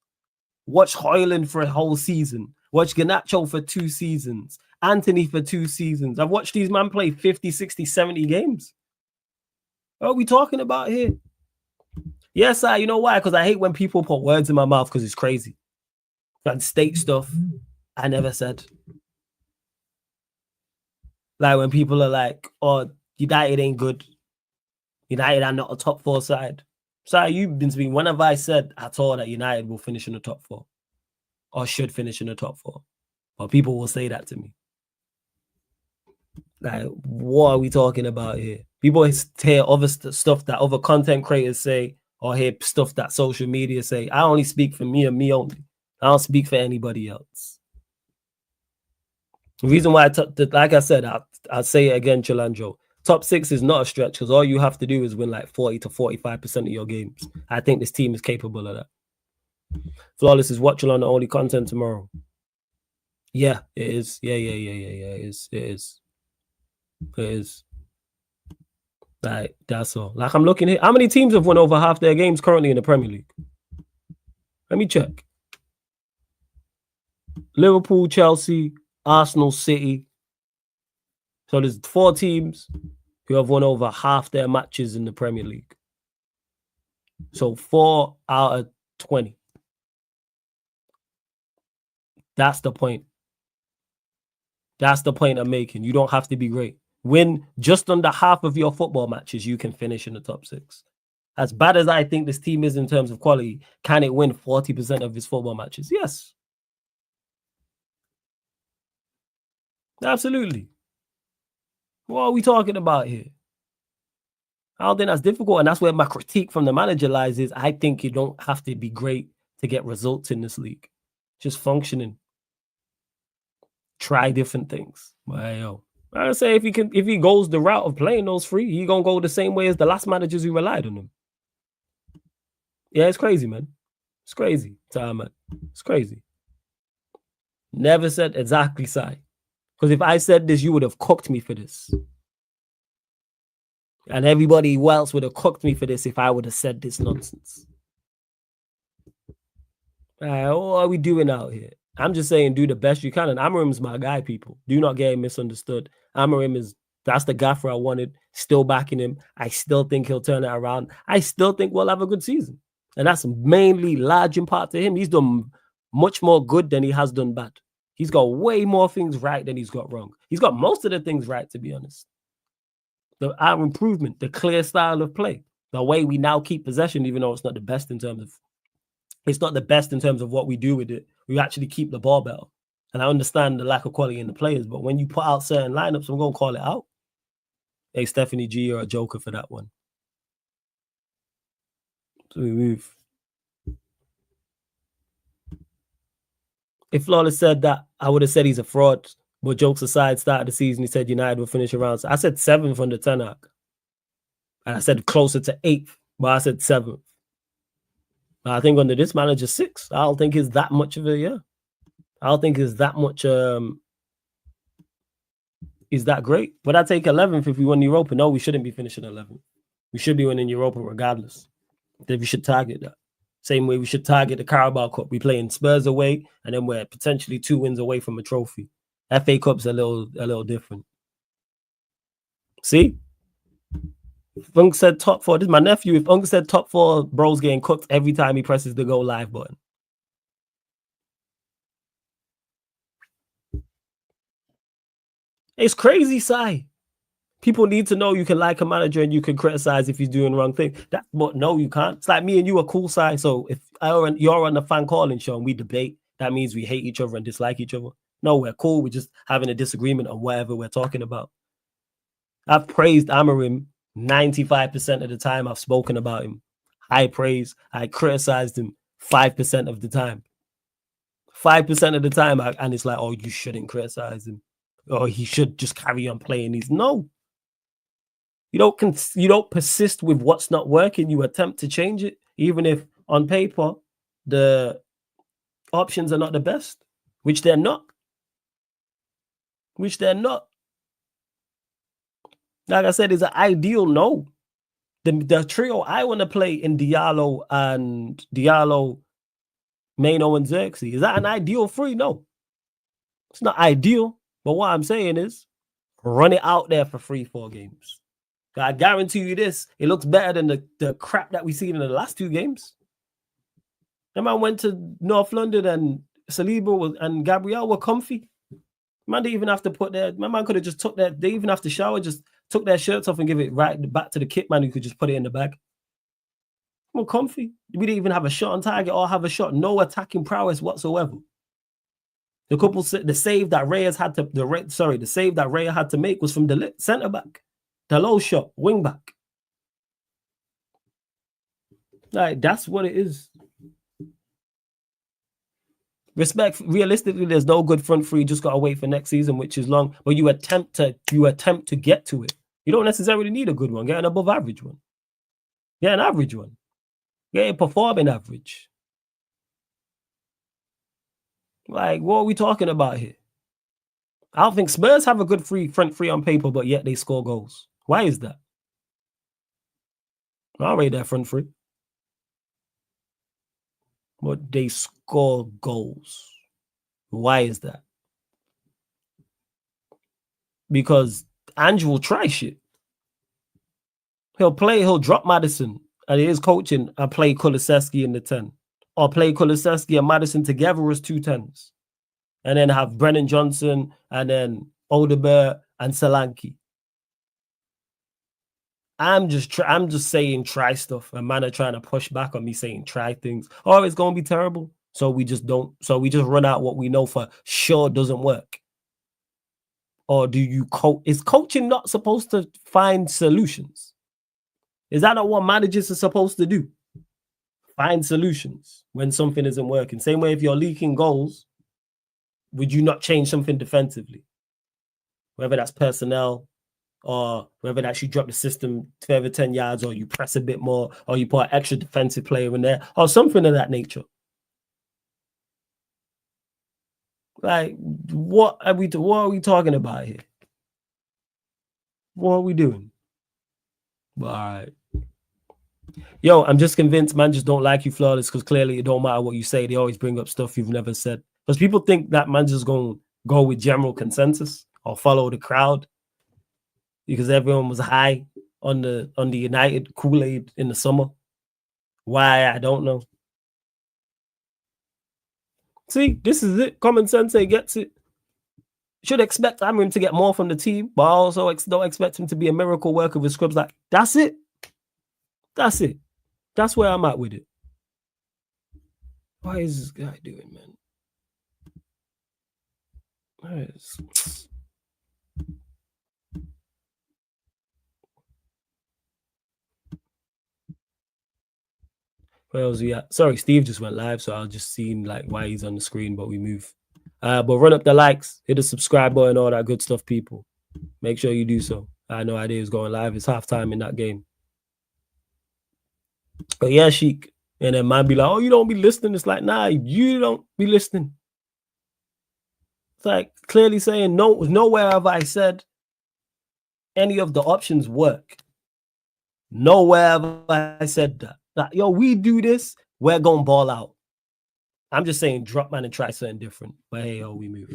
Watch Højlund for a whole season. Watch Garnacho for 2 seasons. Anthony for 2 seasons. I've watched these men play 50, 60, 70 games. What are we talking about here? Yes, you know why? Because I hate when people put words in my mouth because it's crazy. And state stuff I never said. Like when people are like, oh, United ain't good. United are not a top 4 side. So you've been speaking. When have I said at all that United will finish in the top 4? Or should finish in the top 4? Or people will say that to me. Like, what are we talking about here? People hear other stuff that other content creators say or hear stuff that social media say. I only speak for me and me only. I don't speak for anybody else. The reason why, like I said, I'll say it again, Chilandro. Top 6 is not a stretch because all you have to do is win like 40 to 45% of your games. I think this team is capable of that. Flawless is watching on the only content tomorrow. Yeah, it is. Yeah. It is. Like, that's all. Like, I'm looking here. How many teams have won over half their games currently in the Premier League? Let me check. Liverpool, Chelsea, Arsenal, City. So there's 4 teams who have won over half their matches in the Premier League. So 4 out of 20. That's the point. That's the point I'm making. You don't have to be great. Win just under half of your football matches, you can finish in the top 6. As bad as I think this team is in terms of quality, can it win 40% of its football matches? Yes. Absolutely. What are we talking about here? I don't think that's difficult. And that's where my critique from the manager lies is I think you don't have to be great to get results in this league. Just functioning. Try different things. But yo, I say if he goes the route of playing those 3, he gonna go the same way as the last managers who relied on him. Yeah, it's crazy, man. It's crazy, man. It's crazy. Never said exactly, Si. Because if I said this, you would have cooked me for this. And everybody else would have cooked me for this if I would have said this nonsense. What are we doing out here? I'm just saying do the best you can. And Amarim's my guy, people. Do not get him misunderstood. Amarim that's the gaffer I wanted. Still backing him. I still think he'll turn it around. I still think we'll have a good season. And that's mainly large in part to him. He's done much more good than he has done bad. He's got way more things right than he's got wrong. He's got most of the things right, to be honest. Our improvement, the clear style of play, the way we now keep possession, even though it's not the best in terms of what we do with it. We actually keep the ball better. And I understand the lack of quality in the players, but when you put out certain lineups, I'm going to call it out. Hey, Stephanie G, you're a joker for that one. So we move. If Flawless said that, I would have said he's a fraud. But jokes aside, start of the season, he said United will finish around. So I said 7th under Ten Hag. And I said closer to 8th, but I said 7th. I think under this manager, 6th. I don't think it's that much of a, I don't think it's that much, is that great. Would I take 11th if we won Europa? No, we shouldn't be finishing 11th. We should be winning Europa regardless. Then we should target that. Same way we should target the Carabao Cup. We play in Spurs away, and then we're potentially 2 wins away from a trophy. FA Cup's a little different. See? If Unk said top 4, this is my nephew. If Unk said top 4, bro's getting cooked every time he presses the go live button. It's crazy, Si. People need to know you can like a manager and you can criticize if he's doing the wrong thing. But no, you can't. It's like me and you are cool, Si. So if you're on the fan calling show and we debate, that means we hate each other and dislike each other. No, we're cool. We're just having a disagreement on whatever we're talking about. I've praised Amarim 95% of the time I've spoken about him. High praise. I criticized him 5% of the time. 5% of the time, and it's like, oh, you shouldn't criticize him. Or he should just carry on playing these. No. You don't persist with what's not working. You attempt to change it, even if on paper the options are not the best, which they're not. Like I said, it's an ideal no. The trio I want to play in Diallo, Mano, and Xerxes. Is that an ideal 3? No. It's not ideal. But what I'm saying is run it out there for 3-4 games. I guarantee you this, it looks better than the crap that we seen in the last 2 games. That man went to North London and Saliba and Gabriel were comfy. Man didn't even have to my man could have just took that, they even have to shower, just took their shirts off and give it right back to the kit man who could just put it in the bag. We're comfy. We didn't even have a shot on target or have a shot, no attacking prowess whatsoever. The save that Raya had to make was from the centre back. The low shot, wing back. Like, that's what it is. Realistically, there's no good front 3. You just gotta wait for next season, which is long. But you attempt to get to it. You don't necessarily need a good one. Get an above average one. Get an average one. Get a performing average. Like, what are we talking about here? I don't think Spurs have a good front 3 on paper, but yet they score goals. Why is that? I'll rate that front 3. But they score goals. Why is that? Because Andrew will try shit. He'll drop Maddison and he is coaching and play Kulusevski in the 10. Or play Kulusevski and Maddison together as 2 10s. And then have Brennan Johnson and then Odegaard and Solanke. I'm just saying try stuff. And man are trying to push back on me saying try things. Oh, it's gonna be terrible. So we just run out what we know for sure doesn't work. Or do you is coaching not supposed to find solutions? Is that not what managers are supposed to do? Find solutions when something isn't working. Same way if you're leaking goals, would you not change something defensively? Whether that's personnel or whether that's you drop the system further 10 yards or you press a bit more or you put an extra defensive player in there or something of that nature. Like, what are we talking about here? What are we doing? But all right. Yo, I'm just convinced man just don't like you, Flawless, because clearly it don't matter what you say. They always bring up stuff you've never said. Because people think that man just going to go with general consensus or follow the crowd because everyone was high on the United Kool-Aid in the summer. Why, I don't know. See, this is it. Common sense gets it. Should expect Amrin to get more from the team, but I also don't expect him to be a miracle worker with scrubs. Like, that's it. That's it. That's where I'm at with it. What is this guy doing, man? Where was he at? Sorry, Steve just went live, so I'll just see him like why he's on the screen, but we move. But run up the likes, hit the subscribe button, all that good stuff, people. Make sure you do so. I had no idea he was going live. It's halftime in that game. But yeah, Sheik. And then man be like, oh, you don't be listening. It's like, nah, you don't be listening. It's like clearly saying, no, nowhere have I said any of the options work. Nowhere have I said that. Like, yo, we do this, we're going to ball out. I'm just saying drop man and try something different. But hey, yo, we move.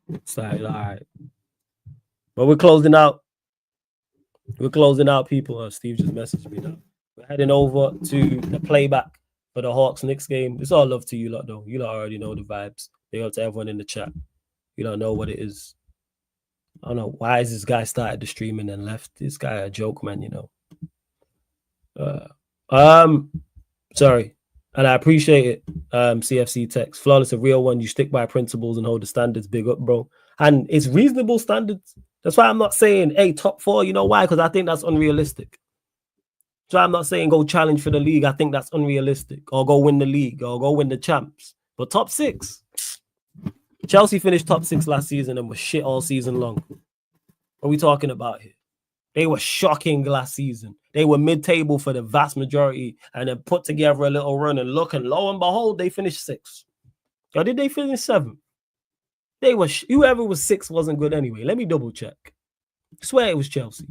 It's like, all right. But we're closing out. People. Steve just messaged me now. We're heading over to the playback for the Hawks-Knicks game. It's all love to you lot, though. You lot already know the vibes. They go to everyone in the chat. You don't know what it is. I don't know. Why is this guy started the stream and then left? This guy a joke, man, you know. Sorry. And I appreciate it. CFC text. Flawless, a real one. You stick by principles and hold the standards. Big up, bro. And it's reasonable standards. That's why I'm not saying, hey, top 4. You know why? Because I think that's unrealistic. So I'm not saying go challenge for the league. I think that's unrealistic. Or go win the league. Or go win the champs. But top 6. Chelsea finished top 6 last season and was shit all season long. What are we talking about here? They were shocking last season. They were mid-table for the vast majority and then put together a little run and look, and lo and behold, they finished 6th. Or did they finish 7th? They were whoever was 6th wasn't good anyway. Let me double check. I swear it was Chelsea.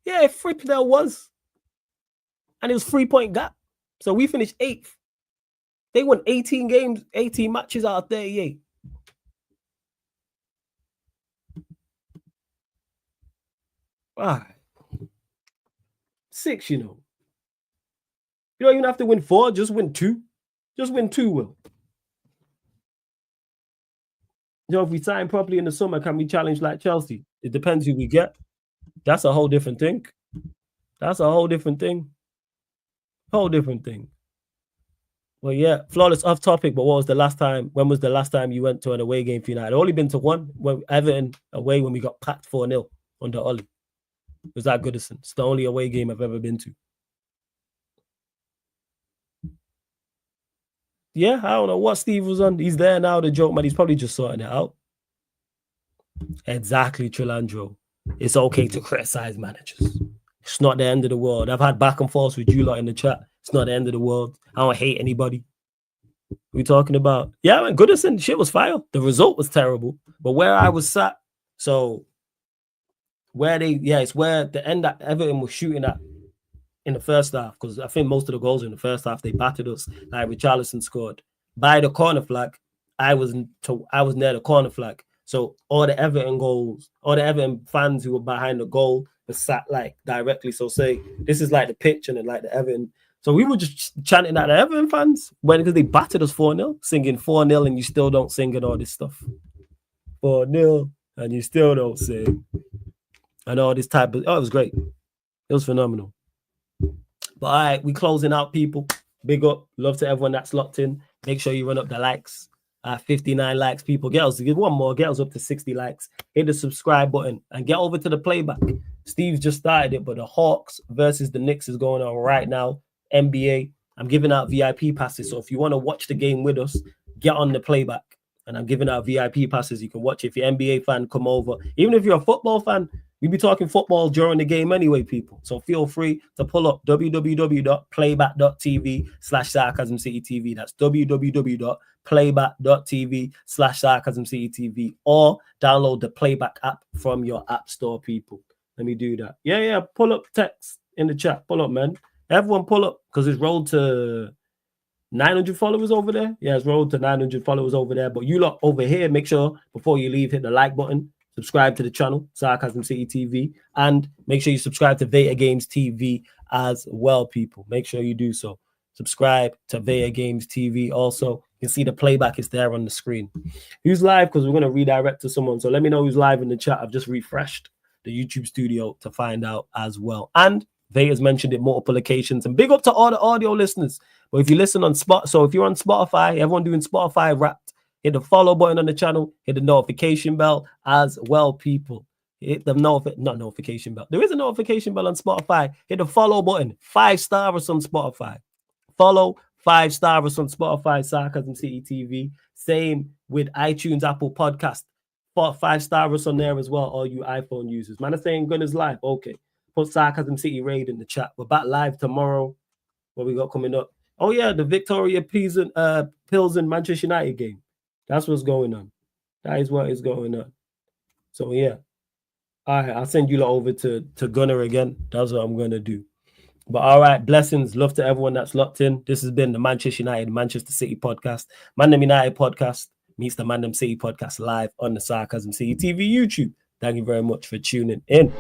Yeah, Frippedale was. And it was 3-point gap. So we finished 8th. They won 18 games, 18 matches out of 38. All right. 6, you know. You don't even have to win 4, just win 2. Just win 2, Will. You know, if we sign properly in the summer, can we challenge like Chelsea? It depends who we get. That's a whole different thing. Whole different thing. Well, yeah, Flawless off topic, but when was the last time you went to an away game for United? I've only been to one, when Everton away when we got packed 4-0 under Ollie. It was at Goodison. It's the only away game I've ever been to. Yeah, I don't know what Steve was on. He's there now, the joke, man. He's probably just sorting it out. Exactly, Trilandro. It's okay to criticize managers. It's not the end of the world. I've had back and forth with you lot in the chat. It's not the end of the world. I don't hate anybody. What are we talking about? Yeah, man, Goodison, shit was fire. The result was terrible. But where I was sat, so it's where the end that Everton was shooting at in the first half, because I think most of the goals in the first half, they battered us. Like Richarlison scored. By the corner flag, I was near the corner flag. So all the Everton goals, all the Everton fans who were behind the goal were sat like directly. So say this is like the pitch and then like the Everton. So we were just chanting at the Everton fans because they battered us 4-0, singing 4-0 and you still don't sing and all this stuff. 4-0 and you still don't sing. And all this type of, it was great. It was phenomenal. But all right, we closing out, people. Big up. Love to everyone that's locked in. Make sure you run up the likes. 59 likes, people. Get us, give one more. Get us up to 60 likes. Hit the subscribe button and get over to the playback. Steve's just started it, but the Hawks versus the Knicks is going on right now. NBA. I'm giving out VIP passes. So if you want to watch the game with us, get on the playback. And I'm giving out VIP passes. You can watch it. If you're an NBA fan, come over. Even if you're a football fan, we be talking football during the game anyway, people. So feel free to pull up www.playback.tv/sarcasmcitytv. That's www.playback.tv/sarcasmcitytv, or download the Playback app from your app store, people. Let me do that. Yeah. Pull up text in the chat. Pull up, man. Everyone pull up, because it's rolled to 900 followers over there. Yeah, it's rolled to 900 followers over there. But you lot over here, make sure before you leave, hit the like button. Subscribe to the channel, Sarcasm City TV, and make sure you subscribe to Veta Games TV as well, people. Make sure you do so. Subscribe to Veta Games TV. Also, you can see the playback is there on the screen. Who's live? Because we're going to redirect to someone. So let me know who's live in the chat. I've just refreshed the YouTube studio to find out as well. And Veta's mentioned it multiple occasions. And big up to all the audio listeners. But if you listen on so if you're on Spotify, everyone doing Spotify Wrapped, hit the follow button on the channel, hit the notification bell as well, people. Hit the not notification bell. There is a notification bell on Spotify. Hit the follow button. 5-star us on Spotify. Follow, 5-star us on Spotify, Sarcasm City TV. Same with iTunes, Apple Podcast. 5-star us on there as well, all you iPhone users. Man, I'm saying good as live. Okay. Put Sarcasm City Raid in the chat. We're back live tomorrow. What we got coming up? Oh, yeah, the Viktoria Plzen Manchester United game. That's what's going on. That is what is going on. So, yeah. All right, I'll send you over to Gunner again. That's what I'm going to do. But all right, blessings. Love to everyone that's locked in. This has been the Manchester United, Manchester City podcast. Mandem United podcast meets the Mandem City podcast live on the Sarcasm City TV YouTube. Thank you very much for tuning in.